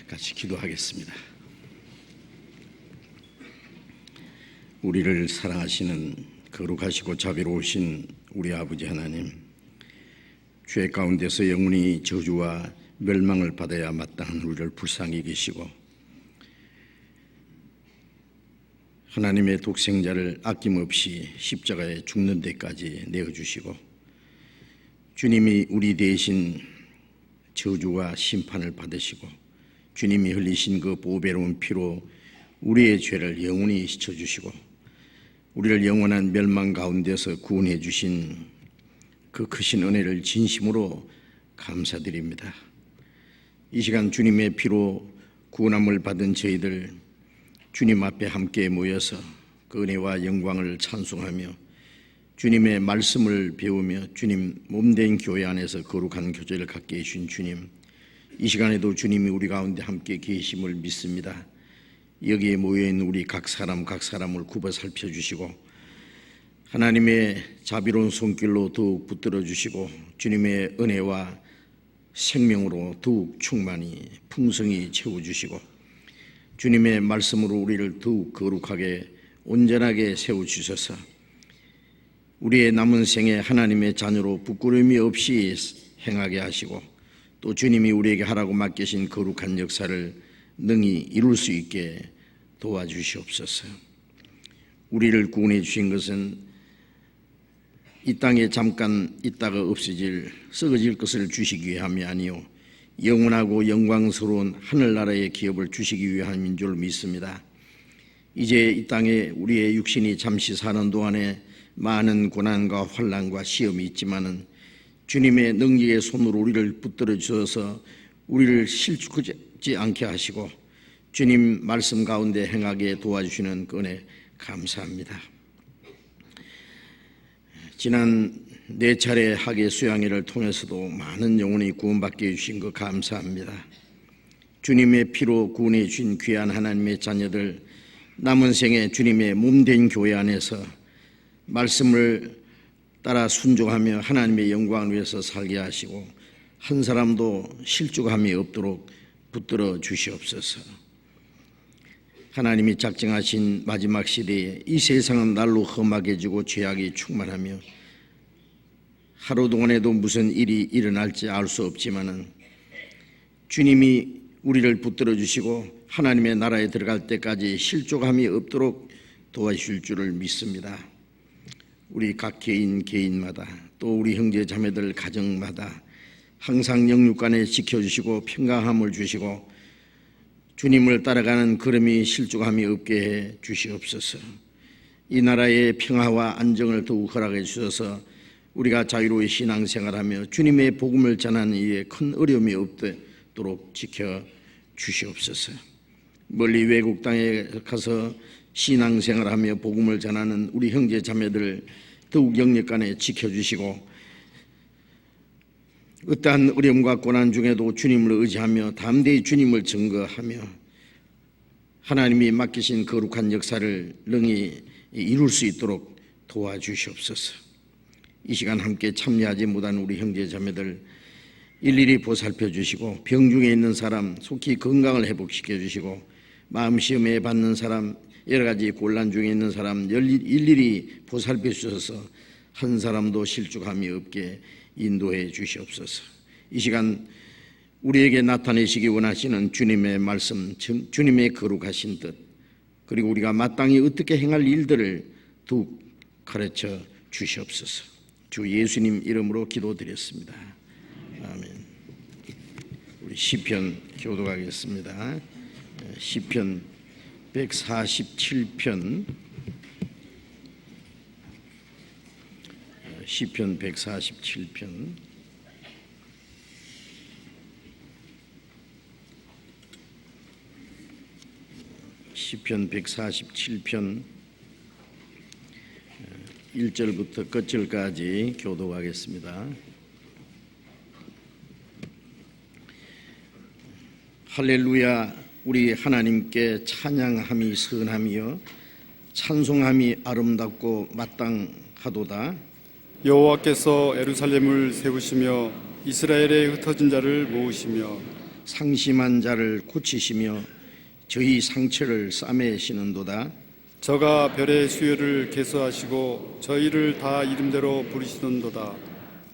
같이 기도하겠습니다. 우리를 사랑하시는 거룩하시고 자비로우신 우리 아버지 하나님, 죄 가운데서 영원히 저주와 멸망을 받아야 마땅한 우리를 불쌍히 계시고 하나님의 독생자를 아낌없이 십자가에 죽는 데까지 내어주시고 주님이 우리 대신 저주와 심판을 받으시고 주님이 흘리신 그 보배로운 피로 우리의 죄를 영원히 씻어주시고 우리를 영원한 멸망 가운데서 구원해 주신 그 크신 은혜를 진심으로 감사드립니다. 이 시간 주님의 피로 구원함을 받은 저희들 주님 앞에 함께 모여서 그 은혜와 영광을 찬송하며 주님의 말씀을 배우며 주님 몸된 교회 안에서 거룩한 교제를 갖게 해주신 주님, 이 시간에도 주님이 우리 가운데 함께 계심을 믿습니다. 여기에 모여있는 우리 각 사람을 굽어 살펴주시고 하나님의 자비로운 손길로 더욱 붙들어 주시고 주님의 은혜와 생명으로 더욱 충만히 풍성히 채워주시고 주님의 말씀으로 우리를 더욱 거룩하게 온전하게 세워주셔서 우리의 남은 생에 하나님의 자녀로 부끄러움이 없이 행하게 하시고 또 주님이 우리에게 하라고 맡기신 거룩한 역사를 능히 이룰 수 있게 도와주시옵소서. 우리를 구원해 주신 것은 이 땅에 잠깐 있다가 없어질 썩어질 것을 주시기 위함이 아니요 영원하고 영광스러운 하늘나라의 기업을 주시기 위함인 줄 믿습니다. 이제 이 땅에 우리의 육신이 잠시 사는 동안에 많은 고난과 환난과 시험이 있지만은 주님의 능력의 손으로 우리를 붙들어 주셔서 우리를 실족하지 않게 하시고 주님 말씀 가운데 행하게 도와주시는 그 은혜 감사합니다. 지난 4차례 학예 수양회를 통해서도 많은 영혼이 구원받게 해주신 것 감사합니다. 주님의 피로 구원해 주신 귀한 하나님의 자녀들, 남은 생에 주님의 몸된 교회 안에서 말씀을 따라 순종하며 하나님의 영광을 위해서 살게 하시고 한 사람도 실족함이 없도록 붙들어 주시옵소서. 하나님이 작정하신 마지막 시대에 이 세상은 날로 험악해지고 죄악이 충만하며 하루 동안에도 무슨 일이 일어날지 알 수 없지만은 주님이 우리를 붙들어 주시고 하나님의 나라에 들어갈 때까지 실족함이 없도록 도와주실 줄을 믿습니다. 우리 각 개인마다 또 우리 형제 자매들 가정마다 항상 영육간에 지켜주시고 평강함을 주시고 주님을 따라가는 걸음이 실족함이 없게 해 주시옵소서. 이 나라의 평화와 안정을 더욱 허락해 주셔서 우리가 자유로이 신앙생활하며 주님의 복음을 전하는 일에 큰 어려움이 없도록 지켜 주시옵소서. 멀리 외국 땅에 가서 신앙생활하며 복음을 전하는 우리 형제 자매들 더욱 영역간에 지켜주시고 어떠한 어려움과 고난 중에도 주님을 의지하며 담대히 주님을 증거하며 하나님이 맡기신 거룩한 역사를 능히 이룰 수 있도록 도와주시옵소서. 이 시간 함께 참여하지 못한 우리 형제 자매들 일일이 보살펴 주시고 병중에 있는 사람 속히 건강을 회복시켜 주시고 마음 시험에 받는 사람 여러 가지 곤란 중에 있는 사람 일일이 보살펴 주셔서 한 사람도 실족함이 없게 인도해 주시옵소서. 이 시간 우리에게 나타내시기 원하시는 주님의 말씀, 주님의 거룩하신 뜻, 그리고 우리가 마땅히 어떻게 행할 일들을 더욱 가르쳐 주시옵소서. 주 예수님 이름으로 기도드렸습니다. 아멘. 우리 시편 교독하겠습니다. 시편 147편, 시편 147편, 시편 147편 1절부터 끝절까지 교독하겠습니다. 할렐루야. 우리 하나님께 찬양함이 선함이요 찬송함이 아름답고 마땅하도다. 여호와께서 예루살렘을 세우시며 이스라엘의 흩어진 자를 모으시며 상심한 자를 고치시며 저희 상처를 싸매시는도다. 저가 별의 수요를 계수하시고 저희를 다 이름대로 부르시는도다.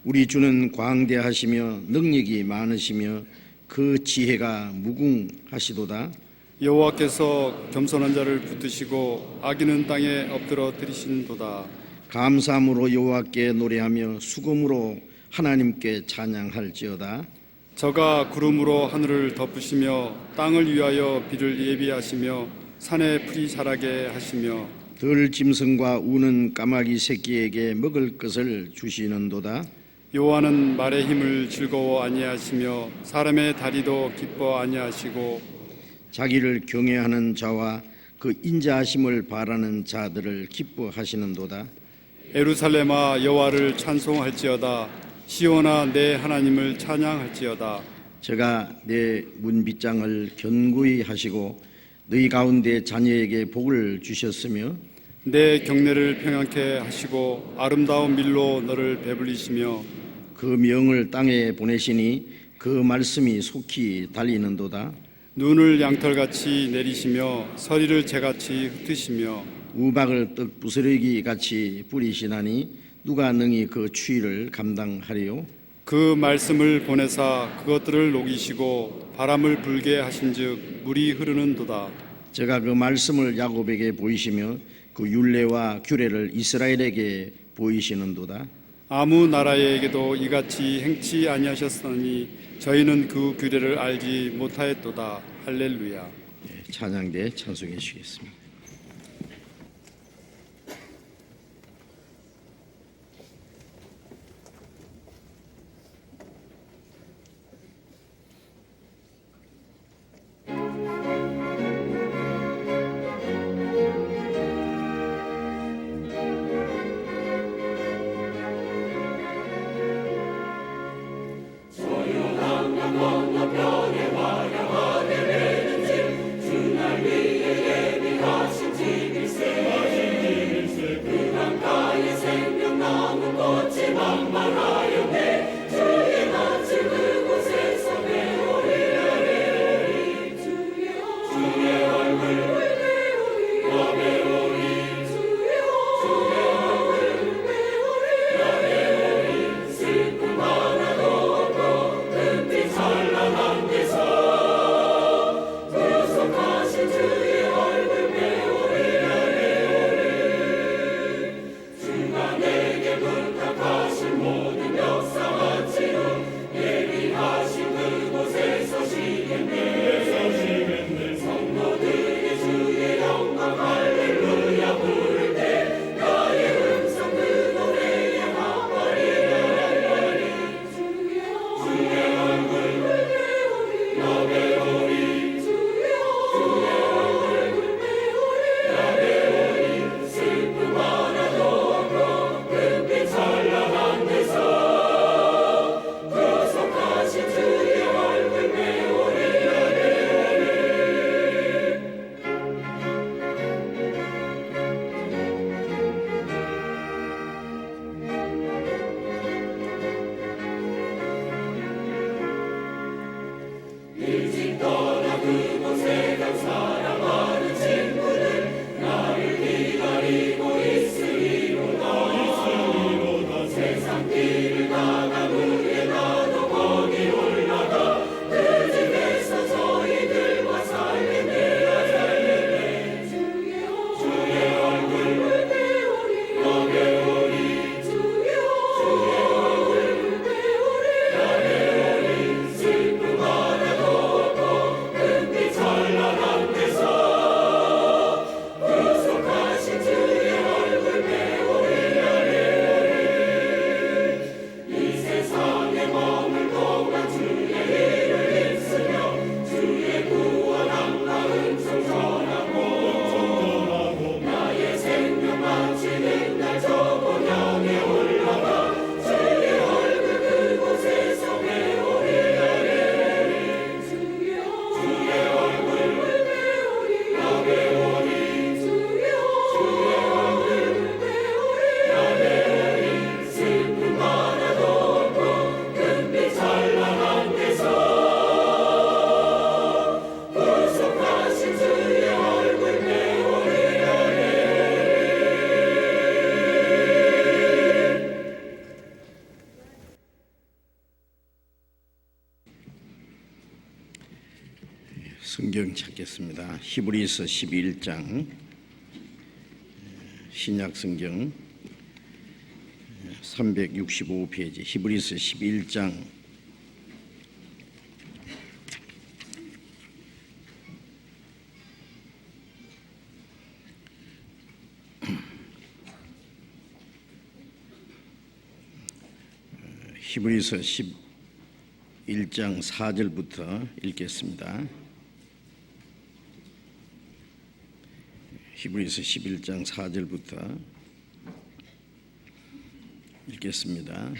우리 주는 광대하시며 능력이 많으시며 그 지혜가 무궁하시도다. 여호와께서 겸손한 자를 붙드시고 악인은 땅에 엎드러 들이시는도다. 감사함으로 여호와께 노래하며 수금으로 하나님께 찬양할지어다. 저가 구름으로 하늘을 덮으시며 땅을 위하여 비를 예비하시며 산에 풀이 자라게 하시며 들짐승과 우는 까마귀 새끼에게 먹을 것을 주시는도다. 여호와는 말의 힘을 즐거워 아니하시며 사람의 다리도 기뻐 아니하시고 자기를 경외하는 자와 그 인자하심을 바라는 자들을 기뻐하시는도다. 예루살렘아 여호와를 찬송할지어다. 시온아 내 하나님을 찬양할지어다. 저가 내 문빗장을 견고히 하시고 너희 가운데 자녀에게 복을 주셨으며 내 경내를 평안케 하시고 아름다운 밀로 너를 배불리시며 그 명을 땅에 보내시니 그 말씀이 속히 달리는도다. 눈을 양털같이 내리시며 서리를 재같이 흩으시며 우박을 떡 부스러기 같이 뿌리시나니 누가 능히 그 추위를 감당하리요? 그 말씀을 보내사 그것들을 녹이시고 바람을 불게 하신즉 물이 흐르는도다. 제가 그 말씀을 야곱에게 보이시며 그 율례와 규례를 이스라엘에게 보이시는도다. 아무 나라에게도 이같이 행치 아니하셨으니 저희는 그 규례를 알지 못하였도다. 할렐루야. 찬양대 찬송해 주시겠습니다. 모든 역사 성경 찾겠습니다. 히브리서 11장 신약 성경 365페이지 히브리서 11장 11장 4절부터 읽겠습니다. 히브리서 11장 4절부터 읽겠습니다.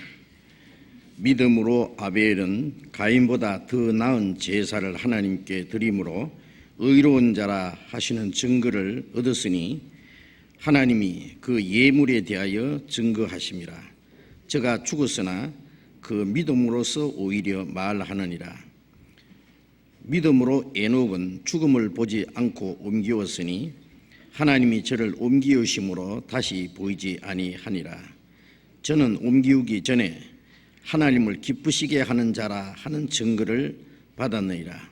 믿음으로 아벨은 가인보다 더 나은 제사를 하나님께 드림으로 의로운 자라 하시는 증거를 얻었으니 하나님이 그 예물에 대하여 증거하심이라. 저가 죽었으나 그 믿음으로서 오히려 말하느니라. 믿음으로 에녹은 죽음을 보지 않고 옮기었으니 하나님이 저를 옮기우심으로 다시 보이지 아니하니라. 저는 옮기우기 전에 하나님을 기쁘시게 하는 자라 하는 증거를 받았느니라.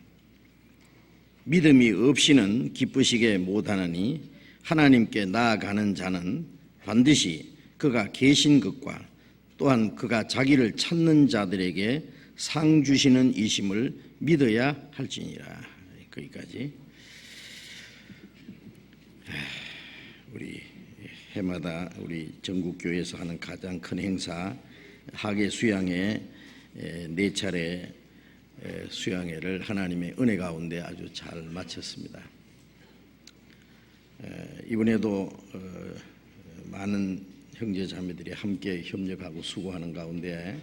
믿음이 없이는 기쁘시게 못하느니 하나님께 나아가는 자는 반드시 그가 계신 것과 또한 그가 자기를 찾는 자들에게 상 주시는 이심을 믿어야 할지니라. 거기까지. 우리 해마다 우리 전국교회에서 하는 가장 큰 행사 학예 수양회 4차례 수양회를 하나님의 은혜 가운데 아주 잘 마쳤습니다. 이번에도 많은 형제 자매들이 함께 협력하고 수고하는 가운데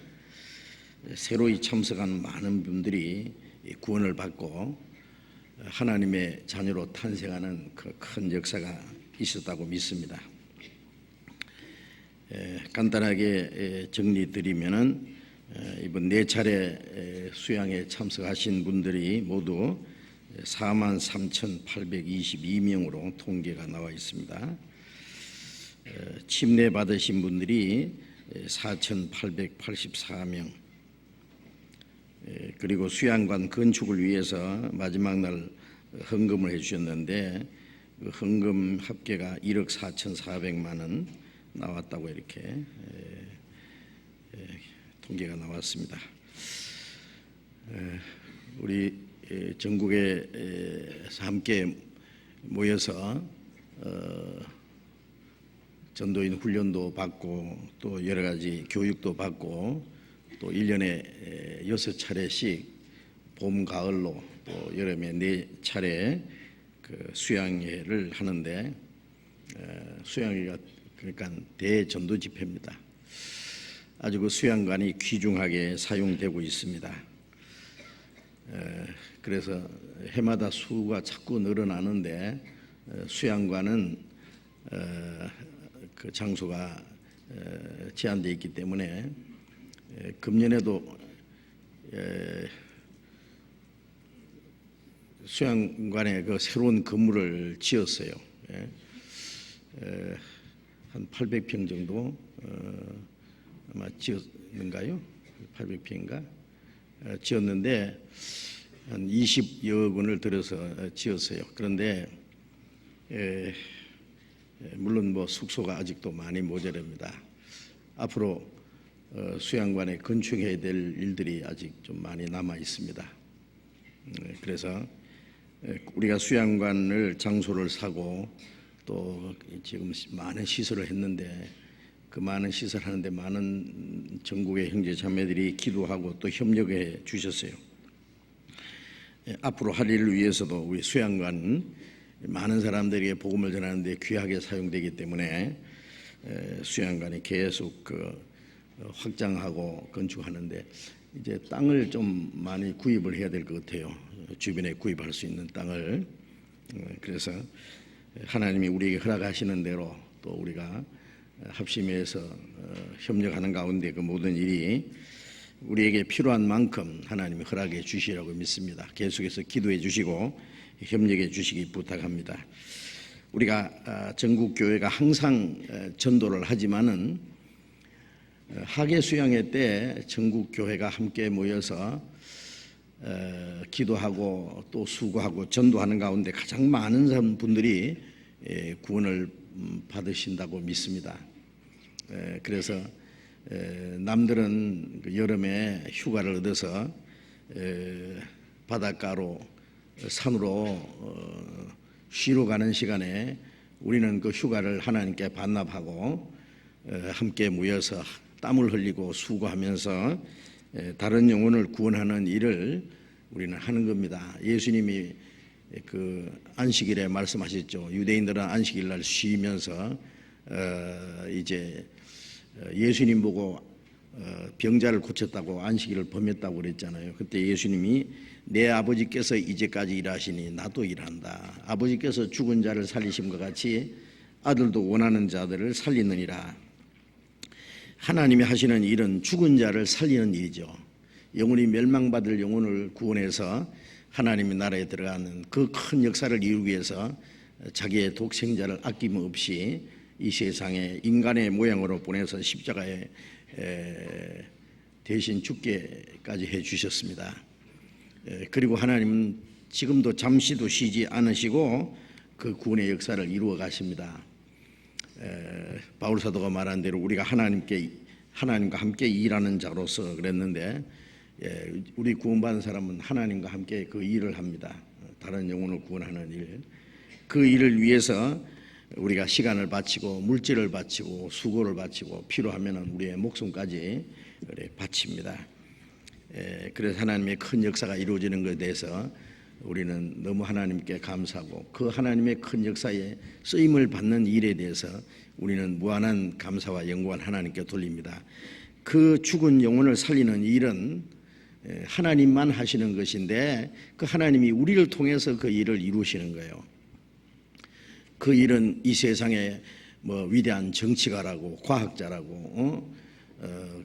새로이 참석한 많은 분들이 구원을 받고 하나님의 자녀로 탄생하는 그 큰 역사가 있었다고 믿습니다. 간단하게 정리드리면은 이번 4차례 수양에 참석하신 분들이 모두 43,822명으로 통계가 나와 있습니다. 침례 받으신 분들이 4,884명, 그리고 수양관 건축을 위해서 마지막 날 헌금을 해주셨는데 그 헌금 합계가 1억 4,400만 원 나왔다고 이렇게 통계가 나왔습니다. 우리 전국에서 함께 모여서 전도인 훈련도 받고 또 여러 가지 교육도 받고 또 1년에 6차례씩 봄, 가을로 또 여름에 4차례 그 수양회를 하는데 수양회가 그러니까 대전도 집회입니다. 아주 그 수양관이 귀중하게 사용되고 있습니다. 그래서 해마다 수가 자꾸 늘어나는데 수양관은 그 장소가 제한되어 있기 때문에 금년에도 수양관에 그 새로운 건물을 지었어요. 한 800평 정도 아마 지었는가요? 800평인가? 지었는데 한 20여 원을 들여서 지었어요. 그런데 물론 뭐 숙소가 아직도 많이 모자랍니다. 앞으로 수양관에 건축해야 될 일들이 아직 좀 많이 남아 있습니다. 그래서 우리가 수양관을 장소를 사고 또 지금 많은 시설을 했는데 그 많은 시설 하는데 많은 전국의 형제 자매들이 기도하고 또 협력해 주셨어요. 앞으로 할 일을 위해서도 우리 수양관 많은 사람들에게 복음을 전하는데 귀하게 사용되기 때문에 수양관이 계속 확장하고 건축하는데 이제 땅을 좀 많이 구입을 해야 될 것 같아요. 주변에 구입할 수 있는 땅을. 그래서 하나님이 우리에게 허락하시는 대로 또 우리가 합심해서 협력하는 가운데 그 모든 일이 우리에게 필요한 만큼 하나님이 허락해 주시라고 믿습니다. 계속해서 기도해 주시고 협력해 주시기 부탁합니다. 우리가 전국교회가 항상 전도를 하지만은 학예 수양회 때 전국교회가 함께 모여서 기도하고 또 수고하고 전도하는 가운데 가장 많은 분들이 구원을 받으신다고 믿습니다. 그래서 남들은 여름에 휴가를 얻어서 바닷가로 산으로 쉬러 가는 시간에 우리는 그 휴가를 하나님께 반납하고 함께 모여서 땀을 흘리고 수고하면서 다른 영혼을 구원하는 일을 우리는 하는 겁니다. 예수님이 그 안식일에 말씀하셨죠. 유대인들은 안식일 날 쉬면서 이제 예수님 보고 병자를 고쳤다고 안식일을 범했다고 그랬잖아요. 그때 예수님이 내 아버지께서 이제까지 일하시니 나도 일한다. 아버지께서 죽은 자를 살리심과 같이 아들도 원하는 자들을 살리느니라. 하나님이 하시는 일은 죽은 자를 살리는 일이죠. 영혼이 멸망받을 영혼을 구원해서 하나님의 나라에 들어가는 그 큰 역사를 이루기 위해서 자기의 독생자를 아낌없이 이 세상에 인간의 모양으로 보내서 십자가에 대신 죽게까지 해주셨습니다. 그리고 하나님은 지금도 잠시도 쉬지 않으시고 그 구원의 역사를 이루어 가십니다. 바울 사도가 말한 대로 우리가 하나님과 함께 일하는 자로서 그랬는데 우리 구원받은 사람은 하나님과 함께 그 일을 합니다. 다른 영혼을 구원하는 일. 그 일을 위해서 우리가 시간을 바치고 물질을 바치고 수고를 바치고 필요하면 우리의 목숨까지 바칩니다. 그래서 하나님의 큰 역사가 이루어지는 것에 대해서 우리는 너무 하나님께 감사하고 그 하나님의 큰 역사에 쓰임을 받는 일에 대해서 우리는 무한한 감사와 영광을 하나님께 돌립니다. 그 죽은 영혼을 살리는 일은 하나님만 하시는 것인데 그 하나님이 우리를 통해서 그 일을 이루시는 거예요. 그 일은 이 세상에 뭐 위대한 정치가라고 과학자라고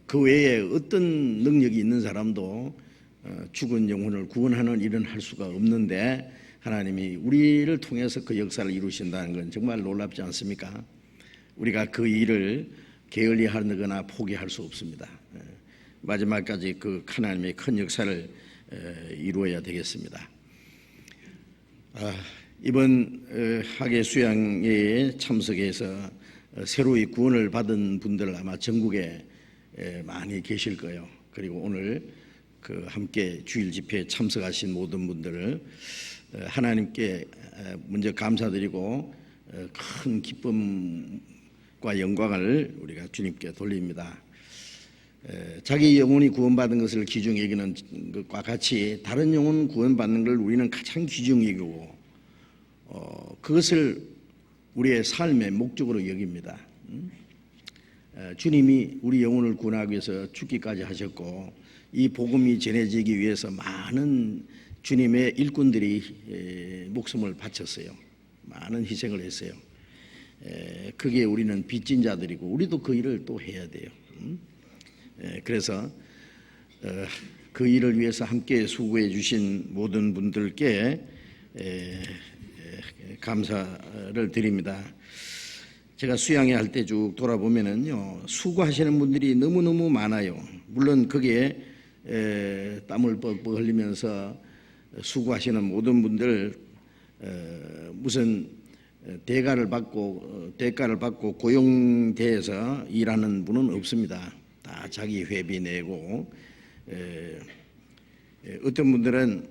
그 외에 어떤 능력이 있는 사람도 죽은 영혼을 구원하는 일은 할 수가 없는데 하나님이 우리를 통해서 그 역사를 이루신다는 건 정말 놀랍지 않습니까? 우리가 그 일을 게을리하거나 포기할 수 없습니다. 마지막까지 그 하나님의 큰 역사를 이루어야 되겠습니다. 이번 학예 수양회에 참석해서 새로이 구원을 받은 분들 아마 전국에 많이 계실 거예요. 그리고 오늘 그 함께 주일 집회에 참석하신 모든 분들을 하나님께 먼저 감사드리고 큰 기쁨과 영광을 우리가 주님께 돌립니다. 자기 영혼이 구원받은 것을 귀중 여기는 것과 같이 다른 영혼 구원받는 걸 우리는 가장 귀중 여기고 그것을 우리의 삶의 목적으로 여깁니다. 주님이 우리 영혼을 구원하기 위해서 죽기까지 하셨고 이 복음이 전해지기 위해서 많은 주님의 일꾼들이 목숨을 바쳤어요. 많은 희생을 했어요. 그게 우리는 빚진 자들이고 우리도 그 일을 또 해야 돼요. 그래서 그 일을 위해서 함께 수고해 주신 모든 분들께 감사를 드립니다. 제가 수양회 할 때 쭉 돌아보면은요 수고하시는 분들이 너무너무 많아요. 물론 그게 땀을 뻘뻘 흘리면서 수고하시는 모든 분들 무슨 대가를 받고 고용돼서 일하는 분은 없습니다. 다 자기 회비 내고 어떤 분들은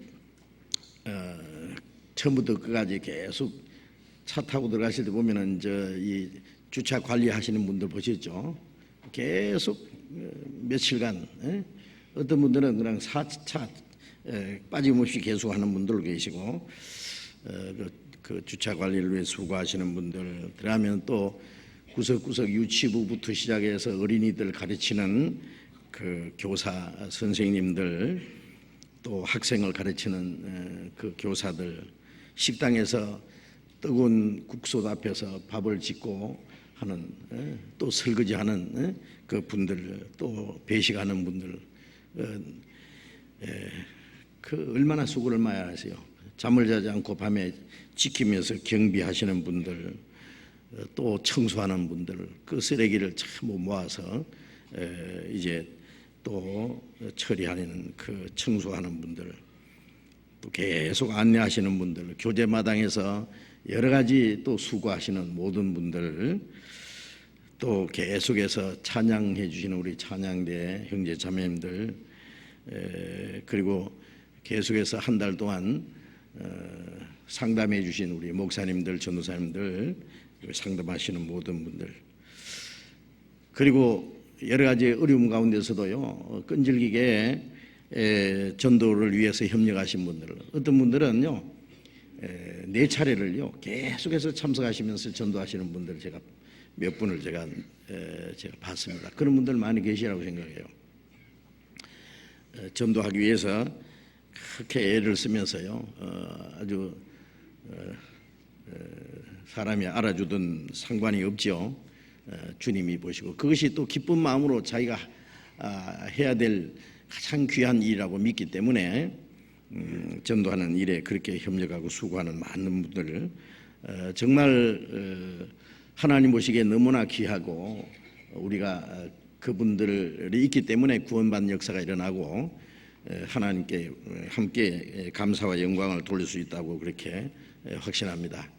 처음부터 끝까지 계속 차 타고 들어가실 때 보면은 이 주차 관리하시는 분들 보셨죠? 계속 며칠간 어떤 분들은 그냥 4차 빠짐없이 계속하는 분들 계시고 그 주차 관리를 위해 수고하시는 분들 그러면 또 구석구석 유치부부터 시작해서 어린이들 가르치는 그 교사 선생님들 또 학생을 가르치는 그 교사들 식당에서 뜨거운 국솥 앞에서 밥을 짓고 하는 또 설거지하는 그 분들 또 배식하는 분들 그 얼마나 수고를 많이 하세요. 잠을 자지 않고 밤에 지키면서 경비하시는 분들 또 청소하는 분들 그 쓰레기를 전부 모아서 이제 또 처리하는 그 청소하는 분들 또 계속 안내하시는 분들, 교제마당에서 여러 가지 또 수고하시는 모든 분들, 또 계속해서 찬양해 주시는 우리 찬양대 형제 자매님들, 그리고 계속해서 한 달 동안 상담해 주신 우리 목사님들, 전도사님들, 상담하시는 모든 분들, 그리고 여러 가지 어려움 가운데서도요 끈질기게 전도를 위해서 협력하신 분들, 어떤 분들은요 4차례를요 계속해서 참석하시면서 전도하시는 분들 제가 몇 분을 제가 봤습니다. 그런 분들 많이 계시라고 생각해요. 전도하기 위해서 그렇게 애를 쓰면서요 아주 사람이 알아주든 상관이 없죠. 주님이 보시고 그것이 또 기쁜 마음으로 자기가 해야 될 가장 귀한 일이라고 믿기 때문에 전도하는 일에 그렇게 협력하고 수고하는 많은 분들, 정말 하나님 보시기에 너무나 귀하고 우리가 그분들이 있기 때문에 구원받는 역사가 일어나고 하나님께 함께 감사와 영광을 돌릴 수 있다고 그렇게 확신합니다.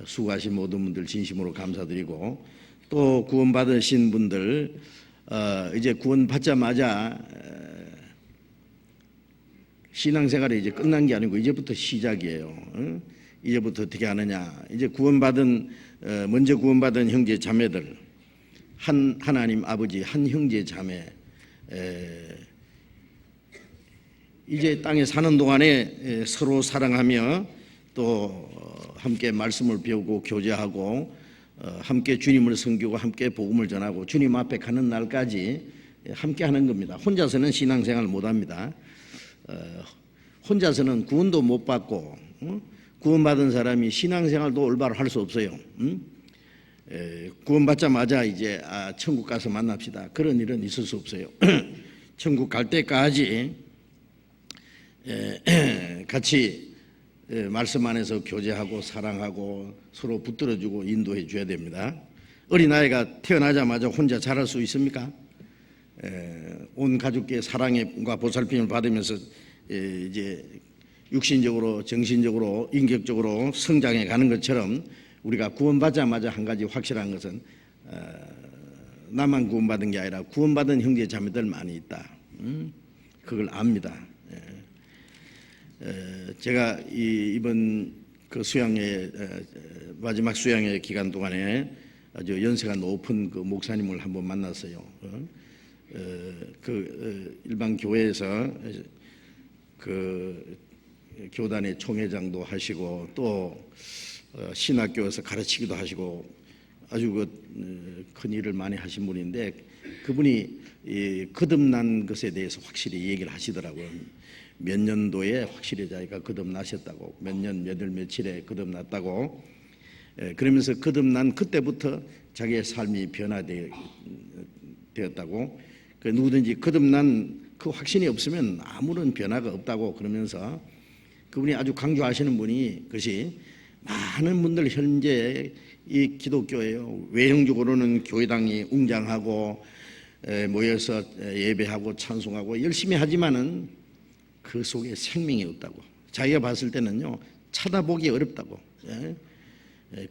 수고하신 모든 분들 진심으로 감사드리고, 또 구원받으신 분들 이제 구원받자마자 신앙생활이 이제 끝난 게 아니고 이제부터 시작이에요. 이제부터 어떻게 하느냐. 이제 먼저 구원받은 형제 자매들, 하나님 아버지 한 형제 자매, 이제 땅에 사는 동안에 서로 사랑하며 또 함께 말씀을 배우고 교제하고 함께 주님을 섬기고 함께 복음을 전하고 주님 앞에 가는 날까지 함께 하는 겁니다. 혼자서는 신앙생활 못합니다. 혼자서는 구원도 못 받고 구원받은 사람이 신앙생활도 올바로 할 수 없어요. 구원받자마자 이제 천국 가서 만납시다, 그런 일은 있을 수 없어요. 천국 갈 때까지 같이 말씀 안에서 교제하고 사랑하고 서로 붙들어주고 인도해 줘야 됩니다. 어린아이가 태어나자마자 혼자 자랄 수 있습니까? 온 가족의 사랑과 보살핌을 받으면서 이제 육신적으로, 정신적으로, 인격적으로 성장해 가는 것처럼 우리가 구원받자마자 한 가지 확실한 것은 나만 구원받은 게 아니라 구원받은 형제 자매들 많이 있다. 그걸 압니다. 제가 이번 그 수양회 마지막 수양회 기간 동안에 아주 연세가 높은 그 목사님을 한번 만났어요. 일반 교회에서 그 교단의 총회장도 하시고 또 신학교에서 가르치기도 하시고 아주 큰 일을 많이 하신 분인데, 그분이 거듭난 것에 대해서 확실히 얘기를 하시더라고요. 몇 년도에 확실히 자기가 거듭나셨다고, 몇 년, 몇 월, 며칠에 거듭났다고. 그러면서 거듭난 그때부터 자기의 삶이 변화되었다고. 누구든지 거듭난 그 확신이 없으면 아무런 변화가 없다고 그러면서 그분이 아주 강조하시는 분이, 그것이 많은 분들 현재 이 기독교예요. 외형적으로는 교회당이 웅장하고 모여서 예배하고 찬송하고 열심히 하지만은 그 속에 생명이 없다고. 자기가 봤을 때는요 쳐다보기 어렵다고.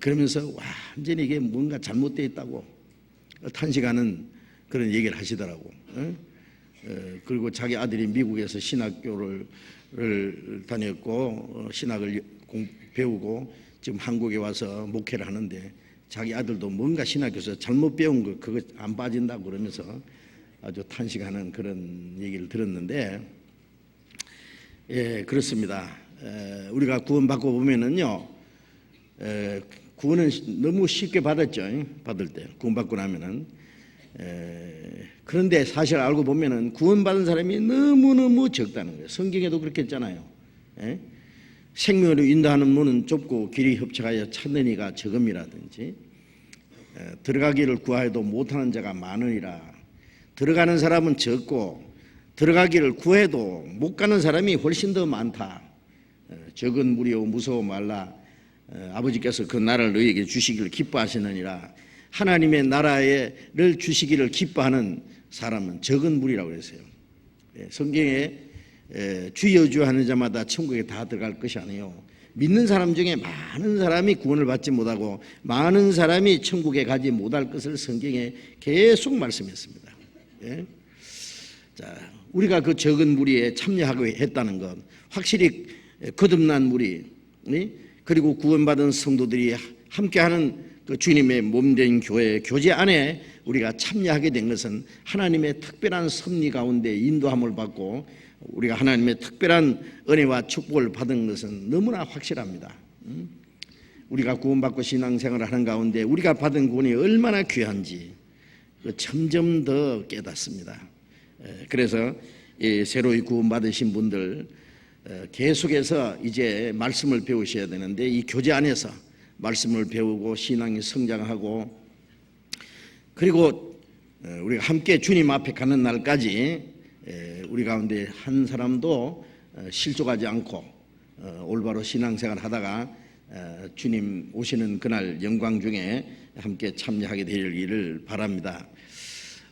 그러면서 완전히 이게 뭔가 잘못되어 있다고 탄식하는 그런 얘기를 하시더라고. 그리고 자기 아들이 미국에서 신학교를 다녔고 신학을 배우고 지금 한국에 와서 목회를 하는데 자기 아들도 뭔가 신학교에서 잘못 배운 거 그거 안 빠진다고 그러면서 아주 탄식하는 그런 얘기를 들었는데, 그렇습니다. 우리가 구원받고 보면은요, 구원은 너무 쉽게 받았죠. 받을 때 구원받고 나면은. 그런데 사실 알고 보면은 구원받은 사람이 너무너무 적다는 거예요. 성경에도 그렇게 했잖아요. 생명으로 인도하는 문은 좁고 길이 협착하여 찾는 이가 적음이라든지, 들어가기를 구하여도 못하는 자가 많으니라. 들어가는 사람은 적고 들어가기를 구해도 못 가는 사람이 훨씬 더 많다. 적은 무리여 무서워 말라. 아버지께서 그 나라를 너희에게 주시기를 기뻐하시느니라. 하나님의 나라를 주시기를 기뻐하는 사람은 적은 무리라고 그랬어요. 성경에 주여 주여 하는 자마다 천국에 다 들어갈 것이 아니에요. 믿는 사람 중에 많은 사람이 구원을 받지 못하고 많은 사람이 천국에 가지 못할 것을 성경에 계속 말씀했습니다. 예? 자, 우리가 그 적은 무리에 참여하고 했다는 것, 확실히 거듭난 무리, 그리고 구원받은 성도들이 함께하는 그 주님의 몸된 교회, 교제 안에 우리가 참여하게 된 것은 하나님의 특별한 섭리 가운데 인도함을 받고 우리가 하나님의 특별한 은혜와 축복을 받은 것은 너무나 확실합니다. 우리가 구원받고 신앙생활을 하는 가운데 우리가 받은 구원이 얼마나 귀한지 점점 더 깨닫습니다. 그래서 새로이 구원받으신 분들 계속해서 이제 말씀을 배우셔야 되는데 이 교제 안에서 말씀을 배우고 신앙이 성장하고 그리고 우리가 함께 주님 앞에 가는 날까지 우리 가운데 한 사람도 실족하지 않고 올바로 신앙생활 하다가 주님 오시는 그날 영광 중에 함께 참여하게 되기를 바랍니다.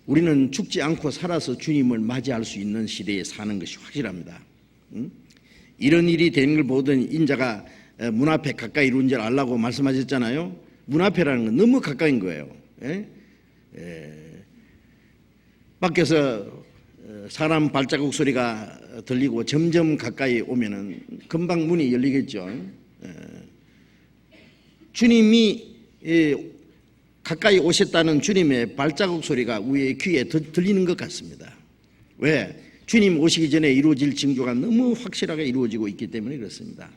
우리는 죽지 않고 살아서 주님을 맞이할 수 있는 시대에 사는 것이 확실합니다. 이런 일이 되는 걸 보던 인자가 문 앞에 가까이 이룬 줄 알라고 말씀하셨잖아요. 문 앞에라는 건 너무 가까인 거예요. 밖에서 사람 발자국 소리가 들리고 점점 가까이 오면은 금방 문이 열리겠죠. 주님이 가까이 오셨다는 주님의 발자국 소리가 우리의 귀에 들리는 것 같습니다. 왜? 주님 오시기 전에 이루어질 징조가 너무 확실하게 이루어지고 있기 때문에 그렇습니다.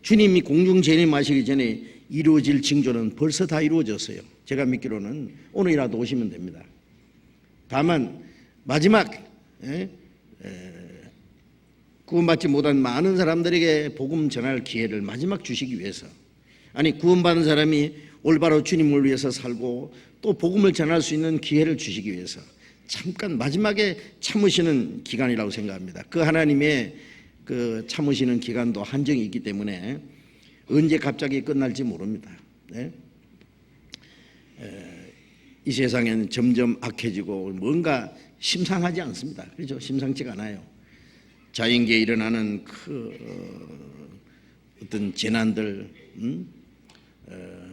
주님이 공중 재림하시기 전에 이루어질 징조는 벌써 다 이루어졌어요. 제가 믿기로는 오늘이라도 오시면 됩니다. 다만 마지막 구원받지 못한 많은 사람들에게 복음 전할 기회를 마지막 주시기 위해서, 아니 구원받은 사람이 올바로 주님을 위해서 살고 또 복음을 전할 수 있는 기회를 주시기 위해서 잠깐 마지막에 참으시는 기간이라고 생각합니다. 그 하나님의 그 참으시는 기간도 한정이 있기 때문에 언제 갑자기 끝날지 모릅니다. 이 세상에는 점점 악해지고 뭔가 심상하지 않습니다. 그렇죠? 심상치가 않아요. 자연계에 일어나는 그 어떤 재난들,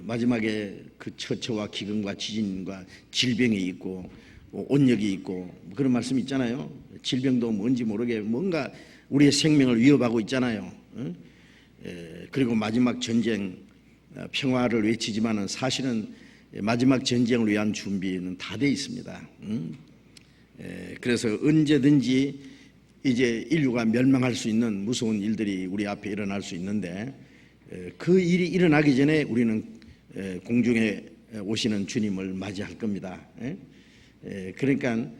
마지막에 그 처처와 기근과 지진과 질병이 있고 온역이 있고 그런 말씀 있잖아요. 질병도 뭔지 모르게 뭔가 우리의 생명을 위협하고 있잖아요. 그리고 마지막 전쟁, 평화를 외치지만은 사실은 마지막 전쟁을 위한 준비는 다 돼 있습니다. 그래서 언제든지 이제 인류가 멸망할 수 있는 무서운 일들이 우리 앞에 일어날 수 있는데 그 일이 일어나기 전에 우리는 공중에 오시는 주님을 맞이할 겁니다. 그러니까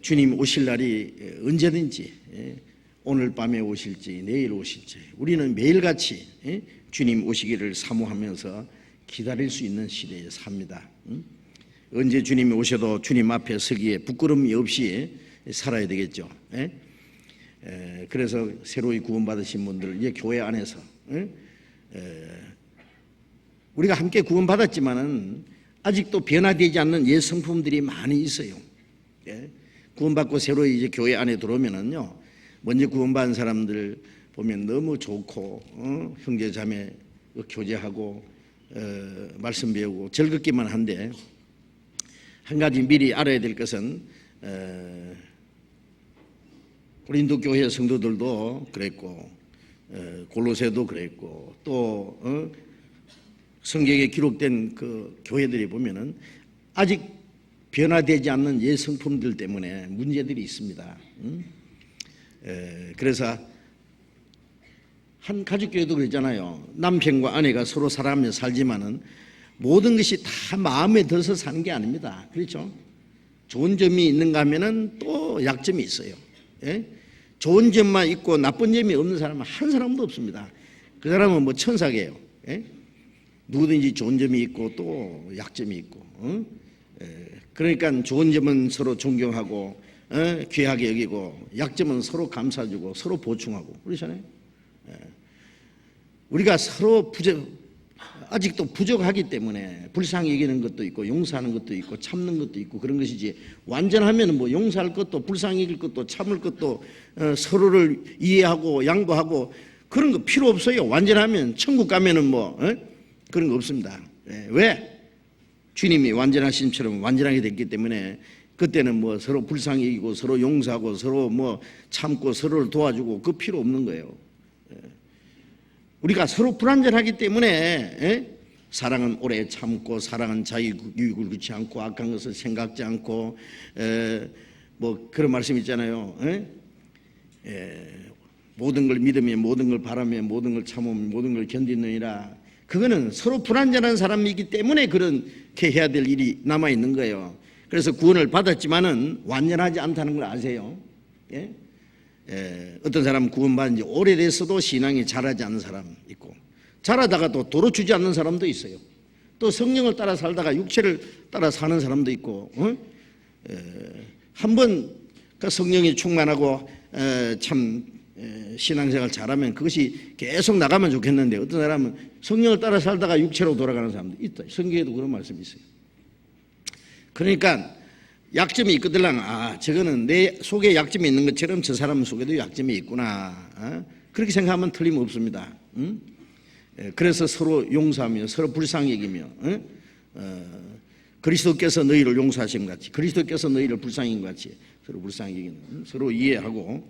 주님 오실 날이 언제든지 오늘 밤에 오실지 내일 오실지 우리는 매일같이 주님 오시기를 사모하면서 기다릴 수 있는 시대에 삽니다. 언제 주님이 오셔도 주님 앞에 서기에 부끄러움이 없이 살아야 되겠죠. 그래서 새로이 구원받으신 분들 이제 교회 안에서 우리가 함께 구원받았지만은 아직도 변화되지 않는 옛 성품들이 많이 있어요. 구원받고 새로이 이제 교회 안에 들어오면은요, 먼저 구원받은 사람들 보면 너무 좋고 형제 자매 교제하고 말씀 배우고 즐겁기만 한데 한 가지 미리 알아야 될 것은 고린도 교회 성도들도 그랬고 골로새도 그랬고 또 성경에 기록된 그 교회들이 보면은 아직 변화되지 않는 옛 성품들 때문에 문제들이 있습니다. 그래서 한 가족교회도 그랬잖아요. 남편과 아내가 서로 사랑하며 살지만은 모든 것이 다 마음에 들어서 사는 게 아닙니다. 그렇죠? 좋은 점이 있는가 하면은 또 약점이 있어요. 좋은 점만 있고 나쁜 점이 없는 사람은 한 사람도 없습니다. 그 사람은 뭐 천사게요. 누구든지 좋은 점이 있고 또 약점이 있고. 그러니까 좋은 점은 서로 존경하고 귀하게 여기고 약점은 서로 감싸주고 서로 보충하고 그러잖아요. 우리가 서로 아직도 부족하기 때문에 불쌍히 여기는 것도 있고 용서하는 것도 있고 참는 것도 있고 그런 것이지, 완전하면 뭐 용서할 것도 불쌍히 여길 것도 참을 것도 서로를 이해하고 양보하고 그런 거 필요 없어요. 완전하면 천국 가면은 뭐 그런 거 없습니다. 왜? 주님이 완전하신처럼 완전하게 됐기 때문에 그때는 뭐 서로 불쌍히 여기고 서로 용서하고 서로 뭐 참고 서로를 도와주고 그 필요 없는 거예요. 우리가 서로 불완전하기 때문에 사랑은 오래 참고 사랑은 자기 유익을 구치 않고 악한 것을 생각지 않고 뭐 그런 말씀 있잖아요. 모든 걸 믿으며 모든 걸 바라며 모든 걸 참으며 모든 걸 견디느니라. 그거는 서로 불완전한 사람이기 때문에 그렇게 해야 될 일이 남아있는 거예요. 그래서 구원을 받았지만은 완전하지 않다는 걸 아세요? 어떤 사람은 구원받은 지 오래됐어도 신앙이 자라지 않는 사람 있고, 자라다가 또 도로 주지 않는 사람도 있어요. 또 성령을 따라 살다가 육체를 따라 사는 사람도 있고, 한번 그 성령이 충만하고 참 신앙생활 잘하면 그것이 계속 나가면 좋겠는데, 어떤 사람은 성령을 따라 살다가 육체로 돌아가는 사람도 있다. 성경에도 그런 말씀이 있어요. 그러니까 약점이 있거들랑, 저거는 내 속에 약점이 있는 것처럼 저 사람 속에도 약점이 있구나. 그렇게 생각하면 틀림없습니다. 그래서 서로 용서하며 서로 불쌍히 여기며, 그리스도께서 너희를 용서하신 것 같이 그리스도께서 너희를 불쌍히 여긴 것 같이 서로 불쌍히 여기는, 서로 이해하고,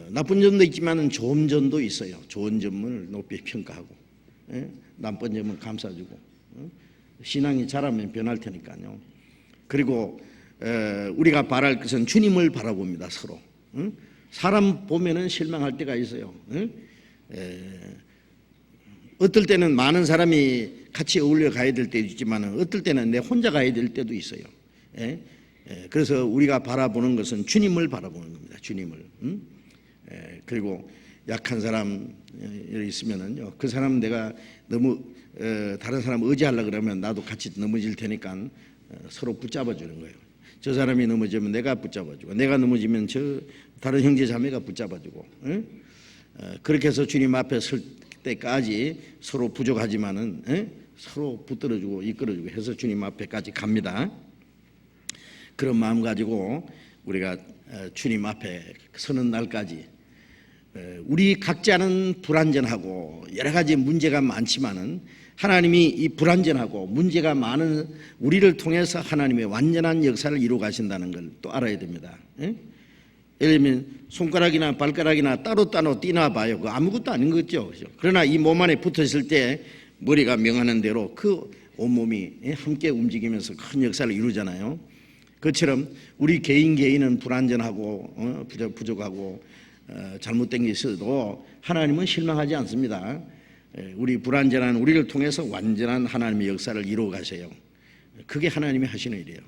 나쁜 점도 있지만 좋은 점도 있어요. 좋은 점을 높이 평가하고, 나쁜 점은 감싸주고, 신앙이 자라면 변할 테니까요. 그리고 우리가 바랄 것은 주님을 바라봅니다. 서로 사람 보면은 실망할 때가 있어요. 어떨 때는 많은 사람이 같이 어울려 가야 될 때도 있지만 어떨 때는 내 혼자 가야 될 때도 있어요. 그래서 우리가 바라보는 것은 주님을 바라보는 겁니다. 주님을. 그리고 약한 사람 있으면은요, 그 사람 내가 너무 다른 사람 의지하려고 그러면 나도 같이 넘어질 테니까 서로 붙잡아 주는 거예요. 저 사람이 넘어지면 내가 붙잡아 주고, 내가 넘어지면 저 다른 형제 자매가 붙잡아 주고, 그렇게 해서 주님 앞에 설 때까지 서로 부족하지만은 서로 붙들어 주고 이끌어 주고 해서 주님 앞에까지 갑니다. 그런 마음 가지고 우리가 주님 앞에 서는 날까지 우리 각자는 불완전하고 여러 가지 문제가 많지만은 하나님이 이 불완전하고 문제가 많은 우리를 통해서 하나님의 완전한 역사를 이루어 가신다는 걸 또 알아야 됩니다. 예를 들면 손가락이나 발가락이나 따로따로 띄나 봐요. 그거 아무것도 아닌 거죠. 그러나 이 몸 안에 붙어 있을 때 머리가 명하는 대로 그 온몸이 함께 움직이면서 큰 역사를 이루잖아요. 그처럼 우리 개인은 불완전하고 부족하고 잘못된 게 있어도 하나님은 실망하지 않습니다. 우리 불완전한 우리를 통해서 완전한 하나님의 역사를 이루어 가세요. 그게 하나님이 하시는 일이에요.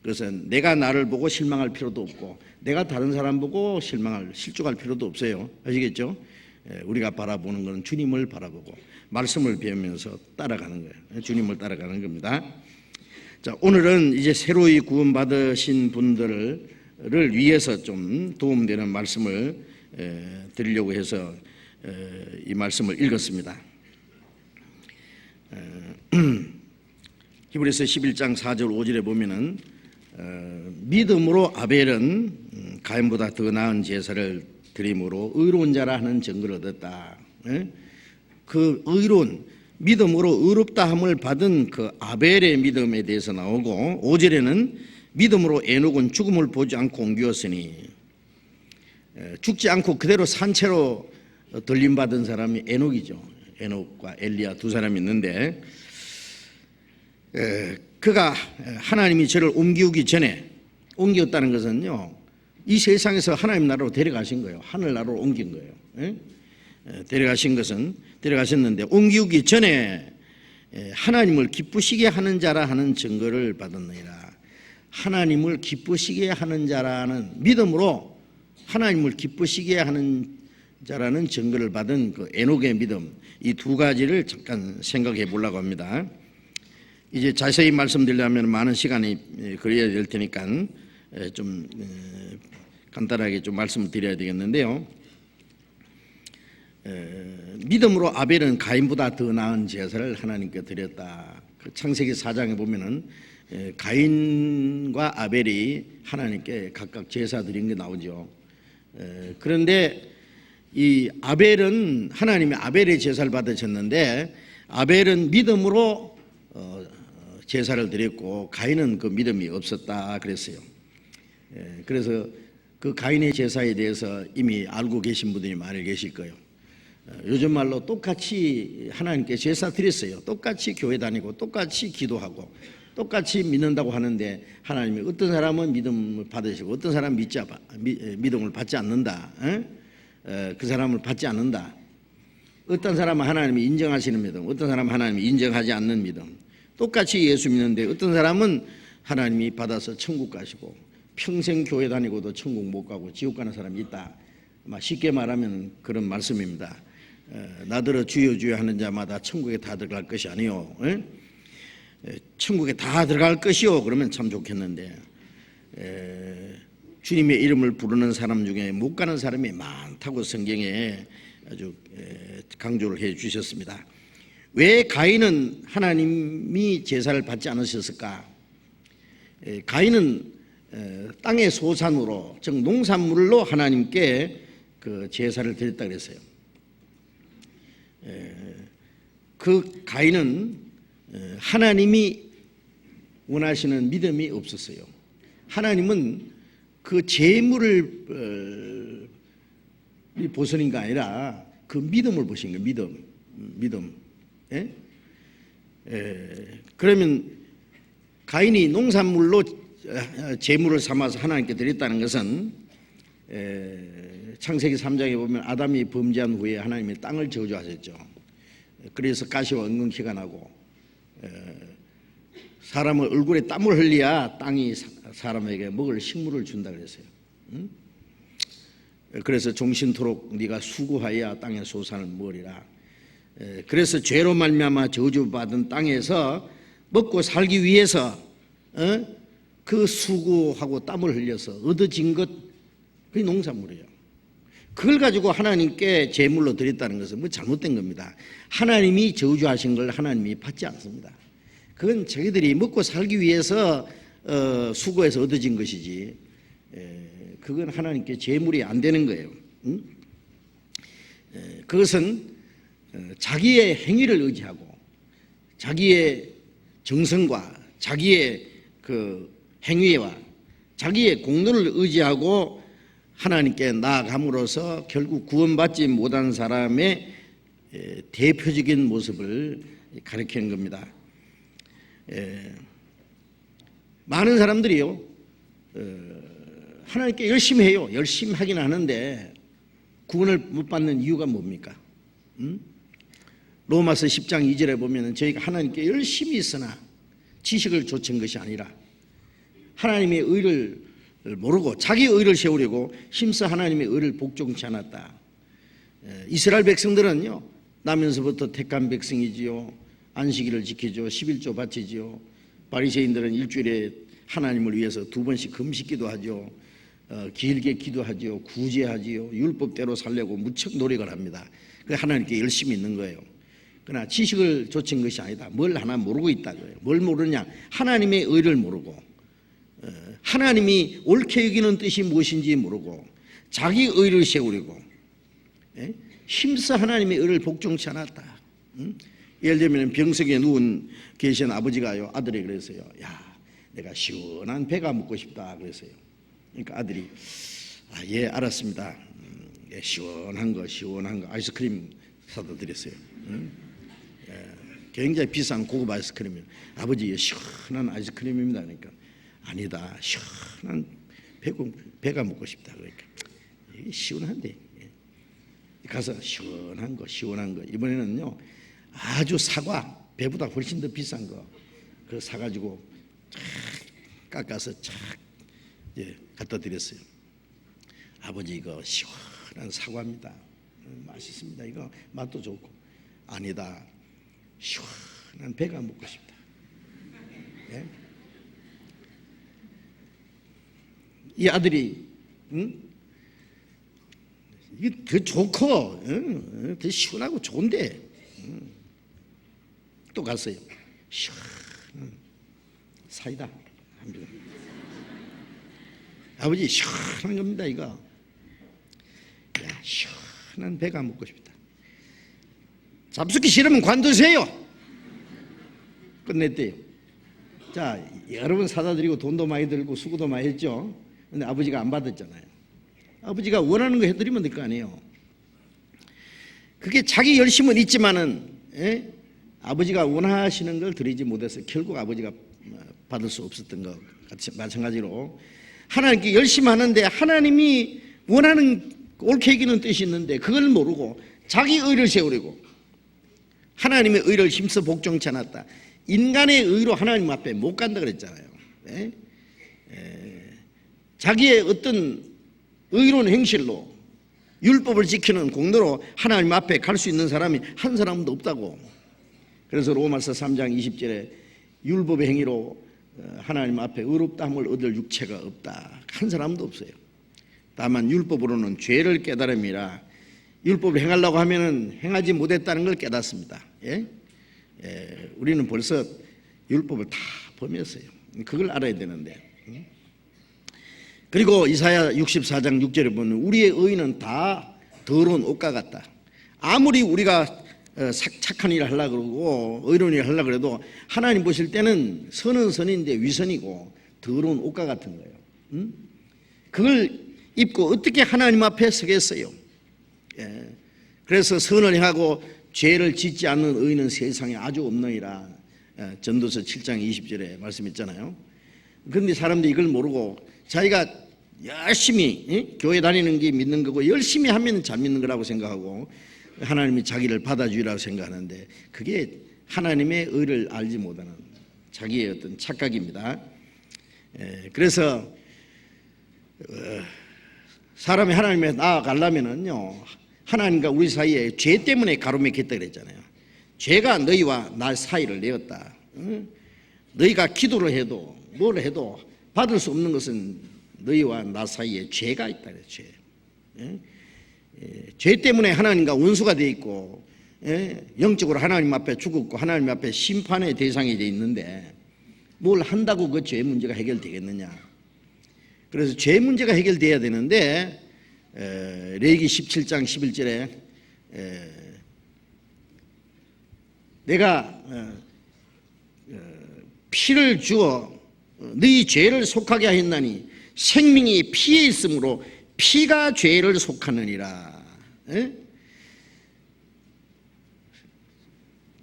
그래서 내가 나를 보고 실망할 필요도 없고 내가 다른 사람 보고 실족할 필요도 없어요. 아시겠죠? 우리가 바라보는 것은 주님을 바라보고 말씀을 배우면서 따라가는 거예요. 주님을 따라가는 겁니다. 자, 오늘은 이제 새로이 구원받으신 분들을 위해서 좀 도움되는 말씀을 드리려고 해서 이 말씀을 읽었습니다. 히브리서 11장 4절 5절에 보면은 믿음으로 아벨은 가인보다 더 나은 제사를 드림으로 의로운 자라 하는 증거를 얻었다. 그 의로운 믿음으로 의롭다함을 받은 그 아벨의 믿음에 대해서 나오고, 5절에는 믿음으로 에녹은 죽음을 보지 않고 옮겼으니, 죽지 않고 그대로 산채로 들림받은 사람이 에녹이죠. 에녹과 엘리야 두 사람이 있는데, 그가 하나님이 저를 옮기기 전에, 옮겼다는 것은요, 이 세상에서 하나님 나라로 데려가신 거예요. 하늘나라로 옮긴 거예요. 데려가셨는데 옮기기 전에 하나님을 기쁘시게 하는 자라 하는 증거를 받았느니라. 하나님을 기쁘시게 하는 자라는 믿음으로 하나님을 기쁘시게 하는 자라는 증거를 받은 그 에녹의 믿음, 이 두 가지를 잠깐 생각해 보려고 합니다. 이제 자세히 말씀드리려면 많은 시간이 걸려야 될 테니까 좀 간단하게 좀 말씀을 드려야 되겠는데요. 믿음으로 아벨은 가인보다 더 나은 제사를 하나님께 드렸다. 그 창세기 4장에 보면은 가인과 아벨이 하나님께 각각 제사 드린 게 나오죠. 그런데 이 아벨은 하나님이 아벨의 제사를 받으셨는데 아벨은 믿음으로 제사를 드렸고 가인은 그 믿음이 없었다 그랬어요. 그래서 그 가인의 제사에 대해서 이미 알고 계신 분들이 많이 계실 거예요. 요즘 말로 똑같이 하나님께 제사 드렸어요. 똑같이 교회 다니고 똑같이 기도하고 똑같이 믿는다고 하는데 하나님이 어떤 사람은 믿음을 받으시고 어떤 사람은 믿음을 받지 않는다. 그 사람을 받지 않는다. 어떤 사람은 하나님이 인정하시는 믿음, 어떤 사람은 하나님이 인정하지 않는 믿음. 똑같이 예수 믿는데 어떤 사람은 하나님이 받아서 천국 가시고 평생 교회 다니고도 천국 못 가고 지옥 가는 사람이 있다. 쉽게 말하면 그런 말씀입니다. 나더러 주여 주여 하는 자마다 천국에 다 들어갈 것이 아니요. 천국에 다 들어갈 것이요. 그러면 참 좋겠는데 주님의 이름을 부르는 사람 중에 못 가는 사람이 많다고 성경에 아주 강조를 해 주셨습니다. 왜 가인은 하나님이 제사를 받지 않으셨을까? 가인은 땅의 소산으로 즉 농산물로 하나님께 그 제사를 드렸다 그랬어요. 그 가인은 하나님이 원하시는 믿음이 없었어요. 하나님은 그 재물을 보시는 게 아니라 그 믿음을 보신 거예요. 믿음. 그러면 가인이 농산물로 재물을 삼아서 하나님께 드렸다는 것은 창세기 3장에 보면 아담이 범죄한 후에 하나님이 땅을 저주하셨죠. 그래서 가시와 엉겅퀴가 나고 사람의 얼굴에 땀을 흘려야 땅이 사람에게 먹을 식물을 준다 그랬어요. 그래서 종신토록 네가 수고하여야 땅의 소산을 먹으리라. 그래서 죄로 말미암아 저주받은 땅에서 먹고 살기 위해서 그 수고하고 땀을 흘려서 얻어진 것 그게 농산물이에요. 그걸 가지고 하나님께 제물로 드렸다는 것은 뭐 잘못된 겁니다. 하나님이 저주하신 걸 하나님이 받지 않습니다. 그건 자기들이 먹고 살기 위해서 수고해서 얻어진 것이지 그건 하나님께 제물이 안 되는 거예요. 그것은 자기의 행위를 의지하고 자기의 정성과 자기의 그 행위와 자기의 공로를 의지하고 하나님께 나아감으로써 결국 구원받지 못한 사람의 대표적인 모습을 가리키는 겁니다. 많은 사람들이요 하나님께 열심히 해요. 열심히 하긴 하는데 구원을 못 받는 이유가 뭡니까? 로마서 10장 2절에 보면 저희가 하나님께 열심히 있으나 지식을 좇은 것이 아니라 하나님의 의를 모르고 자기 의를 세우려고 힘써 하나님의 의를 복종치 않았다. 이스라엘 백성들은요 나면서부터 택한 백성이지요. 안식일을 지키죠. 11조 바치지요. 바리새인들은 일주일에 하나님을 위해서 2번씩 금식기도 하죠. 길게 기도하지요. 구제하지요. 율법대로 살려고 무척 노력을 합니다. 하나님께 열심히 있는 거예요. 그러나 지식을 좇은 것이 아니다. 뭘 하나 모르고 있다고요. 뭘 모르냐? 하나님의 의를 모르고 하나님이 옳게 여기는 뜻이 무엇인지 모르고 자기 의를 세우려고 힘써 하나님의 의를 복종치 않았다. 예를 들면 병석에 누운 계신 아버지가요 아들에게 그랬어요. 야, 내가 시원한 배가 먹고 싶다 그랬어요. 그러니까 아들이 예 알았습니다. 시원한 거 아이스크림 사다 드렸어요. 굉장히 비싼 고급 아이스크림이에요. 아버지 시원한 아이스크림입니다. 그러니까 아니다. 시원한 배가 먹고 싶다. 그러니까 이게 시원한데 가서 시원한 거 이번에는요 아주 사과 배보다 훨씬 더 비싼 거 그거 사가지고 깎아서 갖다 드렸어요. 아버지 이거 시원한 사과입니다. 맛있습니다. 이거 맛도 좋고 아니다. 시원한 배가 먹고 싶다. 이 아들이 이게 더 좋고 더 시원하고 좋은데 또 갔어요. 시원한 사이다 한 병. 아버지 시원한 겁니다 이거. 야, 시원한 배가 먹고 싶다. 잡숫기 싫으면 관두세요. 끝냈대요. 자, 여러 번 사다 드리고 돈도 많이 들고 수고도 많이 했죠. 근데 아버지가 안 받았잖아요. 아버지가 원하는 거 해드리면 될 거 아니에요. 그게 자기 열심은 있지만은 아버지가 원하시는 걸 드리지 못해서 결국 아버지가 받을 수 없었던 것 같이 마찬가지로 하나님께 열심히 하는데 하나님이 원하는 옳게 여기는 뜻이 있는데 그걸 모르고 자기 의를 세우려고 하나님의 의를 힘써 복종치 않았다. 인간의 의로 하나님 앞에 못 간다 그랬잖아요. 자기의 어떤 의로운 행실로 율법을 지키는 공로로 하나님 앞에 갈 수 있는 사람이 한 사람도 없다고. 그래서 로마서 3장 20절에 율법의 행위로 하나님 앞에 의롭다함을 얻을 육체가 없다. 한 사람도 없어요. 다만 율법으로는 죄를 깨달음이라 율법을 행하려고 하면은 행하지 못했다는 걸 깨닫습니다. 우리는 벌써 율법을 다 범했어요. 그걸 알아야 되는데. 그리고 이사야 64장 6절에 보면 우리의 의는 다 더러운 옷과 같다. 아무리 우리가 착한 일을 하려고 그러고 의로운 일을 하려고 해도 하나님 보실 때는 선은 선인데 위선이고 더러운 옷과 같은 거예요. 그걸 입고 어떻게 하나님 앞에 서겠어요? 그래서 선을 행하고 죄를 짓지 않는 의인은 세상에 아주 없느니라. 전도서 7장 20절에 말씀했잖아요. 그런데 사람들이 이걸 모르고 자기가 열심히 교회 다니는 게 믿는 거고 열심히 하면 잘 믿는 거라고 생각하고 하나님이 자기를 받아주리라고 생각하는데 그게 하나님의 의를 알지 못하는 자기의 어떤 착각입니다. 그래서 사람이 하나님에 나아가려면은요 하나님과 우리 사이에 죄 때문에 가로막혔다 그랬잖아요. 죄가 너희와 나 사이를 내었다. 너희가 기도를 해도 뭘 해도 받을 수 없는 것은 너희와 나 사이에 죄가 있다 그래요. 죄 때문에 하나님과 원수가 돼 있고 영적으로 하나님 앞에 죽었고 하나님 앞에 심판의 대상이 돼 있는데 뭘 한다고 그 죄 문제가 해결되겠느냐. 그래서 죄 문제가 해결돼야 되는데 레위기 17장 11절에 내가 피를 주어 너희 죄를 속하게 하였나니 생명이 피에 있으므로 피가 죄를 속하느니라.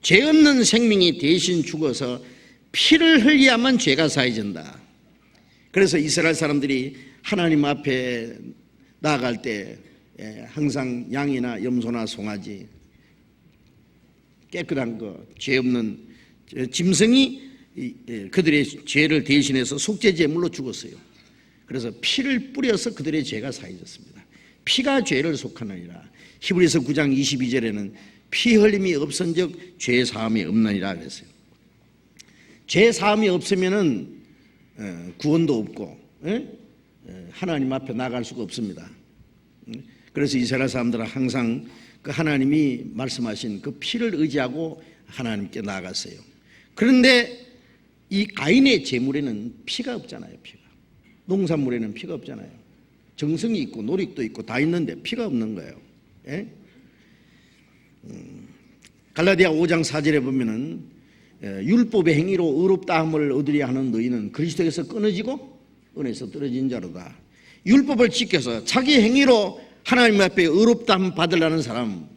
죄 없는 생명이 대신 죽어서 피를 흘려야만 죄가 사해진다. 그래서 이스라엘 사람들이 하나님 앞에 나아갈 때 항상 양이나 염소나 송아지 깨끗한 거, 죄 없는 짐승이 그들의 죄를 대신해서 속죄제물로 죽었어요. 그래서 피를 뿌려서 그들의 죄가 사해졌습니다. 피가 죄를 속하느니라. 히브리서 9장 22절에는 피 흘림이 없은즉 죄 사함이 없느니라 그랬어요. 죄 사함이 없으면은 구원도 없고 하나님 앞에 나갈 수가 없습니다. 그래서 이스라엘 사람들은 항상 그 하나님이 말씀하신 그 피를 의지하고 하나님께 나아갔어요. 그런데 이 가인의 제물에는 피가 없잖아요. 피가. 농산물에는 피가 없잖아요. 정성이 있고 노력도 있고 다 있는데 피가 없는 거예요. 갈라디아 5장 4절에 보면은 율법의 행위로 의롭다함을 얻으려 하는 너희는 그리스도에서 끊어지고 은혜에서 떨어진 자로다. 율법을 지켜서 자기 행위로 하나님 앞에 의롭다함 받으려는 사람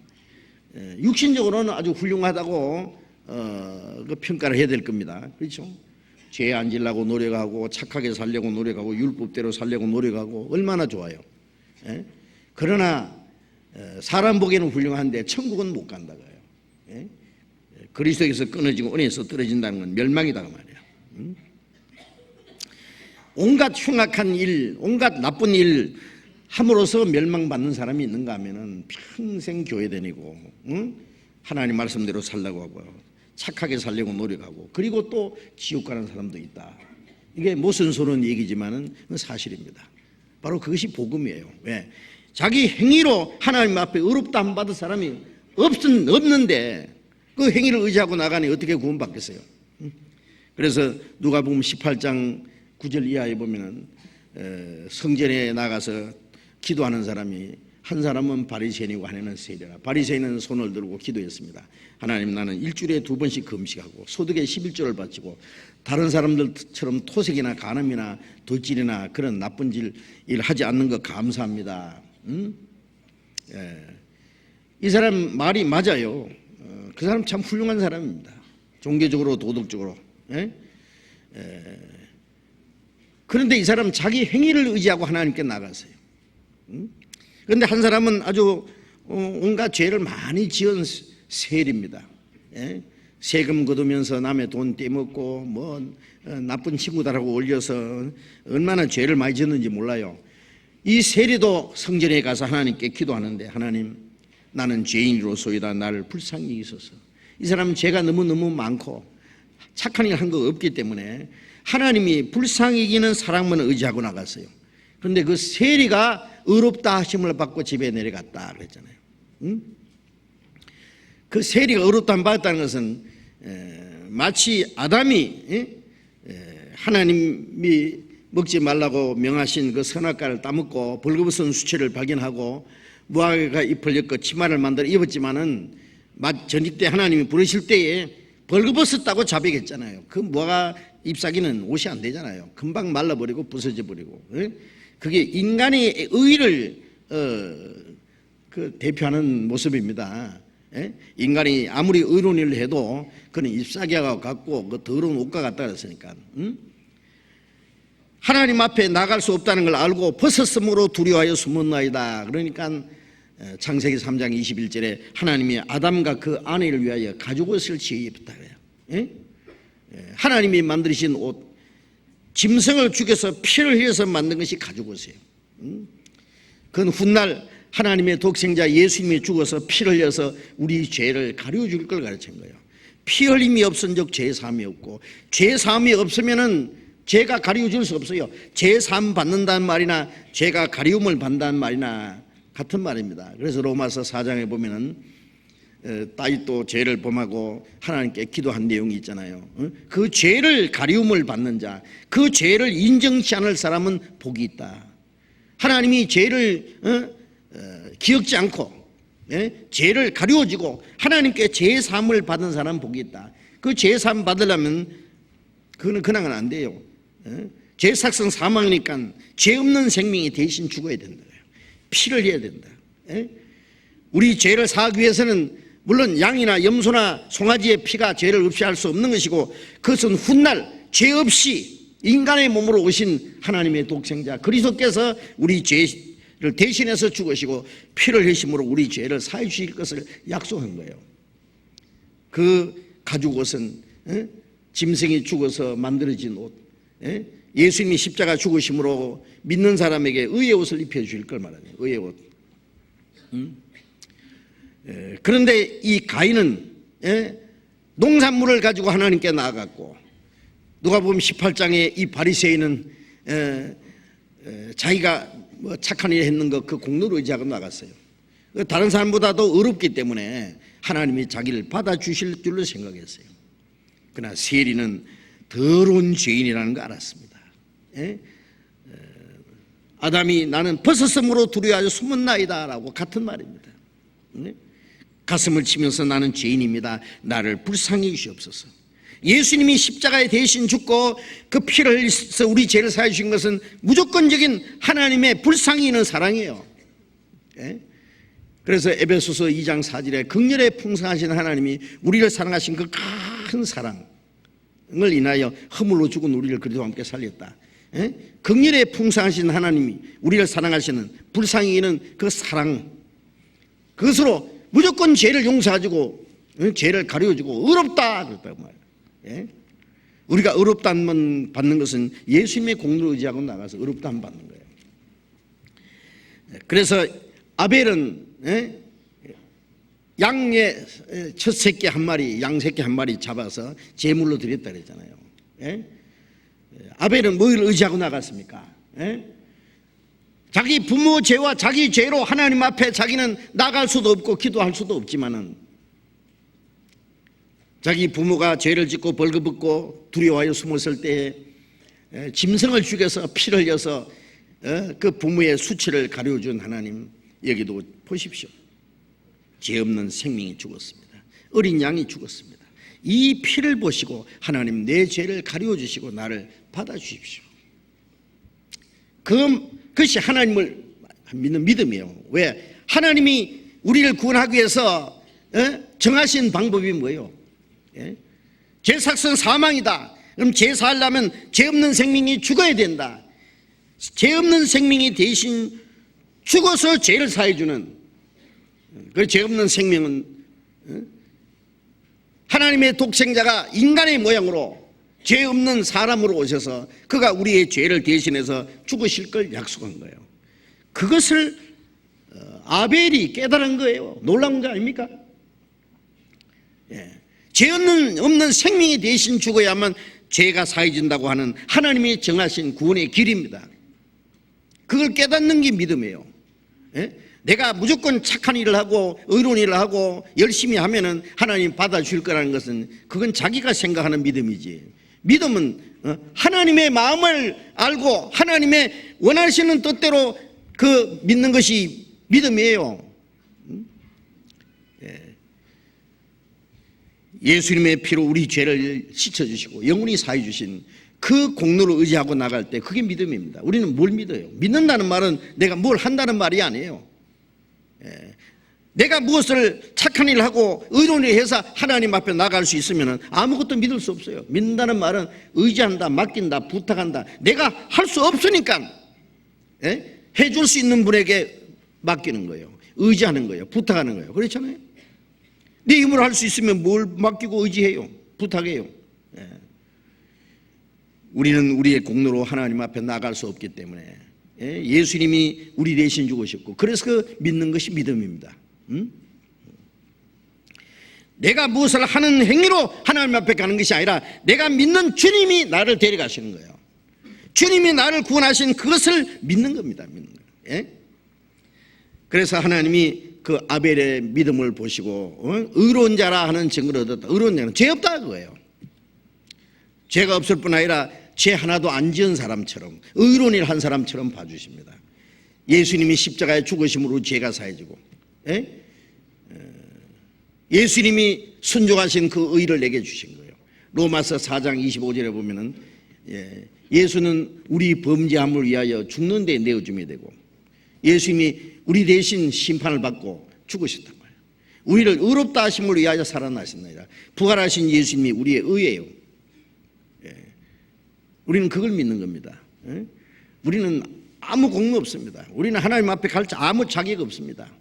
육신적으로는 아주 훌륭하다고 그 평가를 해야 될 겁니다. 그렇죠? 죄 안 지려고 노력하고 착하게 살려고 노력하고 율법대로 살려고 노력하고 얼마나 좋아요. 그러나 사람 보기에는 훌륭한데 천국은 못 간다고요. 그리스도에서 끊어지고 은혜에서 떨어진다는 건 멸망이다 그 말이야. 온갖 흉악한 일, 온갖 나쁜 일 함으로써 멸망받는 사람이 있는가 하면은 평생 교회 다니고 하나님 말씀대로 살려고 하고 착하게 살려고 노력하고 그리고 또 지옥 가는 사람도 있다. 이게 모순스러운 얘기지만은 사실입니다. 바로 그것이 복음이에요. 왜? 자기 행위로 하나님 앞에 의롭다함 받은 사람이 없는데 그 행위를 의지하고 나가니 어떻게 구원받겠어요? 그래서 누가복음 18장 9절 이하에 보면은 성전에 나가서 기도하는 사람이 한 사람은 바리새인이고 하나는 세리라. 바리새인은 손을 들고 기도했습니다. 하나님, 나는 일주일에 2번씩 금식하고 소득의 11조를 바치고 다른 사람들처럼 토색이나 간음이나 돌질이나 그런 나쁜 일 하지 않는 것 감사합니다. 이 사람 말이 맞아요. 그 사람 참 훌륭한 사람입니다. 종교적으로 도덕적으로. 그런데 이 사람 자기 행위를 의지하고 하나님께 나갔어요. 그런데 한 사람은 아주 온갖 죄를 많이 지은 세리입니다. 세금 거두면서 남의 돈 떼먹고 뭐 나쁜 친구들하고 올려서 얼마나 죄를 많이 지었는지 몰라요. 이 세리도 성전에 가서 하나님께 기도하는데, 하나님, 나는 죄인으로소이다. 나를 불쌍히 여기소서. 이 사람은 죄가 너무너무 많고 착한 일 한 거 없기 때문에 하나님이 불쌍히 여기는 사랑만 의지하고 나갔어요. 그런데 그 세리가 의롭다 하심을 받고 집에 내려갔다 그랬잖아요. 그 세리가 의롭다 받았다는 것은 마치 아담이 하나님이 먹지 말라고 명하신 그 선악과를 따먹고 벌거벗은 수치를 발견하고 무화과 잎을 엮어 치마를 만들어 입었지만은 저녁 때 하나님이 부르실 때에 벌거벗었다고 자백했잖아요. 그 무화과 잎사귀는 옷이 안 되잖아요. 금방 말라버리고 부서져 버리고. 그게 인간의 의의를 그 대표하는 모습입니다. 인간이 아무리 의로운 일을 해도 그는 잎사귀와 같고 그 더러운 옷과 같다 그랬으니까. 하나님 앞에 나갈 수 없다는 걸 알고 벗었으므로 두려워하여 숨었나이다. 그러니까 창세기 3장 21절에 하나님이 아담과 그 아내를 위하여 가죽옷을 지어 입었다 그래요. 하나님이 만드신 옷, 짐승을 죽여서 피를 흘려서 만든 것이 가죽옷이에요. 그건 훗날 하나님의 독생자 예수님이 죽어서 피를 흘려서 우리 죄를 가려줄 걸 가르친 거예요. 피 흘림이 없은 적 죄 사함이 없고, 죄 사함이 없으면은 죄가 가려줄 수 없어요. 죄 사함 받는다는 말이나 죄가 가리움을 받는다는 말이나 같은 말입니다. 그래서 로마서 4장에 보면은 다윗도 죄를 범하고 하나님께 기도한 내용이 있잖아요. 그 죄를 가리움을 받는 자, 그 죄를 인정치 않을 사람은 복이 있다. 하나님이 죄를 기억지 않고 죄를 가리워지고 하나님께 죄 사함을 받은 사람은 복이 있다. 그 죄 사함 받으려면 그거는 그냥은 안 돼요. 죄 삭성 사망이니까 죄 없는 생명이 대신 죽어야 된다. 피를 해야 된다. 우리 죄를 사하기 위해서는 물론 양이나 염소나 송아지의 피가 죄를 없이 할 수 없는 것이고, 그것은 훗날 죄 없이 인간의 몸으로 오신 하나님의 독생자 그리스도께서 우리 죄를 대신해서 죽으시고 피를 흘리심으로 우리 죄를 사해 주실 것을 약속한 거예요. 그 가죽옷은 짐승이 죽어서 만들어진 옷, 예수님이 십자가 죽으심으로 믿는 사람에게 의의 옷을 입혀주실 걸 말하네요. 의의 옷. 그런데 이 가인은 농산물을 가지고 하나님께 나아갔고, 누가복음 18장에 이 바리새인은 자기가 뭐 착한 일 했는 것 그 공로를 의지하고 나갔어요. 다른 사람보다도 어렵기 때문에 하나님이 자기를 받아주실 줄로 생각했어요. 그러나 세리는 더러운 죄인이라는 거 알았습니다. 아담이 나는 벗었으므로 두려워하여 숨었나이다 라고 같은 말입니다. 가슴을 치면서 나는 죄인입니다. 나를 불쌍히 여기시옵소서. 예수님이 십자가에 대신 죽고 그 피를 흘려서 우리 죄를 사해 주신 것은 무조건적인 하나님의 불쌍히 있는 사랑이에요. 그래서 에베소서 2장 4절에 긍휼에 풍성하신 하나님이 우리를 사랑하신 그 큰 사랑을 인하여 허물로 죽은 우리를 그리스도와 함께 살렸다. 긍휼에 풍성하신 하나님이 우리를 사랑하시는 불쌍히 있는 그 사랑, 그것으로 무조건 죄를 용서해주고 죄를 가려주고 의롭다 그랬다고 말이에요. 우리가 의롭다함 받는 것은 예수님의 공로를 의지하고 나가서 의롭다함 받는 거예요. 그래서 아벨은 양의 첫 새끼 한 마리, 양 새끼 한 마리 잡아서 제물로 드렸다 그랬잖아요. 아벨은 뭘 의지하고 나갔습니까? 자기 부모 죄와 자기 죄로 하나님 앞에 자기는 나갈 수도 없고 기도할 수도 없지만은 자기 부모가 죄를 짓고 벌거벗고 두려워하여 숨었을 때에 짐승을 죽여서 피를 흘려서 그 부모의 수치를 가려준 하나님, 여기도 보십시오. 죄 없는 생명이 죽었습니다. 어린 양이 죽었습니다. 이 피를 보시고 하나님, 내 죄를 가려주시고 나를 받아주십시오. 그것이 하나님을 믿는 믿음이에요. 왜? 하나님이 우리를 구원하기 위해서 정하신 방법이 뭐예요? 죄 삭은 사망이다. 그럼 죄 살려면 죄 없는 생명이 죽어야 된다. 죄 없는 생명이 대신 죽어서 죄를 사해주는, 그 죄 없는 생명은 하나님의 독생자가 인간의 모양으로 죄 없는 사람으로 오셔서 그가 우리의 죄를 대신해서 죽으실 걸 약속한 거예요. 그것을 아벨이 깨달은 거예요. 놀라운 거 아닙니까? 죄 없는 생명이 대신 죽어야만 죄가 사해진다고 하는 하나님이 정하신 구원의 길입니다. 그걸 깨닫는 게 믿음이에요. 내가 무조건 착한 일을 하고 의로운 일을 하고 열심히 하면은 하나님 받아줄 거라는 것은 그건 자기가 생각하는 믿음이지. 믿음은 하나님의 마음을 알고 하나님의 원하시는 뜻대로 그 믿는 것이 믿음이에요. 예수님의 피로 우리 죄를 씻어주시고 영원히 사해 주신 그 공로를 의지하고 나갈 때 그게 믿음입니다. 우리는 뭘 믿어요? 믿는다는 말은 내가 뭘 한다는 말이 아니에요. 내가 무엇을 착한 일을 하고 의로운 일을 해서 하나님 앞에 나갈 수 있으면 아무것도 믿을 수 없어요. 믿는다는 말은 의지한다, 맡긴다, 부탁한다. 내가 할 수 없으니까 해줄 수 있는 분에게 맡기는 거예요. 의지하는 거예요. 부탁하는 거예요. 그렇잖아요. 내 힘으로 할 수 있으면 뭘 맡기고 의지해요? 부탁해요. 우리는 우리의 공로로 하나님 앞에 나갈 수 없기 때문에 예수님이 우리 대신 죽으셨고, 그래서 그 믿는 것이 믿음입니다. 내가 무엇을 하는 행위로 하나님 앞에 가는 것이 아니라 내가 믿는 주님이 나를 데려가시는 거예요. 주님이 나를 구원하신 그것을 믿는 겁니다. 믿는 거예요. 그래서 하나님이 그 아벨의 믿음을 보시고 의로운 자라 하는 증거를 얻었다. 의로운 자는 죄 없다 그거예요. 죄가 없을 뿐 아니라 죄 하나도 안 지은 사람처럼, 의로운 일 한 사람처럼 봐주십니다. 예수님이 십자가에 죽으심으로 죄가 사해지고, 예수님이 순종하신 그 의를 내게 주신 거예요. 로마서 4장 25절에 보면은 예수는 우리 범죄함을 위하여 죽는 데 내어줌이 되고, 예수님이 우리 대신 심판을 받고 죽으셨단 말이에요. 우리를 의롭다 하심을 위하여 살아나셨나이다. 부활하신 예수님이 우리의 의예요. 우리는 그걸 믿는 겁니다. 우리는 아무 공로 없습니다. 우리는 하나님 앞에 갈 아무 자격 없습니다.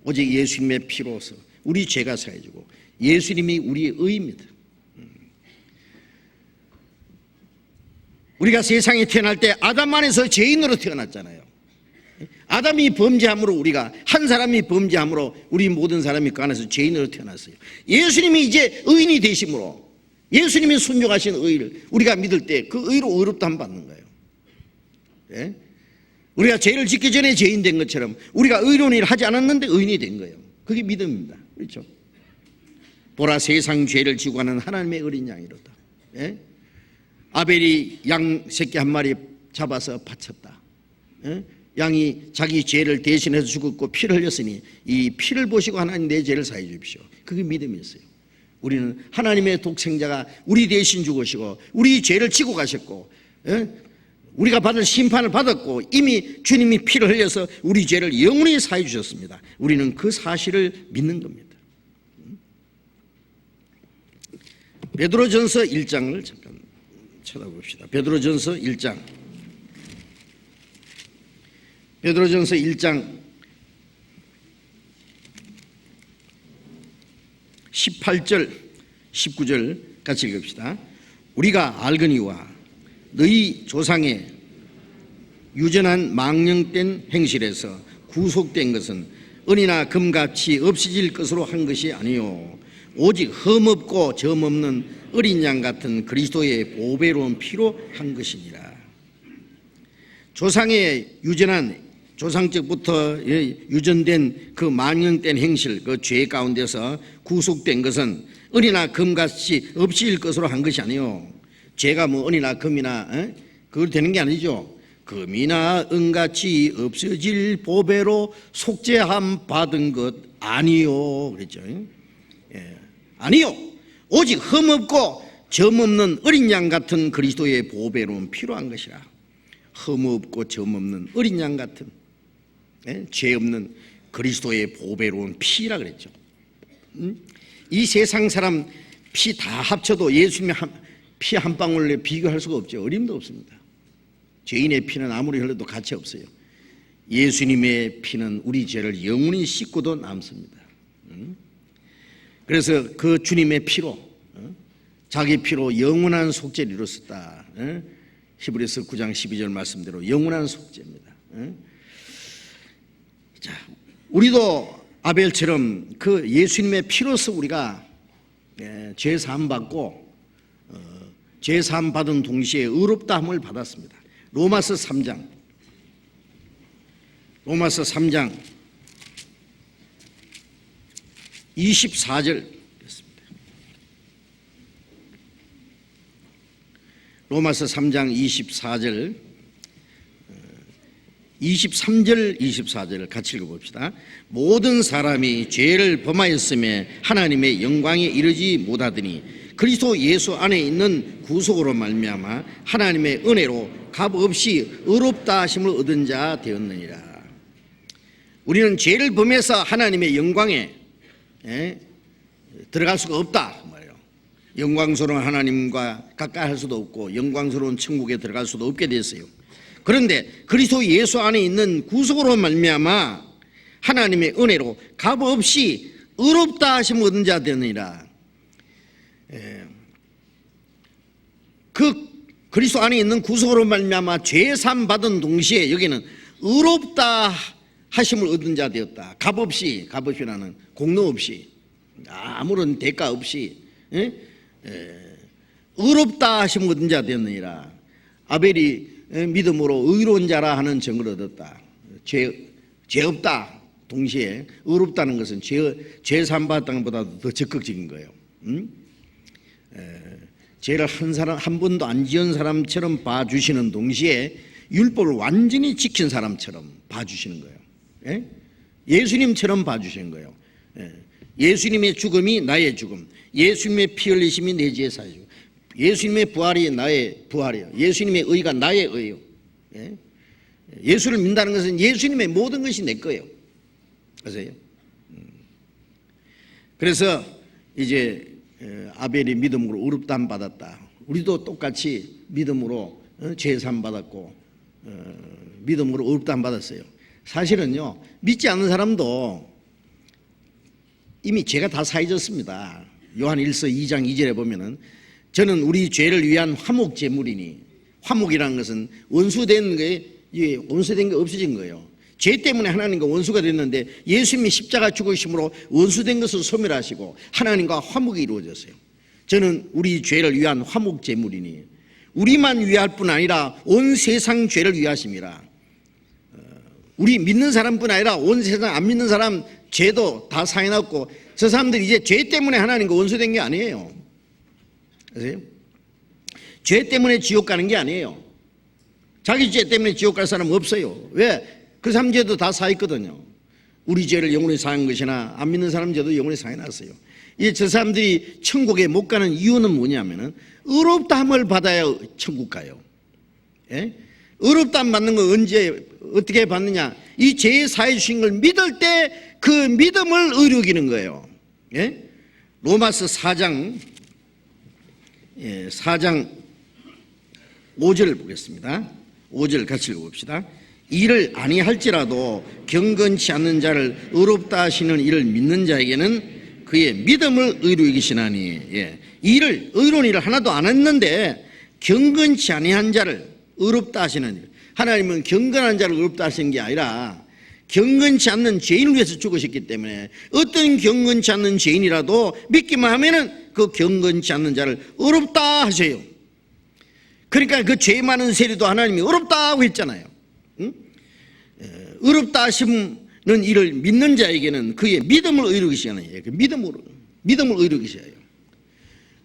오직 예수님의 피로서 우리 죄가 사해지고 예수님이 우리의 의입니다. 우리가 세상에 태어날 때 아담 안에서 죄인으로 태어났잖아요. 아담이 범죄함으로, 우리가 한 사람이 범죄함으로 우리 모든 사람이 그 안에서 죄인으로 태어났어요. 예수님이 이제 의인이 되심으로, 예수님이 순종하신 의를 우리가 믿을 때 그 의로 의롭다함 받는 거예요. 우리가 죄를 짓기 전에 죄인 된 것처럼 우리가 의로운 일을 하지 않았는데 의인이 된 거예요. 그게 믿음입니다. 그렇죠? 보라, 세상 죄를 지고 가는 하나님의 어린 양이로다. 아벨이 양 새끼 한 마리 잡아서 바쳤다. 양이 자기 죄를 대신해서 죽었고 피를 흘렸으니 이 피를 보시고 하나님 내 죄를 사해 주십시오. 그게 믿음이었어요. 우리는 하나님의 독생자가 우리 대신 죽으시고 우리 죄를 지고 가셨고, 우리가 받을 심판을 받았고 이미 주님이 피를 흘려서 우리 죄를 영원히 사해 주셨습니다. 우리는 그 사실을 믿는 겁니다. 베드로전서 1장을 잠깐 쳐다봅시다. 베드로전서 1장. 베드로전서 1장 18절 19절 같이 읽읍시다. 우리가 알거니와 너희 조상의 유전한 망령된 행실에서 구속된 것은 은이나 금같이 없어질 것으로 한 것이 아니요 오직 흠없고 점없는 어린 양 같은 그리스도의 보배로운 피로 한 것이니라. 조상의 유전한 조상적부터 유전된 그 만연된 행실, 그 죄 가운데서 구속된 것은 은이나 금같이 없이일 것으로 한 것이 아니요. 죄가 뭐 은이나 금이나 그걸 되는 게 아니죠. 금이나 은같이 없어질 보배로 속죄함 받은 것 아니요. 그랬죠. 아니요. 오직 흠없고 점없는 어린 양 같은 그리스도의 보배로는 필요한 것이라. 흠없고 점없는 어린 양 같은 죄 없는 그리스도의 보배로운 피라 그랬죠. 이 세상 사람 피 다 합쳐도 예수님의 피 한 방울에 비교할 수가 없죠. 어림도 없습니다. 죄인의 피는 아무리 흘러도 가치 없어요. 예수님의 피는 우리 죄를 영원히 씻고도 남습니다. 그래서 그 주님의 피로, 자기 피로 영원한 속죄를 이뤘었다. 히브리서 9장 12절 말씀대로 영원한 속죄입니다. 자, 우리도 아벨처럼 그 예수님의 피로서 우리가 죄 사함 받고 죄 사함 받은 동시에 의롭다함을 받았습니다. 로마서 3장 24절 로마서 3장 24절 23절 24절을 같이 읽어봅시다. 모든 사람이 죄를 범하였음에 하나님의 영광에 이르지 못하더니 그리스도 예수 안에 있는 구속으로 말미암아 하나님의 은혜로 값없이 의롭다 하심을 얻은 자 되었느니라. 우리는 죄를 범해서 하나님의 영광에 들어갈 수가 없다 말이에요. 영광스러운 하나님과 가까이 할 수도 없고 영광스러운 천국에 들어갈 수도 없게 됐어요. 그런데 그리스도 예수 안에 있는 구속으로 말미암아 하나님의 은혜로 값없이 의롭다 하심을 얻은 자 되느니라. 그 그리스도 안에 있는 구속으로 말미암아 죄 사함 받은 동시에 여기는 의롭다 하심을 얻은 자 되었다. 값없이라는 공로 없이 아무런 대가 없이 의롭다 하심을 얻은 자 되었느니라. 아벨이 믿음으로 의로운 자라 하는 증거를 얻었다. 죄 없다 동시에 의롭다는 것은 죄 사함 받았다는 것보다 더 적극적인 거예요. 죄를 한 번도 안 지은 사람처럼 봐주시는 동시에 율법을 완전히 지킨 사람처럼 봐주시는 거예요. 예수님처럼 봐주시는 거예요. 예수님의 죽음이 나의 죽음, 예수님의 피 흘리심이 내 죄의 사유, 예수님의 부활이 나의 부활이에요. 예수님의 의가 나의 의예요. 예수를 믿는다는 것은 예수님의 모든 것이 내 거예요. 아세요? 그래서 이제 아벨이 믿음으로 의롭다함 받았다. 우리도 똑같이 믿음으로 죄 사함 받았고 믿음으로 의롭다함 받았어요. 사실은요, 믿지 않는 사람도 이미 죄가 다 사해졌습니다. 요한 1서 2장 2절에 보면은 저는 우리 죄를 위한 화목 제물이니, 화목이라는 것은 원수된 게 없어진 거예요. 죄 때문에 하나님과 원수가 됐는데 예수님이 십자가 죽으심으로 원수된 것을 소멸하시고 하나님과 화목이 이루어졌어요. 저는 우리 죄를 위한 화목 제물이니, 우리만 위할 뿐 아니라 온 세상 죄를 위하심이라. 우리 믿는 사람뿐 아니라 온 세상 안 믿는 사람 죄도 다 사해놨고, 저 사람들이 이제 죄 때문에 하나님과 원수된 게 아니에요. 아세요? 죄 때문에 지옥 가는 게 아니에요. 자기 죄 때문에 지옥 갈 사람 없어요. 왜? 그 사람 죄도 다 사했거든요. 우리 죄를 영원히 사한 것이나 안 믿는 사람 죄도 영원히 사해놨어요. 이제 저 사람들이 천국에 못 가는 이유는 뭐냐면은 의롭다함을 받아야 천국 가요. 의롭다함 받는 거 언제 어떻게 받느냐? 이 죄 사해 주신 걸 믿을 때 그 믿음을 의롭기는 거예요. 로마서 4장 5절 보겠습니다. 5절 같이 읽어봅시다. 이를 아니할지라도 경건치 않는 자를 의롭다 하시는 이를 믿는 자에게는 그의 믿음을 의로 여기시나니, 이를 의로운 일을 하나도 안 했는데 경건치 아니한 자를 의롭다 하시는 일. 하나님은 경건한 자를 의롭다 하시는 게 아니라 경건치 않는 죄인을 위해서 죽으셨기 때문에 어떤 경건치 않는 죄인이라도 믿기만 하면은 그 경건치 않는 자를 의롭다 하셔요. 그러니까 그 죄 많은 세리도 하나님이 의롭다고 했잖아요. 의롭다 하시는 이를 믿는 자에게는 그의 믿음을 의롭게 하는 거예요. 믿음을 의롭게 하셔요.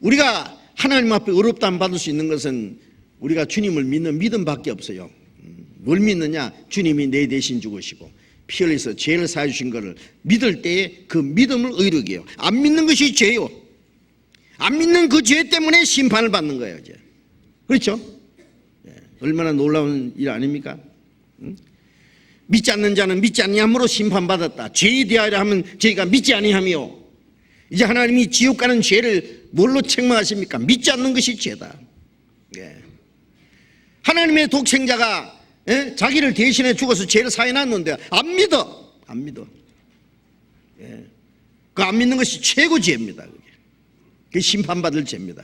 우리가 하나님 앞에 의롭다함 받을 수 있는 것은 우리가 주님을 믿는 믿음밖에 없어요. 뭘 믿느냐? 주님이 내 대신 죽으시고 피 흘려서 죄를 사해 주신 것을 믿을 때에 그 믿음을 의롭게 해요. 안 믿는 것이 죄요. 안 믿는 그 죄 때문에 심판을 받는 거예요. 이제. 그렇죠? 얼마나 놀라운 일 아닙니까? 믿지 않는 자는 믿지 아니함으로 심판받았다. 죄에 대하여 하면 저희가 믿지 아니하며, 이제 하나님이 지옥 가는 죄를 뭘로 책망하십니까? 믿지 않는 것이 죄다. 하나님의 독생자가 자기를 대신해 죽어서 죄를 사해놨는데 안 믿어. 그 안 믿는 것이 최고 죄입니다. 그게 심판받을 죄입니다.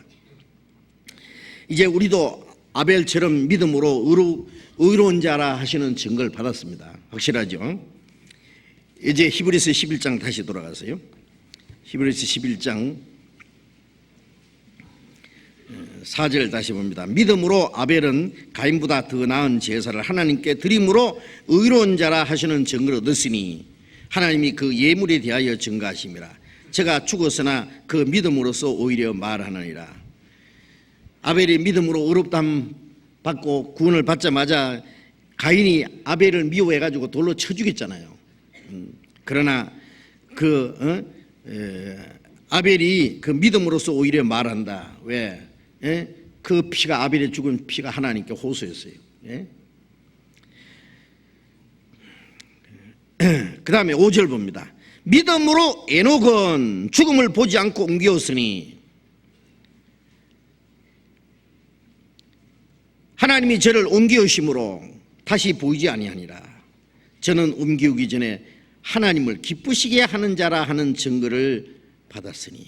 이제 우리도 아벨처럼 믿음으로 의로운 자라 하시는 증거를 받았습니다. 확실하죠? 이제 히브리서 11장 다시 돌아가세요. 히브리서 11장 4절 다시 봅니다. 믿음으로 아벨은 가인보다 더 나은 제사를 하나님께 드림으로 의로운 자라 하시는 증거를 얻었으니 하나님이 그 예물에 대하여 증거하심이라. 제가 죽었으나 그 믿음으로써 오히려 말하느니라. 아벨이 믿음으로 의롭다함 받고 구원을 받자마자 가인이 아벨을 미워해가지고 돌로 쳐 죽였잖아요. 그러나 아벨이 그 믿음으로써 오히려 말한다. 왜? 그 피가, 아벨의 죽은 피가 하나님께 호소했어요. 그 다음에 5절 봅니다. 믿음으로 에녹은 죽음을 보지 않고 옮기었으니 하나님이 저를 옮기우심으로 다시 보이지 아니하니라. 저는 옮기우기 전에 하나님을 기쁘시게 하는 자라 하는 증거를 받았으니.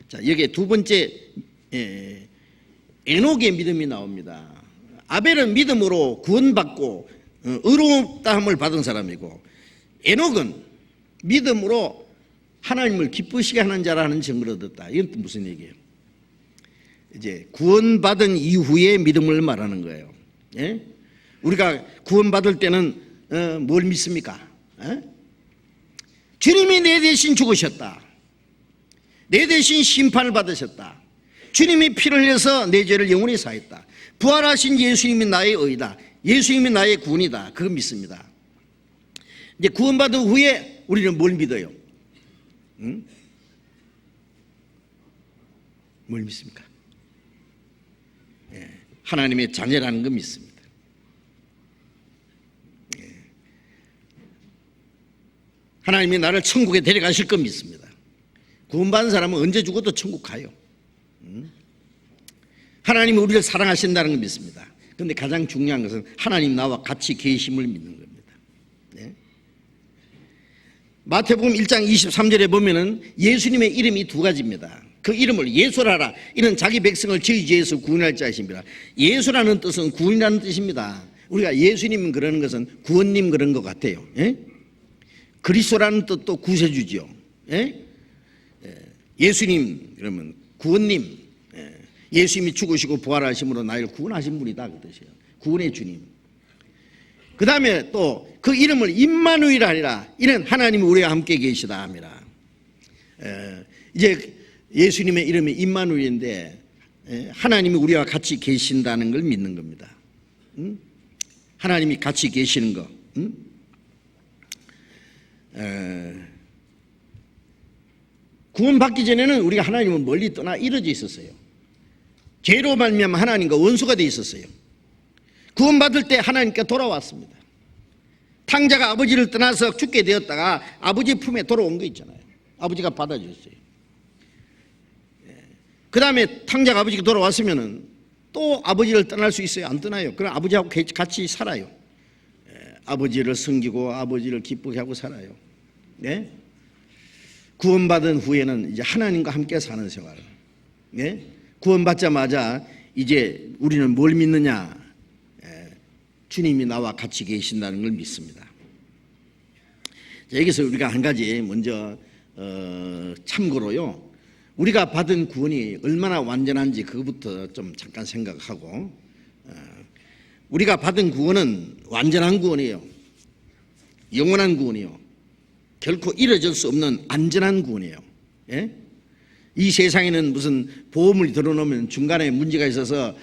자, 여기에 두 번째 에녹의 믿음이 나옵니다. 아벨은 믿음으로 구원받고 의롭다함을 받은 사람이고, 에녹은 믿음으로 하나님을 기쁘시게 하는 자라는 증거를 얻었다. 이건 또 무슨 얘기예요? 이제 구원받은 이후의 믿음을 말하는 거예요. 우리가 구원받을 때는 뭘 믿습니까? 주님이 내 대신 죽으셨다. 내 대신 심판을 받으셨다. 주님이 피를 흘려서 내 죄를 영원히 사했다. 부활하신 예수님이 나의 의다. 예수님이 나의 구원이다. 그거 믿습니다. 이제 구원받은 후에 우리는 뭘 믿어요? 뭘 믿습니까? 하나님의 자녀라는 거 믿습니다. 하나님이 나를 천국에 데려가실 거 믿습니다. 구원받은 사람은 언제 죽어도 천국 가요. 하나님이 우리를 사랑하신다는 걸 믿습니다. 그런데 가장 중요한 것은 하나님 나와 같이 계심을 믿는 겁니다. 마태복음 1장 23절에 보면은 예수님의 이름이 두 가지입니다. 그 이름을 예수라라. 이는 자기 백성을 저희 죄에서 구원할 자이십니다. 예수라는 뜻은 구원이라는 뜻입니다. 우리가 예수님 그러는 것은 구원님 그런 것 같아요. 그리스도라는 뜻도 구세주죠. 예수님 그러면 구원님. 예수님이 죽으시고 부활하심으로 나를 구원하신 분이다 그 뜻이에요. 구원의 주님. 그 다음에 또 그 이름을 임마누이라 하니라. 이는 하나님이 우리와 함께 계시다 합니다. 이제 예수님의 이름이 임마누이인데 하나님이 우리와 같이 계신다는 걸 믿는 겁니다. 하나님이 같이 계시는 거. 구원받기 전에는 우리가 하나님은 멀리 떠나 이루어져 있었어요. 죄로 말미암아 하나님과 원수가 되어 있었어요. 구원받을 때 하나님께 돌아왔습니다. 탕자가 아버지를 떠나서 죽게 되었다가 아버지 품에 돌아온 거 있잖아요. 아버지가 받아주셨어요. 그 다음에 탕자가 아버지가 돌아왔으면 또 아버지를 떠날 수 있어요? 안 떠나요. 그럼 아버지하고 같이 살아요. 아버지를 섬기고 아버지를 기쁘게 하고 살아요. 구원받은 후에는 이제 하나님과 함께 사는 생활. 구원받자마자 이제 우리는 뭘 믿느냐? 주님이 나와 같이 계신다는 걸 믿습니다. 자, 여기서 우리가 한 가지 먼저 참고로요. 우리가 받은 구원이 얼마나 완전한지 그것부터 좀 잠깐 생각하고, 우리가 받은 구원은 완전한 구원이에요. 영원한 구원이요. 결코 잃어질 수 없는 안전한 구원이에요. 예? 이 세상에는 무슨 보험을 들어놓으면 중간에 문제가 있어서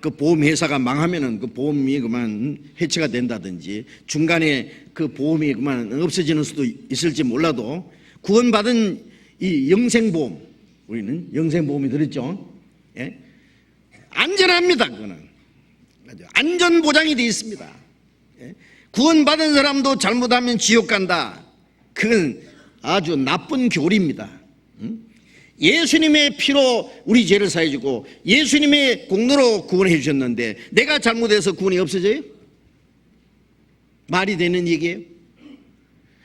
그 보험회사가 망하면은 그 보험이 그만 해체가 된다든지 중간에 그 보험이 그만 없어지는 수도 있을지 몰라도 구원받은 이 영생보험, 우리는 영생보험이 들었죠. 예? 안전합니다. 그거는 안전보장이 되어 있습니다. 예? 구원받은 사람도 잘못하면 지옥 간다. 그건 아주 나쁜 교리입니다. 예수님의 피로 우리 죄를 사해주고 예수님의 공로로 구원해 주셨는데 내가 잘못해서 구원이 없어져요? 말이 되는 얘기예요?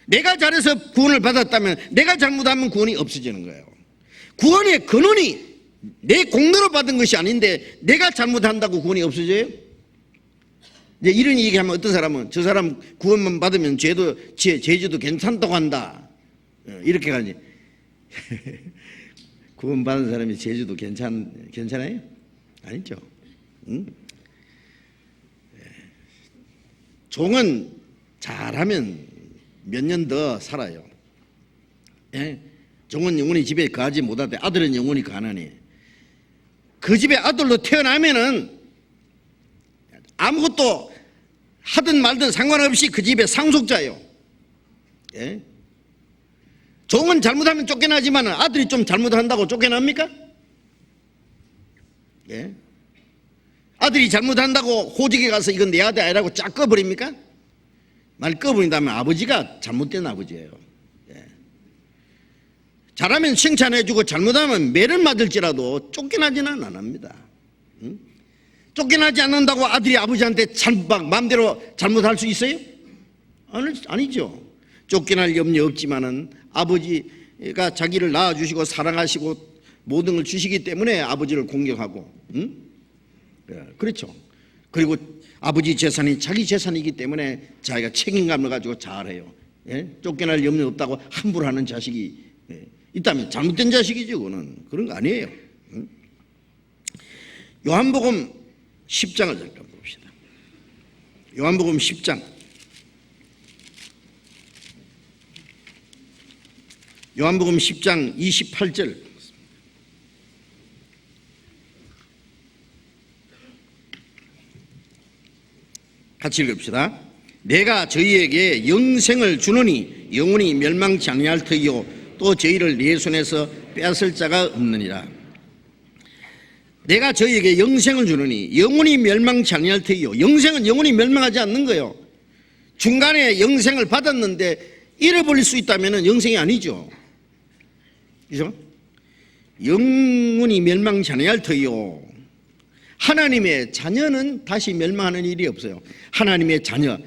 내가 잘해서 구원을 받았다면 내가 잘못하면 구원이 없어지는 거예요. 구원의 근원이 내 공로로 받은 것이 아닌데 내가 잘못한다고 구원이 없어져요? 이제 이런 얘기하면 어떤 사람은 저 사람 구원만 받으면 죄도 괜찮다고 한다. 이렇게 가지. 구원받은 사람이 죄도 괜찮아요? 아니죠. 응? 종은 잘하면 몇 년 더 살아요. 예? 종은 영원히 집에 거하지 못하되 아들은 영원히 가나니 그 집에 아들로 태어나면은 아무것도 하든 말든 상관없이 그 집의 상속자예요. 예? 종은 잘못하면 쫓겨나지만 아들이 좀 잘못한다고 쫓겨납니까? 예? 아들이 잘못한다고 호직에 가서 이건 내 아들 아니라고 쫙 꺼버립니까? 말 꺼버린다면 아버지가 잘못된 아버지예요. 예. 잘하면 칭찬해주고 잘못하면 매를 맞을지라도 쫓겨나지는 안 합니다. 응? 쫓겨나지 않는다고 아들이 아버지한테 마음대로 잘못할 수 있어요? 아니죠. 쫓겨날 염려 없지만은 아버지가 자기를 낳아주시고 사랑하시고 모든 걸 주시기 때문에 아버지를 공경하고, 응? 그렇죠. 그리고 아버지 재산이 자기 재산이기 때문에 자기가 책임감을 가지고 잘해요. 예? 쫓겨날 염려 없다고 함부로 하는 자식이 있다면 잘못된 자식이죠. 그거는 그런 거 아니에요. 응? 요한복음 10장을 잠깐 봅시다. 요한복음 10장. 요한복음 10장 28절 같이 읽읍시다. 내가 저희에게 영생을 주노니 영원히 멸망치 아니할 터이요 또 저희를 내 손에서 빼앗을 자가 없느니라. 내가 저희에게 영생을 주노니 영원히 멸망치 아니할 터이요. 영생은 영원히 멸망하지 않는 거예요. 중간에 영생을 받았는데 잃어버릴 수 있다면 영생이 아니죠. 그죠? 영원히 멸망치 아니할 터이요. 하나님의 자녀는 다시 멸망하는 일이 없어요. 하나님의 자녀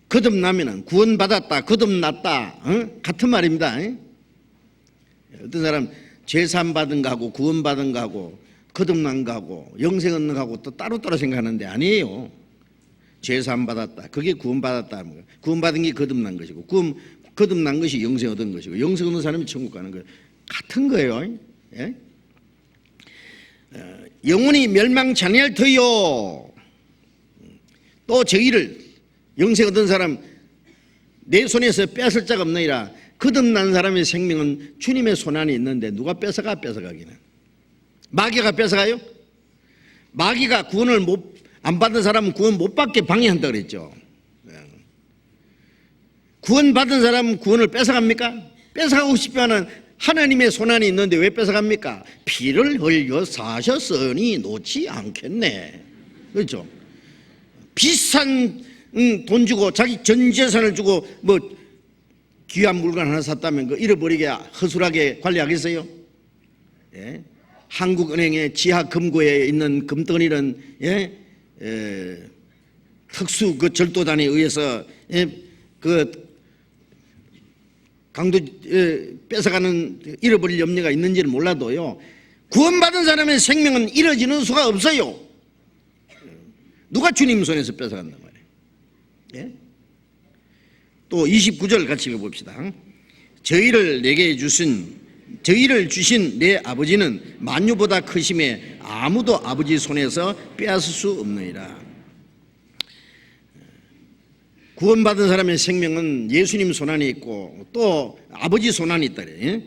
거듭나면은 구원받았다 거듭났다 같은 말입니다. 어떤 사람 죄사함 받은 거하고 구원받은 거하고 거듭난 거하고 영생 얻는 거하고 또 따로따로 생각하는데 아니에요. 죄사함 받았다 그게 구원받았다. 구원받은 게 거듭난 것이고 거듭난 것이 영생 얻은 것이고 영생 얻는 사람이 천국 가는 거예요. 같은 거예요. 예? 영원히 멸망치 아니할 터이요 또 저희를 영생 얻은 사람 내 손에서 뺏을 자가 없느니라. 거듭난 사람의 생명은 주님의 손 안에 있는데 누가 뺏어가기는. 마귀가 뺏어가요? 마귀가 구원을 안 받은 사람은 구원 못 받게 방해한다 그랬죠. 구원 받은 사람은 구원을 뺏어갑니까? 뺏어가고 싶으면 하나님의 손안에 있는데 왜 뺏어갑니까? 피를 흘려 사셨으니 놓지 않겠네. 그렇죠? 비싼 돈 주고 자기 전 재산을 주고 뭐 귀한 물건 하나 샀다면 그 잃어버리게 허술하게 관리하겠어요? 예? 한국은행의 지하 금고에 있는 금덩이는 특수 그 절도단에 의해서 그 강도 뺏어가는 잃어버릴 염려가 있는지는 몰라도요. 구원받은 사람의 생명은 잃어지는 수가 없어요. 누가 주님 손에서 뺏어간단 말이에요. 예? 또 29절 같이 읽어봅시다. 저희를 주신 내 아버지는 만유보다 크심에 아무도 아버지 손에서 빼앗을 수 없느니라. 구원받은 사람의 생명은 예수님 손안에 있고 또 아버지 손안에 있다 그래요.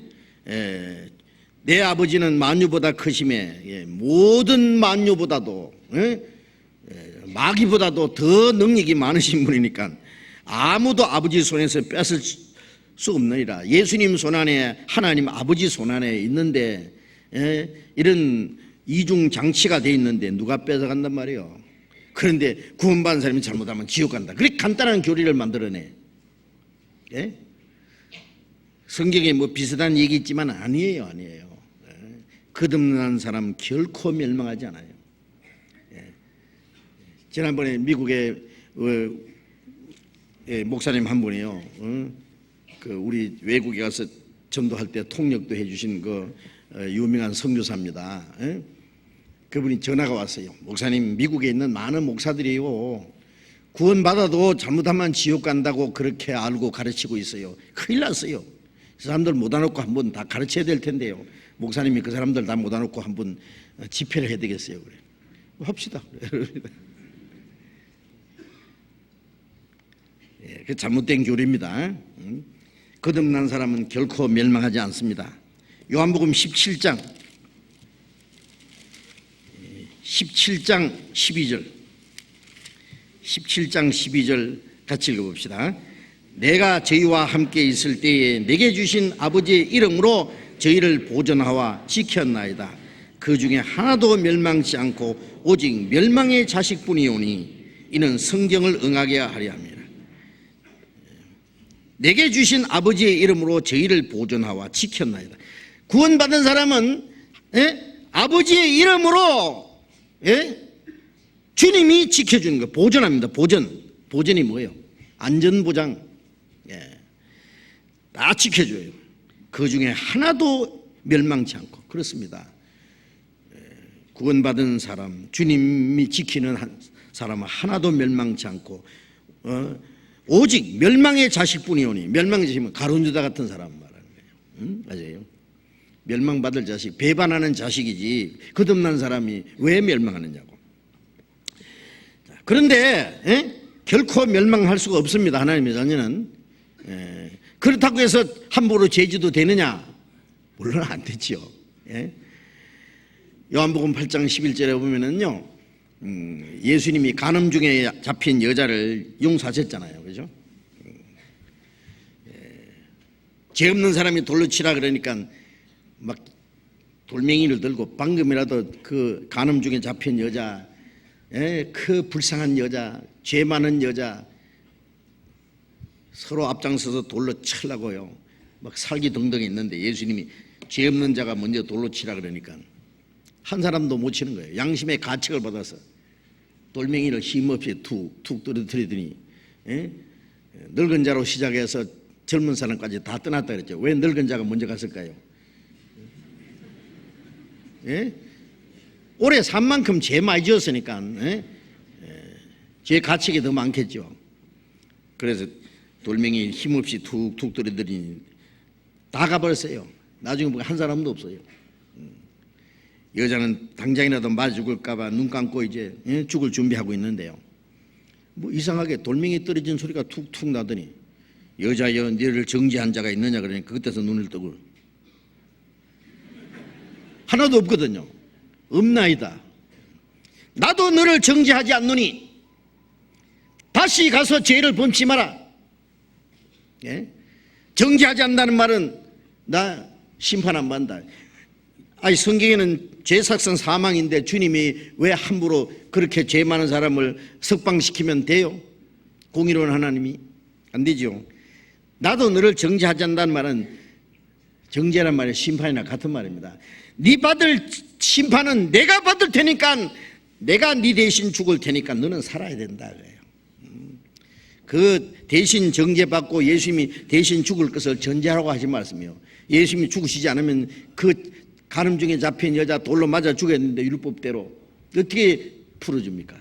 내 아버지는 만유보다 크심에 모든 만유보다도 마귀보다도 더 능력이 많으신 분이니까 아무도 아버지 손에서 뺏을 수 없느니라. 예수님 손안에 하나님 아버지 손안에 있는데 이런 이중 장치가 돼 있는데 누가 뺏어간단 말이에요. 그런데 구원받은 사람이 잘못하면 지옥 간다. 그렇게 간단한 교리를 만들어내. 성경에 뭐 비슷한 얘기 있지만 아니에요. 거듭난 사람 결코 멸망하지 않아요. 지난번에 미국의 목사님 한 분이요, 그 우리 외국에 가서 전도할 때 통역도 해주신 그 유명한 선교사입니다. 그분이 전화가 왔어요. 목사님, 미국에 있는 많은 목사들이요, 구원받아도 잘못하면 지옥 간다고 그렇게 알고 가르치고 있어요. 큰일 났어요. 그 사람들 못 와놓고 한번 다 가르쳐야 될 텐데요. 목사님이 그 사람들 다 못 와놓고 한번 집회를 해야 되겠어요. 그래. 합시다. 그 잘못된 교리입니다. 거듭난 사람은 결코 멸망하지 않습니다. 요한복음 17장 12절 같이 읽어봅시다. 내가 저희와 함께 있을 때에 내게 주신 아버지의 이름으로 저희를 보존하와 지켰나이다. 그 중에 하나도 멸망치 않고 오직 멸망의 자식뿐이오니 이는 성경을 응하게 하려 함이라. 내게 주신 아버지의 이름으로 저희를 보존하와 지켰나이다. 구원받은 사람은 아버지의 이름으로 주님이 지켜주는 거예요. 보존합니다. 보존이 뭐예요? 안전보장. 다 지켜줘요. 그 중에 하나도 멸망치 않고. 그렇습니다. 구원받은 사람, 주님이 지키는 사람은 하나도 멸망치 않고 오직 멸망의 자식뿐이오니. 멸망의 자식은 가룟유다 같은 사람 말하는 거예요. 맞아요. 멸망받을 자식, 배반하는 자식이지 거듭난 사람이 왜 멸망하느냐고. 그런데 결코 멸망할 수가 없습니다. 하나님의 자녀는. 그렇다고 해서 함부로 죄지도 되느냐? 물론 안 되지요. 요한복음 8장 11절에 보면은요, 예수님이 간음 중에 잡힌 여자를 용서하셨잖아요. 그죠? 죄 없는 사람이 돌로 치라 그러니까 막 돌멩이를 들고 방금이라도 그 간음 중에 잡힌 여자, 그 불쌍한 여자, 죄 많은 여자 서로 앞장서서 돌로 치려고요. 막 살기등등 있는데 예수님이 죄 없는 자가 먼저 돌로 치라 그러니까 한 사람도 못 치는 거예요. 양심의 가책을 받아서 돌멩이를 힘없이 툭 떨어뜨리더니 늙은 자로 시작해서 젊은 사람까지 다 떠났다 그랬죠. 왜 늙은 자가 먼저 갔을까요? 오래 산 만큼 죄 많이 지었으니까 죄 가책이 더 많겠죠. 그래서 돌멩이 힘없이 툭 떨어뜨리니 다 가버렸어요. 나중에 보면 한 사람도 없어요. 여자는 당장이라도 맞아 죽을까봐 눈 감고 이제 죽을 준비하고 있는데요. 뭐 이상하게 돌멩이 떨어진 소리가 툭툭 나더니 여자여 너를 정죄한 자가 있느냐 그러니까 그때서 눈을 뜨고 하나도 없거든요. 없나이다. 나도 너를 정죄하지 않노니 다시 가서 죄를 범치 마라. 정죄하지 않는다는 말은 나 심판 안 받는다. 아니 성경에는 죄삭선 사망인데 주님이 왜 함부로 그렇게 죄 많은 사람을 석방시키면 돼요? 공의로운 하나님이 안 되죠. 나도 너를 정죄하지 않는다는 말은 정죄란 말이 심판이나 같은 말입니다. 네 받을 심판은 내가 받을 테니까 내가 네 대신 죽을 테니까 너는 살아야 된다 그래요. 그 대신 정죄받고 예수님이 대신 죽을 것을 전제하라고 하신 말씀이요. 예수님이 죽으시지 않으면 그 간음 중에 잡힌 여자 돌로 맞아 죽였는데 율법대로 어떻게 풀어줍니까?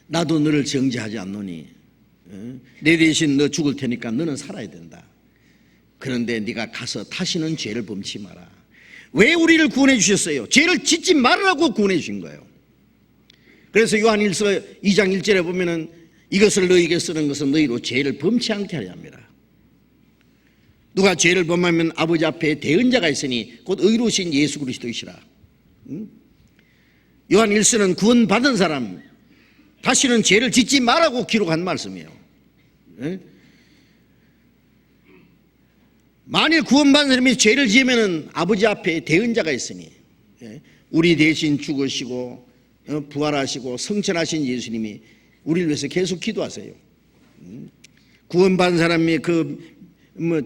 나도 너를 정죄하지 않노니 내 대신 너 죽을 테니까 너는 살아야 된다. 그런데 네가 가서 다시는 죄를 범치 마라. 왜 우리를 구원해 주셨어요? 죄를 짓지 말으라고 구원해 주신 거예요. 그래서 요한일서 2장 1절에 보면은 이것을 너희에게 쓰는 것은 너희로 죄를 범치 않게 하려 합니다. 누가 죄를 범하면 아버지 앞에 대언자가 있으니 곧 의로우신 예수 그리스도이시라. 요한 1서는 구원받은 사람 다시는 죄를 짓지 말라고 기록한 말씀이에요. 만일 구원받은 사람이 죄를 지으면 아버지 앞에 대언자가 있으니 우리 대신 죽으시고 부활하시고 성천하신 예수님이 우리를 위해서 계속 기도하세요. 구원받은 사람이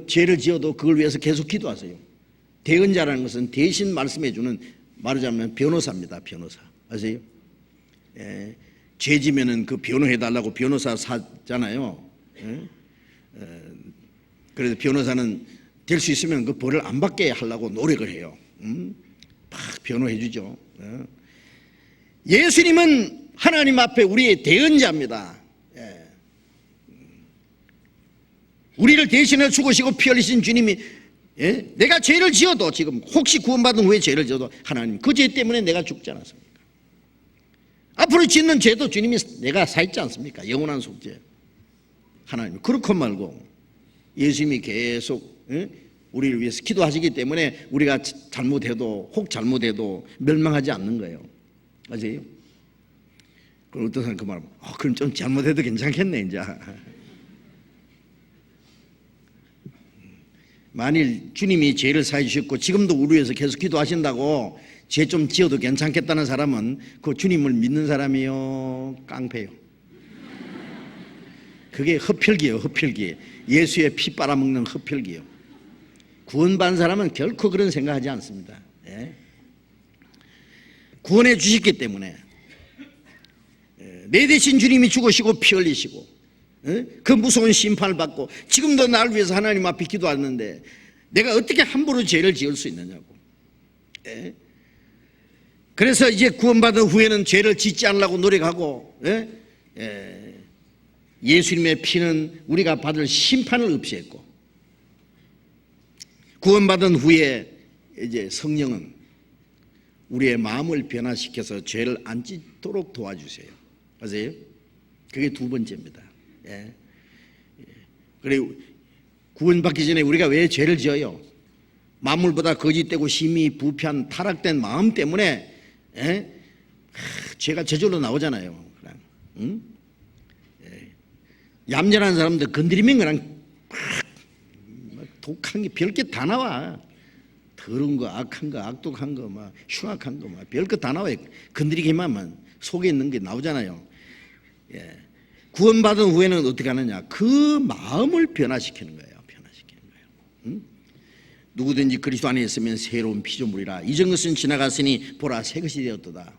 죄를 지어도 그걸 위해서 계속 기도하세요. 대언자라는 것은 대신 말씀해 주는, 말하자면 변호사입니다. 변호사. 아세요? 죄 지면은 그 변호해 달라고 변호사 사잖아요. 그래서 변호사는 될 수 있으면 그 벌을 안 받게 하려고 노력을 해요. 막 변호해 주죠. 예수님은 하나님 앞에 우리의 대언자입니다. 우리를 대신해 죽으시고 피 흘리신 주님이, 내가 죄를 지어도, 지금 혹시 구원받은 후에 죄를 지어도 하나님 그 죄 때문에 내가 죽지 않았습니까? 앞으로 짓는 죄도 주님이 내가 사했지 않습니까? 영원한 속죄. 하나님 그렇고 말고 예수님이 계속 우리를 위해서 기도하시기 때문에 우리가 잘못해도, 혹 잘못해도 멸망하지 않는 거예요. 아세요? 그럼 어떤 사람 그 말, 그럼 좀 잘못해도 괜찮겠네 이제. 만일 주님이 죄를 사해 주셨고 지금도 우리 위해서 계속 기도하신다고 죄 좀 지어도 괜찮겠다는 사람은 그 주님을 믿는 사람이요, 깡패요. 그게 흡혈귀예요. 흡혈귀. 예수의 피 빨아먹는 흡혈귀요. 구원받은 사람은 결코 그런 생각하지 않습니다. 구원해 주셨기 때문에 내 대신 주님이 죽으시고 피 흘리시고 그 무서운 심판을 받고 지금도 나를 위해서 하나님 앞에 기도하는데 내가 어떻게 함부로 죄를 지을 수 있느냐고. 그래서 이제 구원받은 후에는 죄를 짓지 않으려고 노력하고, 예수님의 피는 우리가 받을 심판을 없애했고, 구원받은 후에 이제 성령은 우리의 마음을 변화시켜서 죄를 안 짓도록 도와주세요. 아세요? 그게 두 번째입니다. 그리고 구원받기 전에 우리가 왜 죄를 지어요? 만물보다 거짓되고 심히 부패한 타락된 마음 때문에 죄가 저절로 나오잖아요. 응? 얌전한 사람들 건드리면 그냥 독한 게 별게 다 나와. 더러운 거, 악한 거, 악독한 거, 막 흉악한 거, 막 별것 다 나와요. 건드리기만 하면 속에 있는 게 나오잖아요. 구원받은 후에는 어떻게 하느냐? 그 마음을 변화시키는 거예요. 변화시키는 거예요. 응? 누구든지 그리스도 안에 있으면 새로운 피조물이라. 이전 것은 지나갔으니 보라 새 것이 되었도다.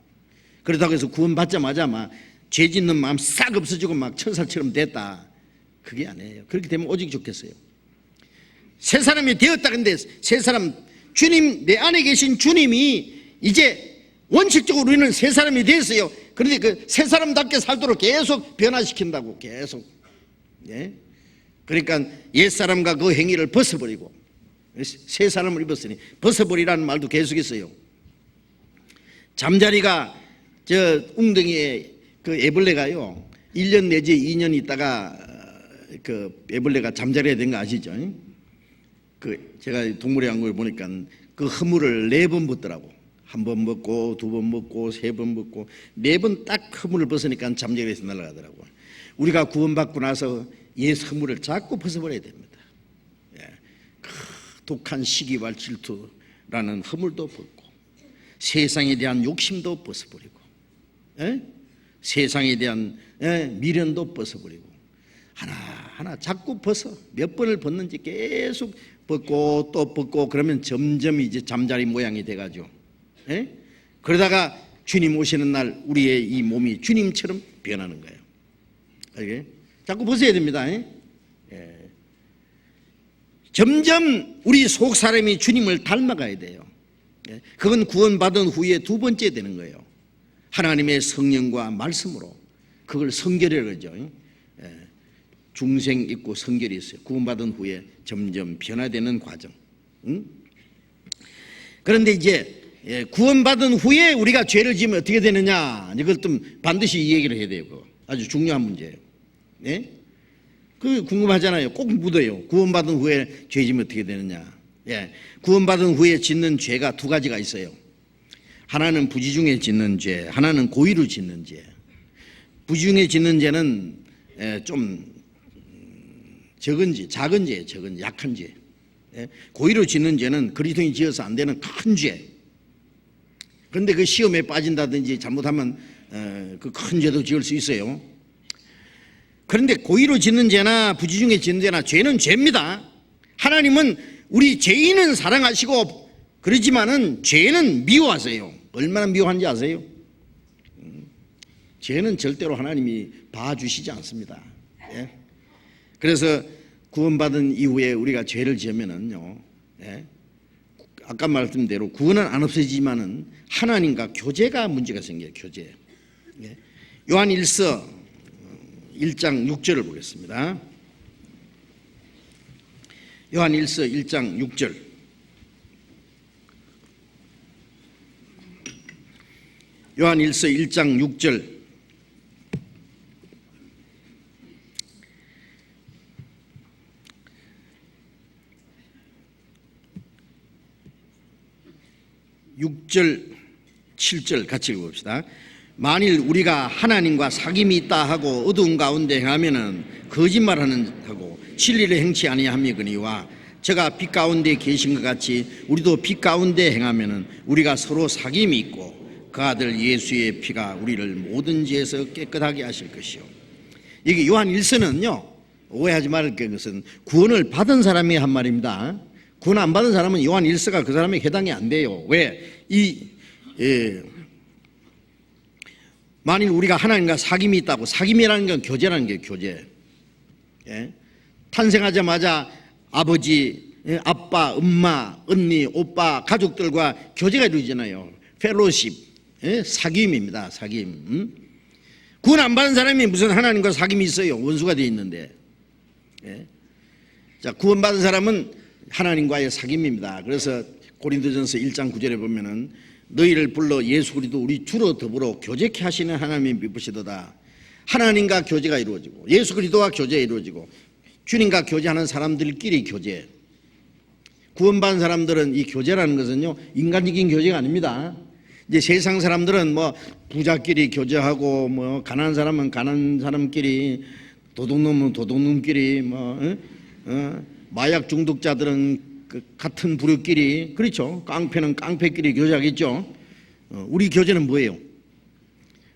그렇다고 해서 구원받자마자 막 죄 짓는 마음 싹 없어지고 막 천사처럼 됐다. 그게 아니에요. 그렇게 되면 오직 좋겠어요. 새 사람이 되었다. 근데 새 사람, 주님, 내 안에 계신 주님이 이제 원칙적으로 우리는 새 사람이 됐어요. 그런데 그 새 사람답게 살도록 계속 변화시킨다고. 계속. 그러니까 옛사람과 그 행위를 벗어버리고 새 사람을 입었으니 벗어버리라는 말도 계속 있어요. 잠자리가 저 웅덩이에 그 애벌레가요 1년 내지 2년 있다가 그 애벌레가 잠자리가 된 거 아시죠? 그 제가 동물의 왕국을 보니까 그 허물을 4번 벗더라고. 1번 벗고 2번 벗고 3번 벗고 4번 딱 허물을 벗으니까 잠자리에서 날아가더라고. 우리가 구원받고 나서 옛 허물을 자꾸 벗어버려야 됩니다. 독한 시기와 질투라는 허물도 벗고 세상에 대한 욕심도 벗어버리고 세상에 대한 미련도 벗어버리고 하나하나 자꾸 벗어. 몇 번을 벗는지 계속 벗고 또 벗고 그러면 점점 이제 잠자리 모양이 돼가지고 그러다가 주님 오시는 날 우리의 이 몸이 주님처럼 변하는 거예요. 알게? 자꾸 벗어야 됩니다. 점점 우리 속 사람이 주님을 닮아가야 돼요. 그건 구원받은 후에 두 번째 되는 거예요. 하나님의 성령과 말씀으로. 그걸 성결이라고 그러죠. 중생 있고 성결이 있어요. 구원받은 후에 점점 변화되는 과정. 그런데 이제 구원받은 후에 우리가 죄를 지으면 어떻게 되느냐, 이걸 좀 반드시 이 얘기를 해야 돼요. 그거 아주 중요한 문제예요. 네? 그 궁금하잖아요. 꼭 묻어요. 구원받은 후에 죄 지면 어떻게 되느냐. 예. 구원받은 후에 짓는 죄가 두 가지가 있어요. 하나는 부지 중에 짓는 죄, 하나는 고의로 짓는 죄. 부지 중에 짓는 죄는 좀 적은 죄, 작은 죄, 약한 죄. 고의로 짓는 죄는 그리스도인이 지어서 안 되는 큰 죄. 그런데 그 시험에 빠진다든지 잘못하면 그 큰 죄도 지을 수 있어요. 그런데 고의로 짓는 죄나 부지 중에 짓는 죄나 죄는 죄입니다. 하나님은 우리 죄인은 사랑하시고 그러지만은 죄는 미워하세요. 얼마나 미워한지 아세요? 죄는 절대로 하나님이 봐주시지 않습니다. 예? 그래서 구원받은 이후에 우리가 죄를 지으면은요, 예? 아까 말씀한 대로 구원은 안 없어지지만은 하나님과 교제가 문제가 생겨요. 교제. 예? 요한 1서 1장 6절을 보겠습니다. 요한 1서 1장 6절. 요한 1서 1장 6절. (6절) (7절) 같이 읽어봅시다. 만일 우리가 하나님과 사귐이 있다 하고 어두운 가운데 행하면은 거짓말하는 하고 진리를 행치 아니함이거니와 저가 빛 가운데 계신 것 같이 우리도 빛 가운데 행하면은 우리가 서로 사귐이 있고 그 아들 예수의 피가 우리를 모든 죄에서 깨끗하게 하실 것이요. 이게 요한 1서는요, 오해하지 말을 것은 구원을 받은 사람이 한 말입니다. 구원 안 받은 사람은 요한 1서가 그 사람에게 해당이 안 돼요. 왜? 만일 우리가 하나님과 사귐이 있다고, 사귐이라는 건 교제라는 게 교제. 예? 탄생하자마자 아버지, 아빠, 엄마, 언니, 오빠, 가족들과 교제가 이루어지잖아요. 펠로십, 사귐입니다. 사귐. 구원 안 받은 사람이 무슨 하나님과 사귐이 있어요? 원수가 되어 있는데. 예? 자, 구원 받은 사람은 하나님과의 사귐입니다. 그래서 고린도전서 1장 9절에 보면은 너희를 불러 예수 그리스도 우리 주로 더불어 교제케 하시는 하나님이 미쁘시도다. 하나님과 교제가 이루어지고 예수 그리스도와 교제가 이루어지고 주님과 교제하는 사람들끼리 교제. 구원받은 사람들은 이 교제라는 것은요, 인간적인 교제가 아닙니다. 이제 세상 사람들은 뭐 부자끼리 교제하고 뭐 가난한 사람은 가난한 사람끼리, 도둑놈은 도둑놈끼리, 마약 중독자들은 그 같은 부류끼리, 그렇죠. 깡패는 깡패끼리 교제하겠죠. 우리 교제는 뭐예요?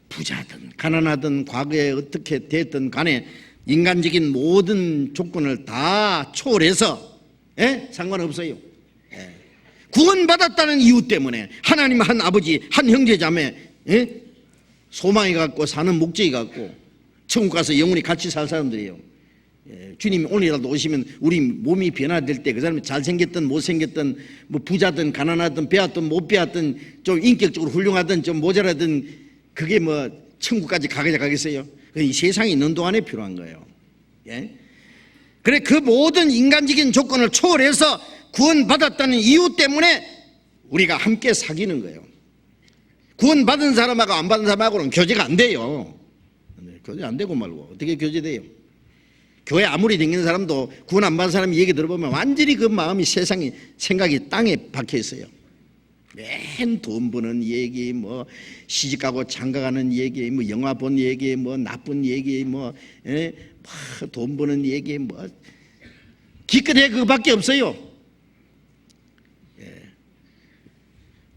부자든 가난하든 과거에 어떻게 됐든 간에 인간적인 모든 조건을 다 초월해서, 상관없어요. 구원받았다는 이유 때문에 하나님 한 아버지, 한 형제 자매, 소망이 갖고 사는 목적이 갖고 천국 가서 영원히 같이 살 사람들이에요. 주님이 오늘이라도 오시면 우리 몸이 변화될 때 그 사람이 잘생겼든 못생겼든 뭐 부자든 가난하든 배웠든 못 배웠든 좀 인격적으로 훌륭하든 좀 모자라든 그게 뭐 천국까지 가겠어요? 이 세상에 있는 동안에 필요한 거예요. 그래, 그 모든 인간적인 조건을 초월해서 구원받았다는 이유 때문에 우리가 함께 사귀는 거예요. 구원받은 사람하고 안 받은 사람하고는 교제가 안 돼요. 교제 안 되고 말고 어떻게 교제돼요? 교회 아무리 다니는 사람도 구원 안 받은 사람이 얘기 들어보면 완전히 그 마음이 세상이 생각이 땅에 박혀 있어요. 맨 돈 버는 얘기, 뭐 시집가고 장가가는 얘기, 뭐 영화 본 얘기, 뭐 나쁜 얘기, 돈 버는 얘기, 뭐 기껏해 그거밖에 없어요.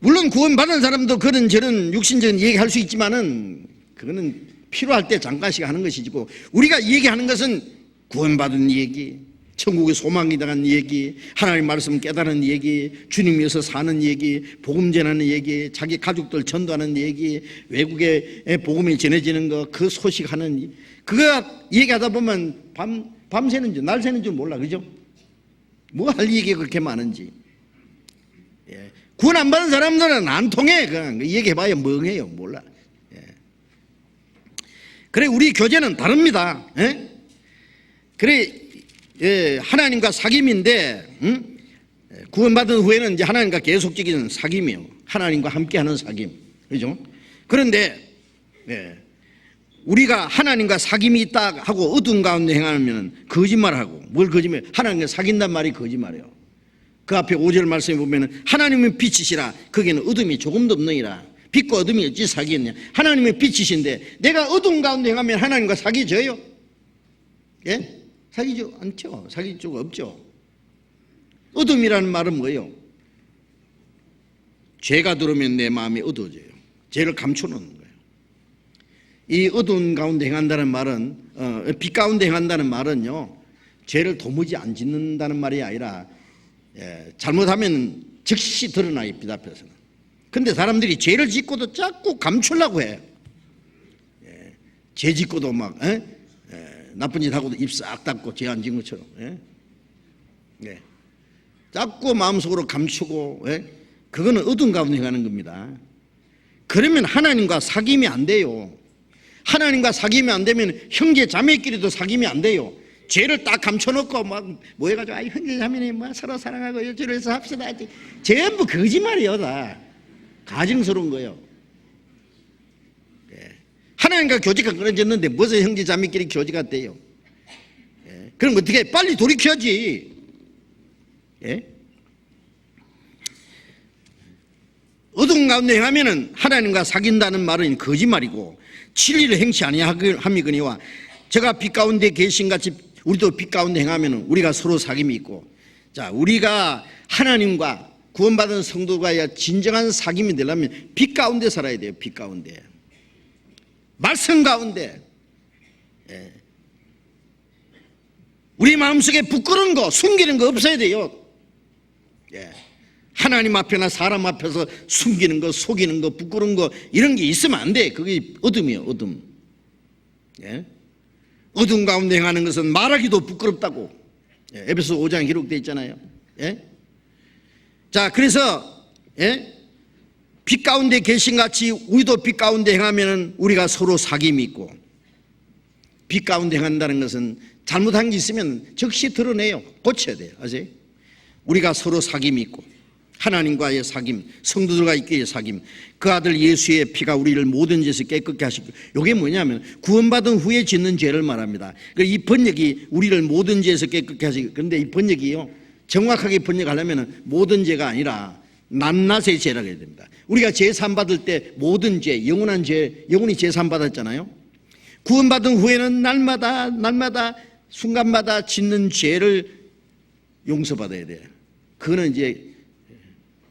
물론 구원받은 사람도 그런 저런 육신적인 얘기할 수 있지만은 그거는 필요할 때 잠깐씩 하는 것이고, 우리가 얘기하는 것은 구원받은 얘기, 천국의 소망이 대한 얘기, 하나님 말씀 깨달은 얘기, 주님 위해서 사는 얘기, 복음 전하는 얘기, 자기 가족들 전도하는 얘기, 외국에 복음이 전해지는 거, 그 소식하는, 그거 얘기하다 보면 밤새는 줄, 날 새는 줄 몰라. 그죠? 뭐 할 얘기가 그렇게 많은지. 구원 안 받은 사람들은 안 통해. 그냥 얘기해봐야 멍해요. 몰라. 그래, 우리 교제는 다릅니다. 그래, 하나님과 사귐인데, 구원받은 후에는 이제 하나님과 계속적인 사귐이요. 하나님과 함께하는 사귐. 그죠? 그런데, 우리가 하나님과 사귐이 있다 하고 어두운 가운데 행하면 거짓말하고, 뭘 거짓말? 하나님과 사귄단 말이 거짓말이에요. 그 앞에 5절 말씀에 보면 하나님은 빛이시라 거기는 어둠이 조금도 없느니라. 빛과 어둠이 어찌 사귀겠냐. 하나님은 빛이신데 내가 어두운 가운데 행하면 하나님과 사귀져요? 예? 사귀지 않죠. 사귈 수가 없죠. 어둠이라는 말은 뭐예요? 죄가 들어오면 내 마음이 어두워져요. 죄를 감춰놓는 거예요. 이 어두운 가운데 행한다는 말은, 빛 가운데 행한다는 말은요, 죄를 도무지 안 짓는다는 말이 아니라, 잘못하면 즉시 드러나요, 빛 앞에서는. 근데 사람들이 죄를 짓고도 자꾸 감추려고 해요. 죄 짓고도 막, 나쁜 짓 하고도 입 싹 닫고 죄 안 지은 것처럼. 자꾸 마음속으로 감추고, 그거는 어두운 가운데 행하는 겁니다. 그러면 하나님과 사귐이 안 돼요. 하나님과 사귐이 안 되면 형제 자매끼리도 사귐이 안 돼요. 죄를 딱 감춰놓고 막 뭐 해가지고 형제 자매니 뭐 서로 사랑하고 여주로해서 합시다. 전부 거짓말이에요. 다 가증스러운 거예요. 하나님과 교제가 끊어졌는데 무슨 형제 자매끼리 교제가 돼요? 그럼 어떻게 해? 빨리 돌이켜야지. 어두운 가운데 행하면은 하나님과 사귄다는 말은 거짓말이고 진리를 행치 아니함이거니와 제가 빛 가운데 계신 같이 우리도 빛 가운데 행하면은 우리가 서로 사귐이 있고, 자, 우리가 하나님과 구원받은 성도가 진정한 사귐이 되려면 빛 가운데 살아야 돼요. 빛 가운데, 말씀 가운데. 우리 마음속에 부끄러운 거, 숨기는 거 없어야 돼요. 하나님 앞에나 사람 앞에서 숨기는 거, 속이는 거, 부끄러운 거 이런 게 있으면 안 돼. 그게 어둠이에요. 어둠. 어둠 가운데 행하는 것은 말하기도 부끄럽다고 에베소 5장에 기록되어 있잖아요. 자, 그래서 빛 가운데 계신 같이 우리도 빛 가운데 행하면 우리가 서로 사귐이 있고, 빛 가운데 행한다는 것은 잘못한 게 있으면 즉시 드러내요. 고쳐야 돼요. 아세요? 우리가 서로 사귐이 있고 하나님과의 사귐, 성도들과 있기의 사귐, 그 아들 예수의 피가 우리를 모든 죄에서 깨끗게 하시고, 이게 뭐냐면 구원받은 후에 짓는 죄를 말합니다. 이 번역이 우리를 모든 죄에서 깨끗게 하시고, 그런데 이 번역이요, 정확하게 번역하려면 모든 죄가 아니라 낱낱의 죄라고 해야 됩니다. 우리가 제산 받을 때 모든 죄, 영원한 죄, 영원히 제산 받았잖아요. 구원받은 후에는 날마다 순간마다 짓는 죄를 용서받아야 돼요. 그거는 이제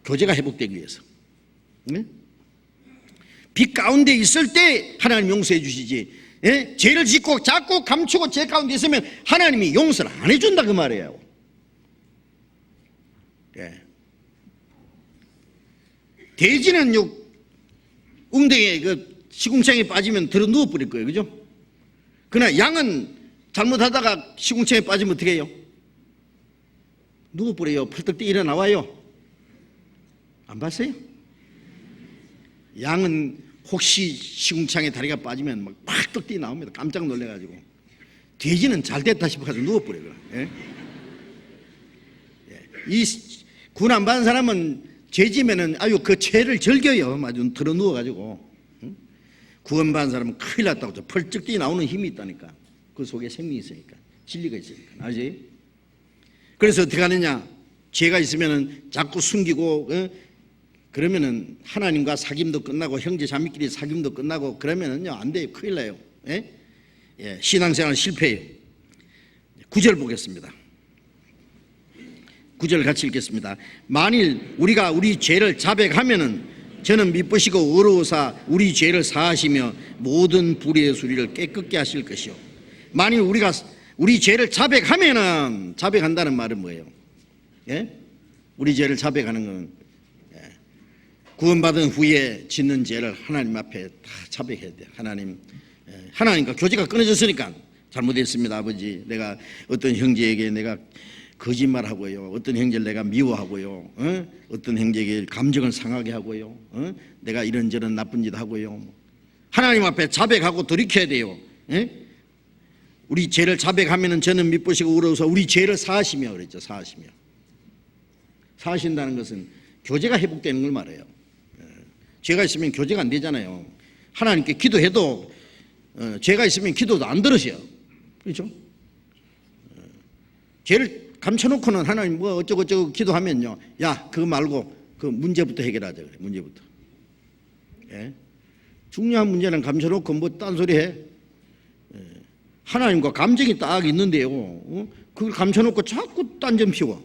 교제가 회복되기 위해서. 빛 가운데 있을 때 하나님 용서해 주시지, 죄를 짓고 자꾸 감추고 죄 가운데 있으면 하나님이 용서를 안 해준다 그 말이에요. 돼지는 웅덩이에 그 시궁창에 빠지면 들어 누워버릴 거예요. 그죠? 그러나 양은 잘못하다가 시궁창에 빠지면 어떻게 해요? 누워버려요. 펄떡 뛰어 일어나와요. 안 봤어요? 양은 혹시 시궁창에 다리가 빠지면 막 팍떡 뛰어 나옵니다. 깜짝 놀래가지고. 돼지는 잘 됐다 싶어가지고 누워버려요. 이 군 안 받은 사람은 죄지면은 아유 그 죄를 즐겨요. 아주 들어 누워가지고. 구원받은 사람은 큰일 났다고 펄쩍 뛰어 나오는 힘이 있다니까. 그 속에 생명이 있으니까, 진리가 있으니까. 아지? 그래서 어떻게 하느냐? 죄가 있으면은 자꾸 숨기고, 그러면은 하나님과 사귐도 끝나고 형제 자매끼리 사귐도 끝나고 그러면은요 안 돼요. 큰일 나요. 신앙생활 실패해요. 9절 보겠습니다. 9절 같이 읽겠습니다. 만일 우리가 우리 죄를 자백하면은 저는 미쁘시고 의로우사 우리 죄를 사하시며 모든 불의의 수리를 깨끗게 하실 것이요. 만일 우리가 우리 죄를 자백하면은, 자백한다는 말은 뭐예요? 우리 죄를 자백하는 건 구원받은 후에 짓는 죄를 하나님 앞에 다 자백해야 돼요. 하나님과 교제가 끊어졌으니까 잘못했습니다. 아버지, 내가 어떤 형제에게 내가 거짓말하고요, 어떤 형제를 내가 미워하고요, 어떤 형제에게 감정을 상하게 하고요, 내가 이런저런 나쁜 짓 하고요. 하나님 앞에 자백하고 돌이켜야 돼요. 우리 죄를 자백하면은 저는 미쁘시고 의로우사 우리 죄를 사하시며 그랬죠. 사하신다는 것은 교제가 회복되는 걸 말해요. 죄가 있으면 교제가 안 되잖아요. 하나님께 기도해도 죄가 있으면 기도도 안 들으셔요. 그렇죠? 죄를 감춰놓고는 하나님 뭐 어쩌고 기도하면요, 야 그거 말고 그 문제부터 해결하자 그래. 문제부터. 예? 중요한 문제는 감춰놓고 뭐 딴소리 해. 하나님과 감정이 딱 있는데요, 그걸 감춰놓고 자꾸 딴점 피워.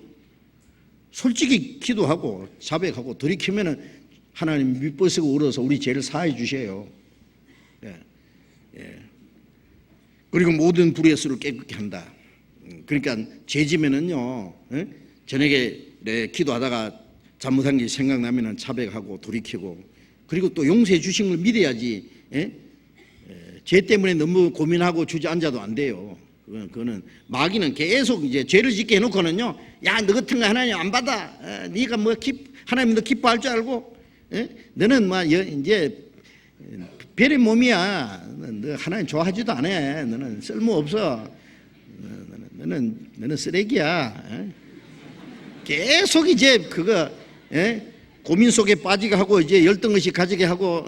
솔직히 기도하고 자백하고 돌이키면은 하나님 밑버스고 울어서 우리 죄를 사해 주셔요. 예. 예. 그리고 모든 불의 수를 깨끗게 한다. 그러니까 죄 지면은요, 예? 저녁에 기도하다가 잘못한 게 생각나면은 자백하고 돌이키고, 그리고 또 용서해 주신 걸 믿어야지. 예? 죄 때문에 너무 고민하고 주저앉아도 안 돼요. 그거는 마귀는 계속 이제 죄를 짓게 해놓고는요, 야 너 같은 거 하나님 안 받아. 네가 뭐 하나님 너 기뻐할 줄 알고, 너는 뭐 이제 별의 몸이야. 너 하나님 좋아하지도 않아. 너는 쓸모 없어. 너는 쓰레기야. 계속 이제 그거 고민 속에 빠지게 하고 이제 열등의식 가지게 하고.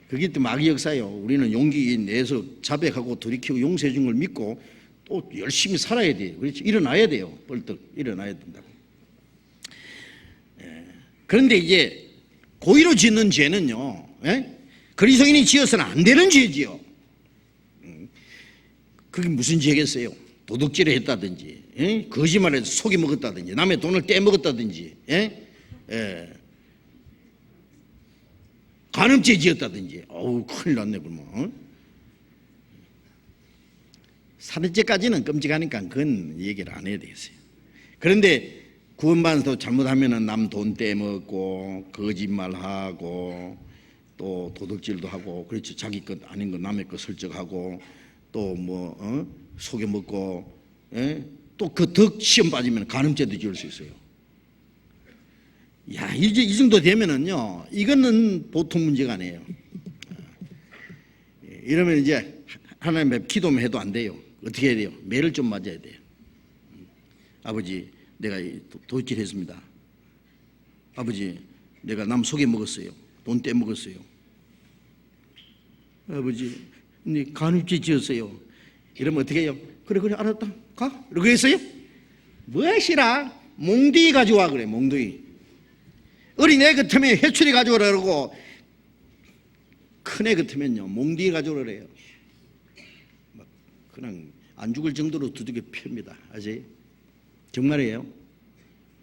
그게 또 마귀 역사예요. 우리는 용기 내서 자백하고 돌이키고 용서해 준 걸 믿고 또 열심히 살아야 돼요. 그렇지? 일어나야 돼요. 벌떡 일어나야 된다고. 그런데 이제 고의로 짓는 죄는요, 그리스도인이 지어서는 안 되는 죄지요. 그게 무슨 죄겠어요? 도둑질을 했다든지, 거짓말해서 속이 먹었다든지, 남의 돈을 떼먹었다든지, 간음죄 지었다든지. 어우 큰일 났네 그러면. 살인죄까지는 끔찍하니까 그건 얘기를 안 해야 되겠어요. 그런데 구원받아서 잘못하면은 남 돈 떼먹고 거짓말하고 또 도둑질도 하고, 그렇죠. 자기 것 아닌 거 남의 거 설적하고 또 뭐 속여먹고, 또 그 덕 시험 빠지면 간음죄도 지을 수 있어요. 야, 이제 이 정도 되면은요, 이거는 보통 문제가 아니에요. 이러면 이제 하나님 앞에 기도만 해도 안 돼요. 어떻게 해야 돼요? 매를 좀 맞아야 돼요. 아버지, 내가 도둑질 했습니다. 아버지, 내가 남 속여 먹었어요. 돈 떼먹었어요. 아버지, 네 간음죄 지었어요. 이러면 어떻게 해요? 그래 알았다, 가. 이러고 했어요? 무엇이라? 몽둥이 가져와 그래. 몽둥이. 어린애 같으면 회초리 가져오라 그러고, 큰애 같으면요 몽둥이 가져오라 그래요. 막 그냥 안 죽을 정도로 두들겨 팹니다. 아세요? 정말이에요.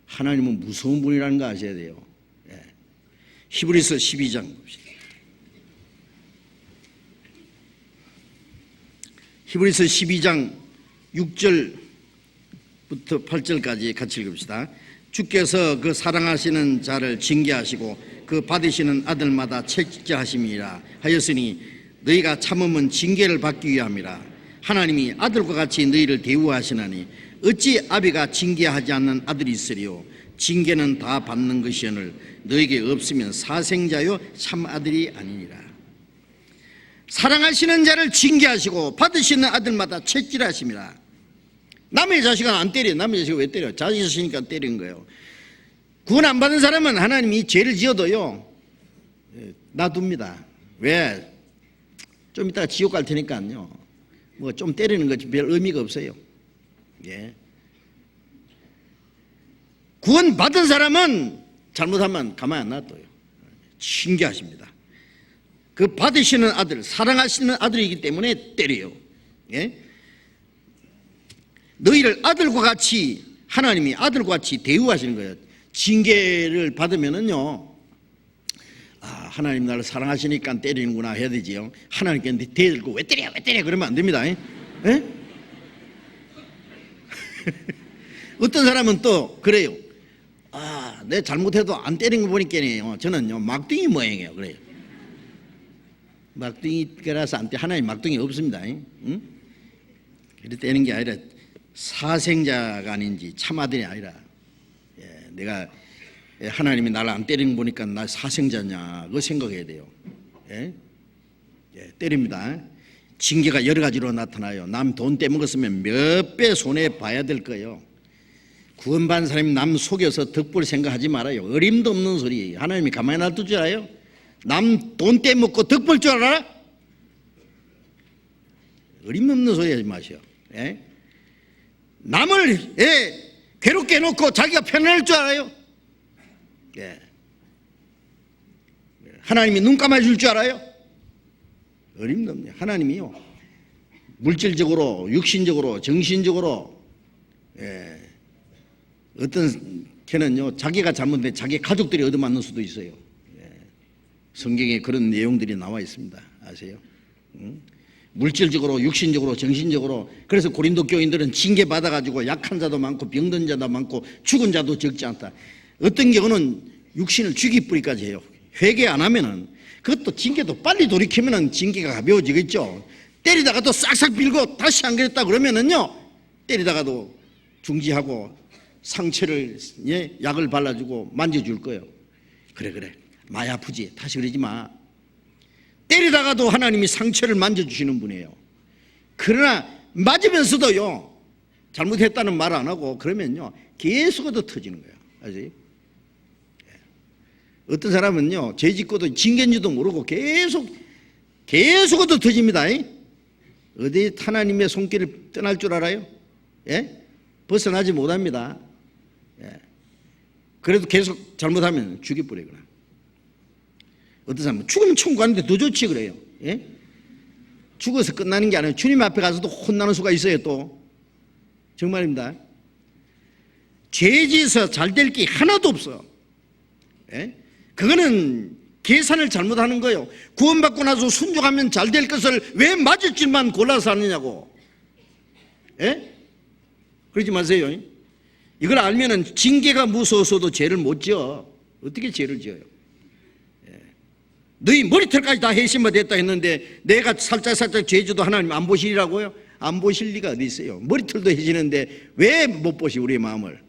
하나님은 무서운 분이라는 거 아셔야 돼요. 히브리서 12장 봅시다. 히브리서 12장 6절부터 8절까지 같이 읽읍시다. 주께서 그 사랑하시는 자를 징계하시고 그 받으시는 아들마다 책제하심이라 하였으니 너희가 참음은 징계를 받기 위함이라. 하나님이 아들과 같이 너희를 대우하시나니 어찌 아비가 징계하지 않는 아들이 있으리요. 징계는 다 받는 것이오늘 너에게 없으면 사생자요 참 아들이 아니니라. 사랑하시는 자를 징계하시고 받으시는 아들마다 책질하심이라. 남의 자식은 안 때려. 남의 자식은 왜 때려? 자식 있으니까 때린 거예요. 구원 안 받은 사람은 하나님이 죄를 지어도요 놔둡니다. 왜? 좀 이따가 지옥 갈 테니까요 뭐 좀 때리는 거지 별 의미가 없어요. 예. 구원 받은 사람은 잘못하면 가만히 안 놔둬요. 징계하십니다. 그 받으시는 아들, 사랑하시는 아들이기 때문에 때려요. 예? 너희를 아들과 같이, 하나님이 아들과 같이 대우하시는 거예요. 징계를 받으면은요, 아, 하나님 나를 사랑하시니까 때리는구나 해야 되지요. 하나님께 대들고 왜 때려 그러면 안 됩니다. 예? 어떤 사람은 또 그래요. 아, 내 잘못해도 안 때린 거 보니까요 저는요 막둥이 모양이에요. 그래요. 막둥이라서 안 때, 하나님 막둥이 없습니다. 응? 그래 때리는 게 아니라 사생자가 아닌지 참아들이 아니라, 내가 하나님이 나를 안 때리는 거 보니까 나 사생자냐 그거 생각해야 돼요. 때립니다. 징계가 여러 가지로 나타나요. 남 돈 떼먹었으면 몇 배 손해 봐야 될 거예요. 구원받은 사람이 남 속여서 덕볼 생각하지 말아요. 어림도 없는 소리예요. 하나님이 가만히 놔둘 줄 알아요? 남 돈 떼먹고 덕볼 줄 알아? 어림없는 소리 하지 마시오. 예? 남을 괴롭게 해놓고 자기가 편안할 줄 알아요? 예. 하나님이 눈 감아줄 줄 알아요? 어림없네. 하나님이요, 물질적으로, 육신적으로, 정신적으로, 어떤 걔는요, 자기가 잘못된 자기 가족들이 얻어맞는 수도 있어요. 성경에 그런 내용들이 나와 있습니다. 아세요? 물질적으로, 육신적으로, 정신적으로. 그래서 고린도 교인들은 징계 받아가지고 약한 자도 많고 병든 자도 많고 죽은 자도 적지 않다. 어떤 경우는 육신을 죽이뿌리까지 해요. 회개 안 하면은, 그것도 징계도 빨리 돌이키면은 징계가 가벼워지겠죠. 때리다가도 싹싹 빌고 다시 안 그랬다 그러면은요, 때리다가도 중지하고 상처를, 약을 발라주고 만져줄 거예요. 그래 많이 아프지, 다시 그러지 마. 때리다가도 하나님이 상처를 만져주시는 분이에요. 그러나 맞으면서도요, 잘못했다는 말 안 하고 그러면요, 계속 얻어 터지는 거예요. 아시죠? 어떤 사람은요, 죄 짓고도 징계인지도 모르고 계속 얻어 터집니다. 어디 하나님의 손길을 떠날 줄 알아요? 벗어나지 못합니다. 그래도 계속 잘못하면 죽여버리거나. 어떤 사람은 죽으면 천국 가는데 더 좋지 그래요. 죽어서 끝나는 게 아니에요. 주님 앞에 가서도 혼나는 수가 있어요. 또 정말입니다. 죄지어서 잘 될 게 하나도 없어. 그거는 계산을 잘못하는 거예요. 구원받고 나서 순종하면 잘 될 것을 왜 맞을 줄만 골라서 하느냐고. 그러지 마세요. 이걸 알면은 징계가 무서워서도 죄를 못 지어. 어떻게 죄를 지어요? 너희 머리털까지 다 회심만 됐다 했는데 내가 살짝 죄져도 하나님 안 보시리라고요? 안 보실 리가 어디 있어요? 머리털도 해지는데 왜 못 보시 우리의 마음을?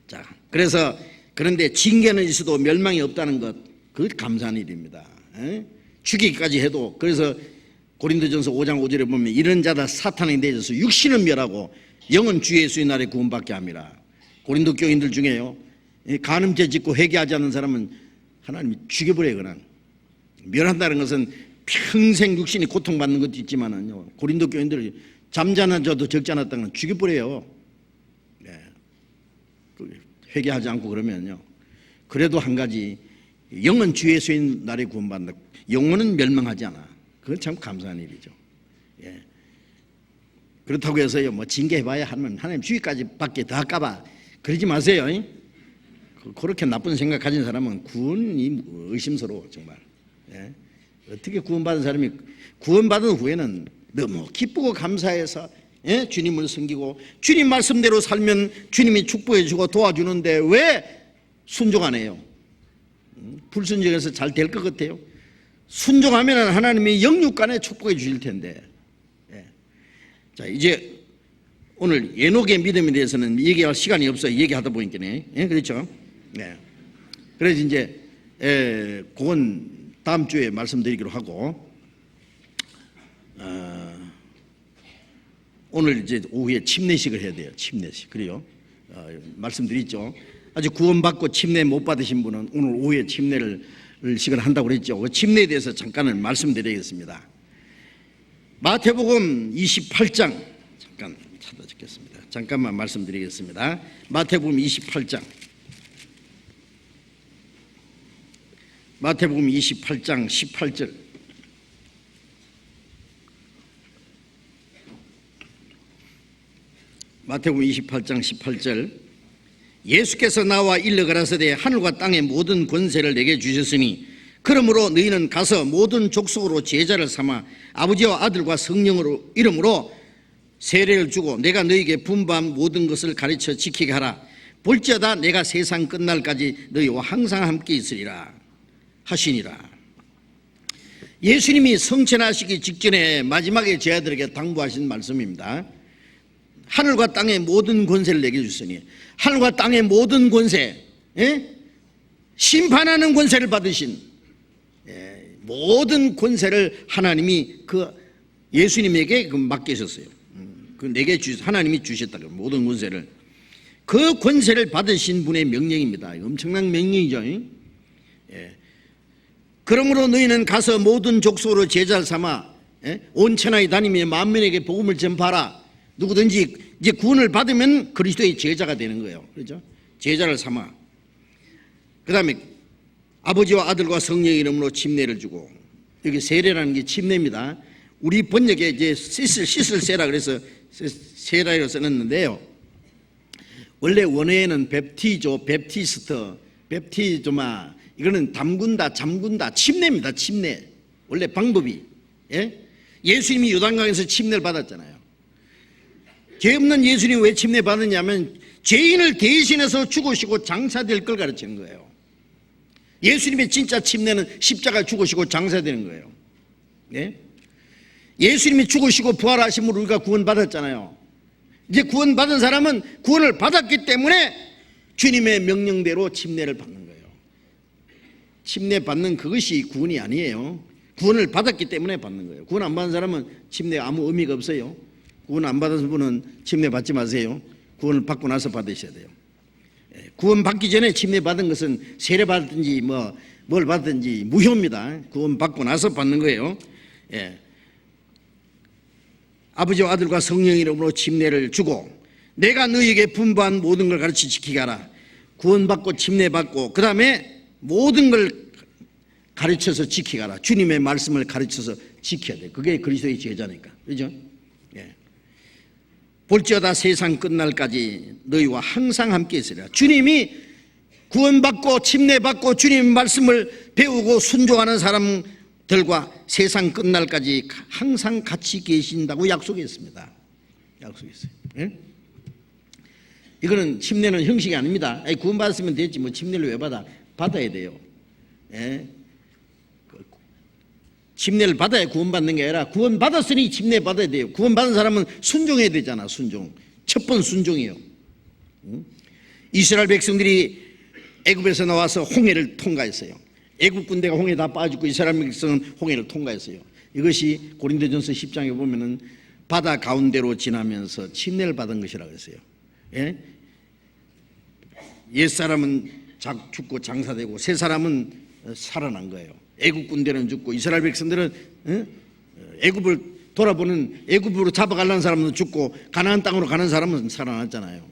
자, 그래서 그런데 징계는 있어도 멸망이 없다는 것, 그것 감사한 일입니다. 죽이기까지 해도. 그래서 고린도전서 5장 5절에 보면 이런 자다 사탄에게 내져서 육신은 멸하고 영은 주 예수의 날에 구원받게 합니다. 고린도 교인들 중에요, 간음죄 짓고 회개하지 않는 사람은 하나님이 죽여버려요. 그냥 멸한다는 것은 평생 육신이 고통받는 것도 있지만은요, 고린도 교인들 잠자는 자도 적지 않았다는 건 죽여버려요. 회개하지 않고 그러면요. 그래도 한 가지, 영은 주 예수의 날에 구원받는다. 영혼은 멸망하지 않아. 그건 참 감사한 일이죠. 그렇다고 해서요, 뭐 징계해봐야 하면 하나님 주의까지 밖에 더 할까봐 그러지 마세요. 그렇게 나쁜 생각 가진 사람은 구원이 의심스러워 정말. 어떻게 구원받은 사람이 구원받은 후에는 너무 기쁘고 감사해서 주님을 섬기고 주님 말씀대로 살면 주님이 축복해 주고 도와주는데 왜 순종 안 해요? 불순종해서 잘 될 것 같아요? 순종하면 하나님이 영육간에 축복해 주실 텐데. 자, 이제 오늘 에녹의 믿음에 대해서는 얘기할 시간이 없어요. 얘기하다 보니까네. 그렇죠? 그래서 이제 그건 다음 주에 말씀드리기로 하고, 오늘 이제 오후에 침례식을 해야 돼요. 침례식. 그래요? 말씀드렸죠. 아직 구원받고 침례 못 받으신 분은 오늘 오후에 침례식을 한다고 그랬죠. 그 침례에 대해서 잠깐은 말씀드리겠습니다. 마태복음 28장 잠깐 찾아 적겠습니다. 잠깐만 말씀드리겠습니다. 마태복음 28장. 마태복음 28장 18절. 마태복음 28장 18절. 예수께서 나와 일러 가라사대 하늘과 땅의 모든 권세를 내게 주셨으니 그러므로 너희는 가서 모든 족속으로 제자를 삼아 아버지와 아들과 성령으로 이름으로 세례를 주고 내가 너희에게 분부한 모든 것을 가르쳐 지키게 하라. 볼지어다 내가 세상 끝날까지 너희와 항상 함께 있으리라 하시니라. 예수님이 성천하시기 직전에 마지막에 제자들에게 당부하신 말씀입니다. 하늘과 땅의 모든 권세를 내게 주시니, 하늘과 땅의 모든 권세, 심판하는 권세를 받으신 모든 권세를 하나님이 그 예수님에게 맡기셨어요. 그 내게 하나님이 주셨다. 모든 권세를, 그 권세를 받으신 분의 명령입니다. 엄청난 명령이죠. 그러므로 너희는 가서 모든 족속으로 제자를 삼아 온 천하에 다니며 만민에게 복음을 전파하라. 누구든지 이제 구원을 받으면 그리스도의 제자가 되는 거예요. 그렇죠? 제자를 삼아. 그 다음에 아버지와 아들과 성령의 이름으로 침례를 주고, 여기 세례라는 게 침례입니다. 우리 번역에 이제 씻을 세라 그래서 세라로 써놨는데요. 원래 원어에는 뵙티조, 뵙티스터, 뵙티조마, 이거는 담근다, 잠근다, 침례입니다. 침례. 원래 방법이. 예수님이 요단강에서 침례를 받았잖아요. 죄 없는 예수님이 왜 침례 받았냐면 죄인을 대신해서 죽으시고 장사될 걸 가르치는 거예요. 예수님의 진짜 침례는 십자가 죽으시고 장사되는 거예요. 예수님이 죽으시고 부활하심으로 우리가 구원받았잖아요. 이제 구원받은 사람은 구원을 받았기 때문에 주님의 명령대로 침례를 받는 거예요. 침례 받는 그것이 구원이 아니에요. 구원을 받았기 때문에 받는 거예요. 구원 안 받은 사람은 침례 아무 의미가 없어요. 구원 안 받은 분은 침례 받지 마세요. 구원을 받고 나서 받으셔야 돼요. 구원 받기 전에 침례 받은 것은 세례 받든지 뭘 받든지 무효입니다. 구원 받고 나서 받는 거예요. 아버지와 아들과 성령의 이름으로 침례를 주고 내가 너희에게 분부한 모든 걸 가르치 지키게 하라. 구원받고 침례받고 그 다음에 모든 걸 가르쳐서 지키게 하라. 주님의 말씀을 가르쳐서 지켜야 돼. 그게 그리스도의 제자니까. 그렇죠? 볼지어다 세상 끝날까지 너희와 항상 함께 있으리라. 주님이 구원받고 침례받고 주님의 말씀을 배우고 순종하는 사람들과 세상 끝날까지 항상 같이 계신다고 약속했습니다. 약속했어요. 이거는 침례는 형식이 아닙니다. 구원받았으면 됐지 뭐 침례를 왜 받아? 받아야 돼요. 침례를 받아야 구원받는 게 아니라 구원받았으니 침례 받아야 돼요. 구원받은 사람은 순종해야 되잖아. 순종. 첫 번 순종이에요. 이스라엘 백성들이 애굽에서 나와서 홍해를 통과했어요. 애굽 군대가 홍해에 다 빠지고 이스라엘 백성은 홍해를 통과했어요. 이것이 고린도전서 10장에 보면은 바다 가운데로 지나면서 침례를 받은 것이라고 했어요. 옛사람은 죽고 장사되고 새 사람은 살아난 거예요. 애굽 군대는 죽고 이스라엘 백성들은 애굽을 돌아보는, 애굽으로 잡아가려는 사람은 죽고 가나안 땅으로 가는 사람은 살아났잖아요.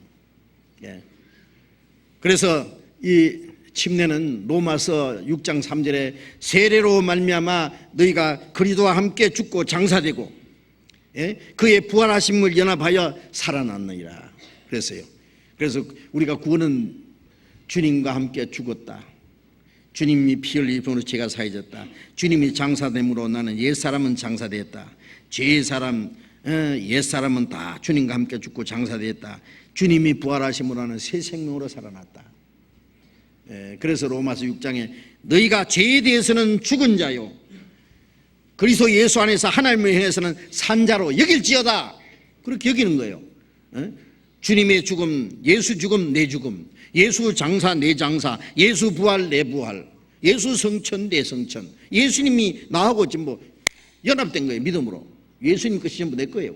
그래서 이 침례는 로마서 6장 3절에 세례로 말미암아 너희가 그리스도와 함께 죽고 장사되고 그의 부활하심을 연합하여 살아났느니라 그랬어요. 그래서 우리가 구원은 주님과 함께 죽었다. 주님이 피 흘리심으로 죄가 사해졌다. 주님이 장사됨으로 나는 옛사람은 장사되었다. 죄의 사람, 옛사람은 다 주님과 함께 죽고 장사되었다. 주님이 부활하심으로 나는 새 생명으로 살아났다. 그래서 로마서 6장에 너희가 죄에 대해서는 죽은 자요 그리스도 예수 안에서 하나님을 향해서는 산 자로 여길지어다. 그렇게 여기는 거예요. 주님의 죽음, 예수 죽음, 내 죽음, 예수 장사, 내 장사, 예수 부활, 내 부활, 예수 성천, 내 성천. 예수님이 나하고 지금 뭐 연합된 거예요. 믿음으로. 예수님 것이 전부 내 거예요.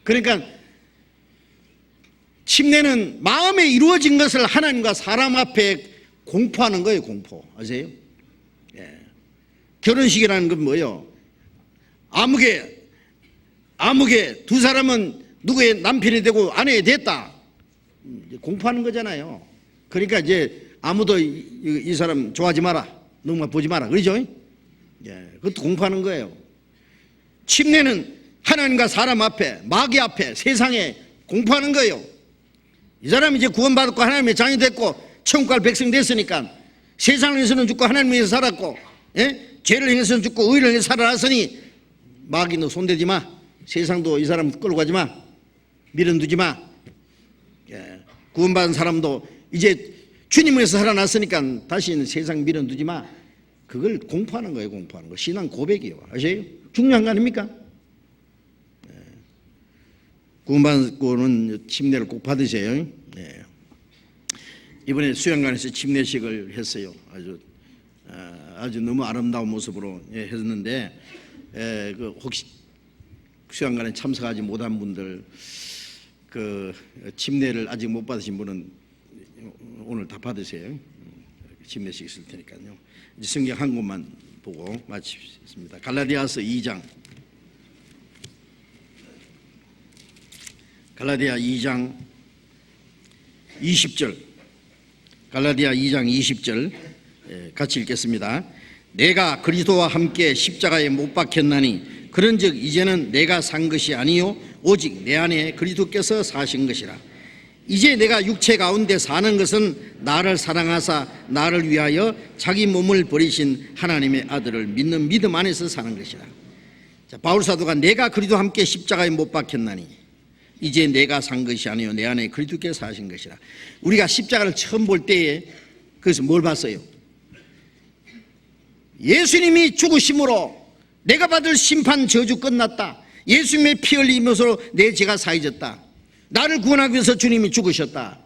그러니까 침례는 마음에 이루어진 것을 하나님과 사람 앞에 공포하는 거예요. 공포. 아세요? 결혼식이라는 건 뭐예요? 아무개 두 사람은 누구의 남편이 되고 아내가 됐다. 공포하는 거잖아요. 그러니까 이제 아무도 이 사람 좋아하지 마라. 너무만 보지 마라. 그러죠? 그것도 공포하는 거예요. 침례는 하나님과 사람 앞에, 마귀 앞에, 세상에 공포하는 거예요. 이 사람이 이제 구원받았고 하나님의 자녀 됐고 천국 갈 백성 됐으니까 세상을 위해서는 죽고 하나님 위해서 살았고 죄를 행해서는 죽고 의를 행해서 살아났으니 마귀 너 손대지 마. 세상도 이 사람 끌고 가지 마. 밀어두지 마. 구원받은 사람도 이제 주님에서 살아났으니까 다시는 세상 밀어두지 마. 그걸 공포하는 거예요. 공포하는 거. 신앙 고백이에요. 아세요? 중요한 거 아닙니까? 구원받고는 침례를 꼭 받으세요. 이번에 수양관에서 침례식을 했어요. 아주 너무 아름다운 모습으로 했는데 혹시 수양관에 참석하지 못한 분들 그 침례를 아직 못 받으신 분은 오늘 다 받으세요. 침례식 있을 테니까요. 이제 성경 한 곳만 보고 마치겠습니다. 갈라디아서 2장 갈라디아 2장 20절, 갈라디아 2장 20절 같이 읽겠습니다. 내가 그리스도와 함께 십자가에 못 박혔나니 그런즉 이제는 내가 산 것이 아니요 오직 내 안에 그리스도께서 사신 것이라. 이제 내가 육체 가운데 사는 것은 나를 사랑하사 나를 위하여 자기 몸을 버리신 하나님의 아들을 믿는 믿음 안에서 사는 것이라. 자, 바울 사도가 내가 그리스도와 함께 십자가에 못 박혔나니 이제 내가 산 것이 아니요 내 안에 그리스도께서 사신 것이라. 우리가 십자가를 처음 볼 때에 그래서 뭘 봤어요? 예수님이 죽으심으로 내가 받을 심판 저주 끝났다. 예수님의 피 흘림으로 내 죄가 사해졌다. 나를 구원하기 위해서 주님이 죽으셨다.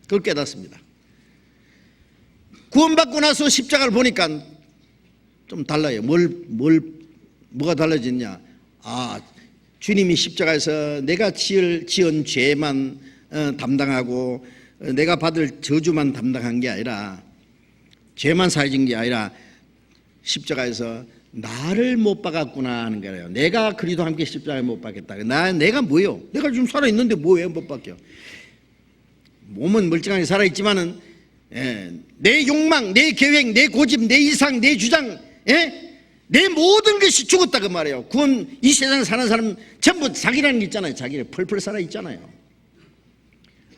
그걸 깨닫습니다. 구원받고 나서 십자가를 보니까 좀 달라요. 뭐가 달라졌냐? 주님이 십자가에서 내가 지은 죄만 담당하고 내가 받을 저주만 담당한 게 아니라, 죄만 사해진 게 아니라 십자가에서 나를 못 박았구나 하는 거예요. 내가 그리스도와 함께 십자가에 못 박혔다. 내가 뭐예요? 내가 지금 살아있는데 뭐예요? 못 박혀. 몸은 멀쩡하게 살아있지만은 내 욕망, 내 계획, 내 고집, 내 이상, 내 주장, 내 모든 것이 죽었다 그 말이에요. 구원, 이 세상에 사는 사람 전부 자기라는 게 있잖아요. 자기를 펄펄 살아있잖아요.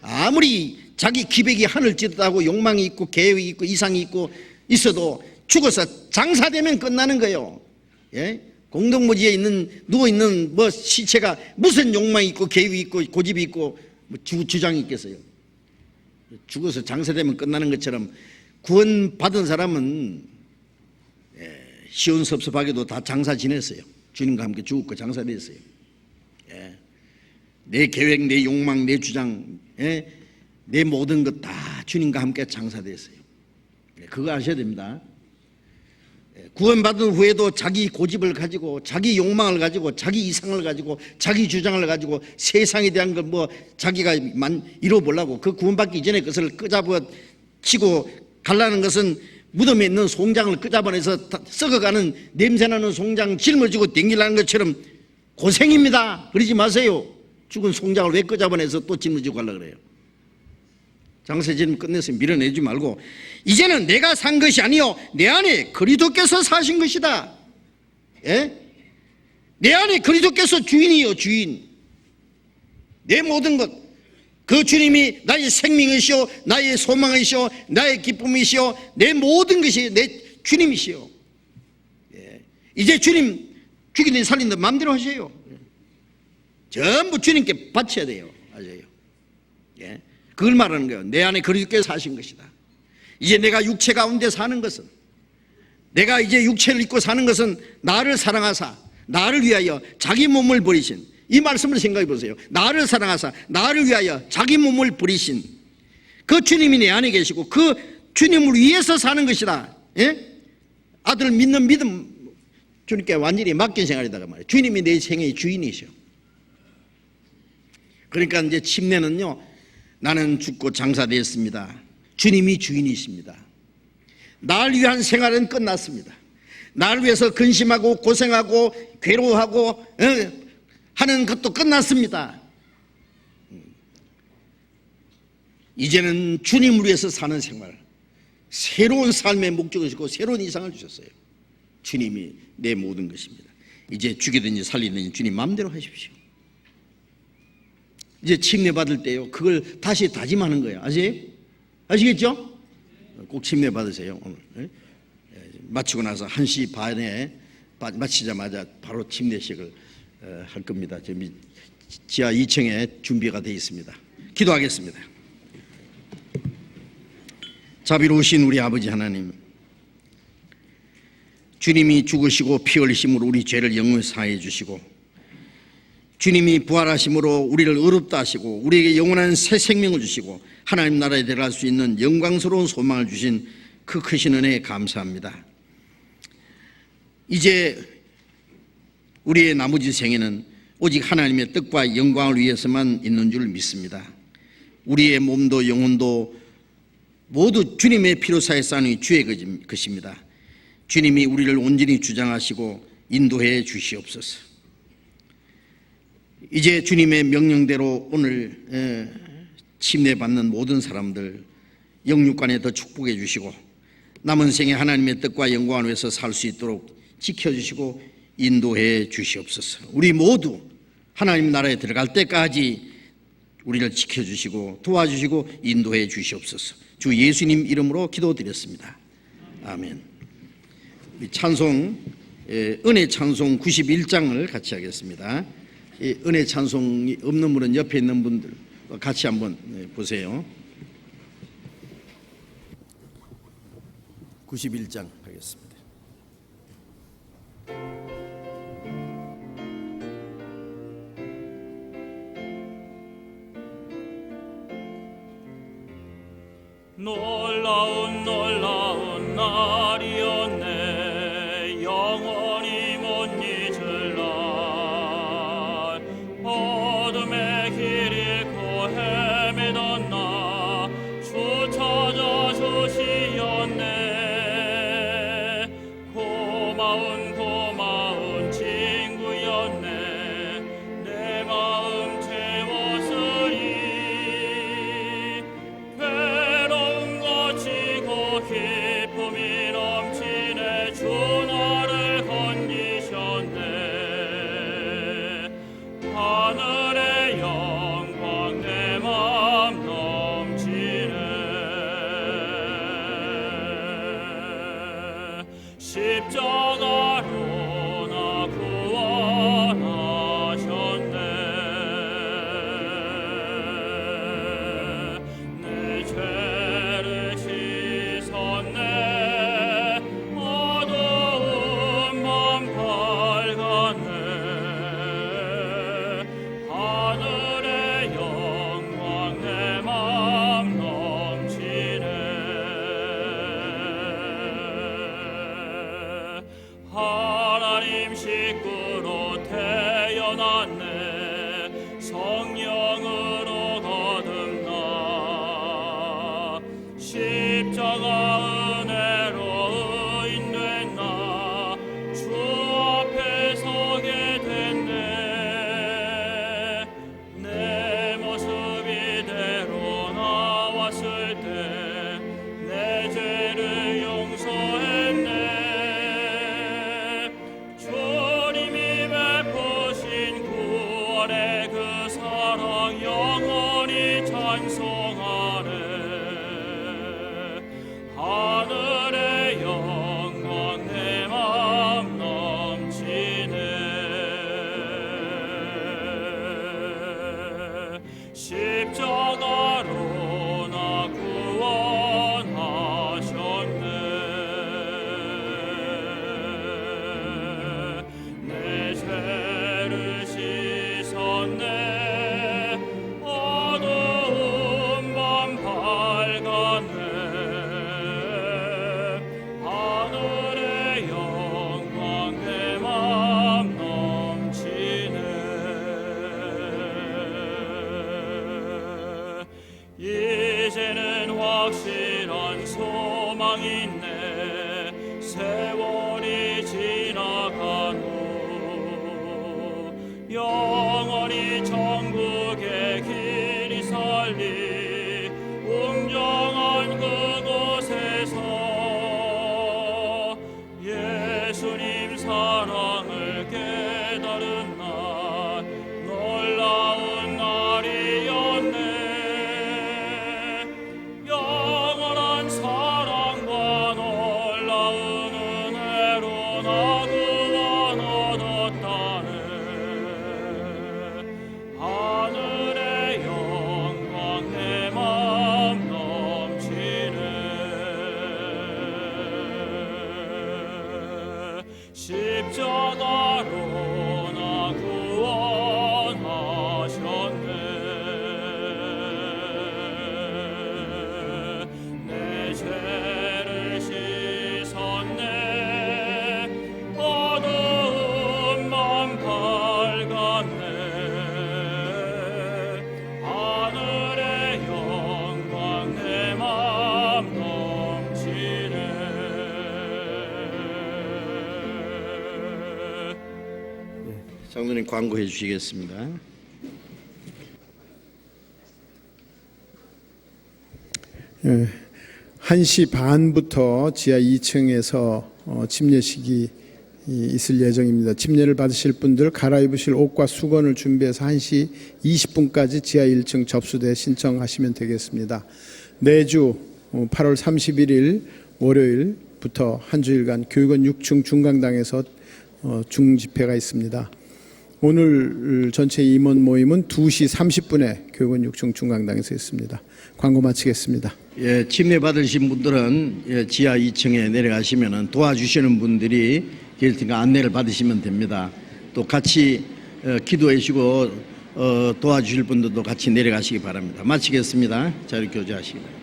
아무리 자기 기백이 하늘 찌르다고 욕망이 있고 계획이 있고 이상이 있고 있어도 죽어서 장사되면 끝나는 거예요. 공동묘지에 누워있는 시체가 무슨 욕망이 있고 계획이 있고 고집이 있고 주장이 있겠어요. 죽어서 장사되면 끝나는 것처럼 구원받은 사람은 시원섭섭하게도 다 장사 지냈어요. 주님과 함께 죽고 장사됐어요. 내 계획, 내 욕망, 내 주장, 내 모든 것 다 주님과 함께 장사됐어요. 그거 아셔야 됩니다. 구원받은 후에도 자기 고집을 가지고 자기 욕망을 가지고 자기 이상을 가지고 자기 주장을 가지고 세상에 대한 걸 자기가 이뤄보려고 그 구원받기 이전에 그것을 끄잡아 치고 가려는 것은 무덤에 있는 송장을 끄잡아내서 썩어가는 냄새나는 송장 짊어지고 댕기려는 것처럼 고생입니다. 그러지 마세요. 죽은 송장을 왜 끄잡아내서 또 짊어지고 가려고 그래요? 장사지름 끝내서 밀어내지 말고 이제는 내가 산 것이 아니요 내 안에 그리스도께서 사신 것이다. 내 안에 그리스도께서 주인이요 주인. 내 모든 것, 그 주님이 나의 생명이시오 나의 소망이시오 나의 기쁨이시오 내 모든 것이 내 주님이시오. 이제 주님 죽이든 살린든 마음대로 하세요. 전부 주님께 바쳐야 돼요. 아세요? 그걸 말하는 거예요. 내 안에 그리스도께서 사신 것이다. 이제 내가 육체 가운데 사는 것은, 내가 이제 육체를 입고 사는 것은 나를 사랑하사 나를 위하여 자기 몸을 버리신, 이 말씀을 생각해 보세요. 나를 사랑하사 나를 위하여 자기 몸을 버리신 그 주님이 내 안에 계시고 그 주님을 위해서 사는 것이다. 아들을 믿는 믿음, 주님께 완전히 맡긴 생활이다 그 말이에요. 주님이 내 생애의 주인이셔. 그러니까 이제 침례는요, 나는 죽고 장사되었습니다. 주님이 주인이십니다. 나를 위한 생활은 끝났습니다. 나를 위해서 근심하고 고생하고 괴로워하고 하는 것도 끝났습니다. 이제는 주님을 위해서 사는 생활, 새로운 삶의 목적을 주고 새로운 이상을 주셨어요. 주님이 내 모든 것입니다. 이제 죽이든지 살리든지 주님 마음대로 하십시오. 이제 침례 받을 때요, 그걸 다시 다짐하는 거예요. 아시겠죠? 꼭 침례 받으세요. 오늘 마치고 나서 1시 반에 마치자마자 바로 침례식을 할 겁니다. 지하 2층에 준비가 되어 있습니다. 기도하겠습니다. 자비로우신 우리 아버지 하나님, 주님이 죽으시고 피 흘리심으로 우리 죄를 영원히 사해 주시고 주님이 부활하심으로 우리를 의롭다 하시고 우리에게 영원한 새 생명을 주시고 하나님 나라에 들어갈 수 있는 영광스러운 소망을 주신 그 크신 은혜에 감사합니다. 이제 우리의 나머지 생애는 오직 하나님의 뜻과 영광을 위해서만 있는 줄 믿습니다. 우리의 몸도 영혼도 모두 주님의 피로 사해 쌓은 주의 것입니다. 주님이 우리를 온전히 주장하시고 인도해 주시옵소서. 이제 주님의 명령대로 오늘 침례받는 모든 사람들 영육간에 더 축복해 주시고 남은 생에 하나님의 뜻과 영광을 위해서 살 수 있도록 지켜주시고 인도해 주시옵소서. 우리 모두 하나님 나라에 들어갈 때까지 우리를 지켜주시고 도와주시고 인도해 주시옵소서. 주 예수님 이름으로 기도드렸습니다. 아멘. 우리 찬송 은혜 찬송 91장을 같이 하겠습니다. 은혜 찬송이 없는 분은 옆에 있는 분들 같이 한번 보세요. 91장 하겠습니다. 놀라운 날이었네. 영원히 못 잊을 날. 어둠의 길 잃고 헤매던 나 주 찾아 주시었네. 고마운 친구였네. 내 마음 채웠으니 기쁨이 넘치네. 주 나를 건지셨네. 하늘의 영광 내 맘 넘치네. 십자가로 나 구원하셨네. 내 죄를 어두운 밤 밝았네. 하늘의 영광 내 맘 넘치네. 하나님 식구로 태어났네. 성령으로 거듭나 십자가 은혜로 인된 나 주 앞에 서게 됐네. 내 모습 이대로 나왔을 때 내 죄를 용서했네. 주님이 베푸신 구원의 그 사랑 영원히 찬송하네. 하늘의 영광 내 맘 넘치네. 십자가로 나 구원하셨네. 내 죄를 씻었네. 어두운 밤 밝았네. 하늘의 영광 내 맘 넘치네. 이제는 확실한 소망이 있네. 세월이 지나간 후 영원히 천국의 길이 살리 웅장한 그곳에서 예수님 사랑을 깨달은 날 놀라운 날이었네. 영원한 사랑과 놀라운 은혜로 나 구원 얻었다네. 하늘의 영광 내 맘 넘치네. 십자가로 나 구원하셨네. 내 죄를 씻었네. 어두운 밤 밝았네. 하늘의 영광 내 맘 넘치네. 장로님 광고해 주시겠습니다. 1시 반부터 지하 2층에서 침례식이 있을 예정입니다. 침례를 받으실 분들 갈아입으실 옷과 수건을 준비해서 1시 20분까지 지하 1층 접수대 신청하시면 되겠습니다. 내주 8월 31일 월요일부터 한 주일간 교육원 6층 중강당에서 중집회가 있습니다. 오늘 전체 임원 모임은 2시 30분에 교육원 6층 중강당에서 있습니다. 광고 마치겠습니다. 예, 침례 받으신 분들은 지하 2층에 내려가시면 도와주시는 분들이 계실 테니까 안내를 받으시면 됩니다. 또 같이 기도해 주시고 도와주실 분들도 같이 내려가시기 바랍니다. 마치겠습니다. 자료 교제하시기 바랍니다.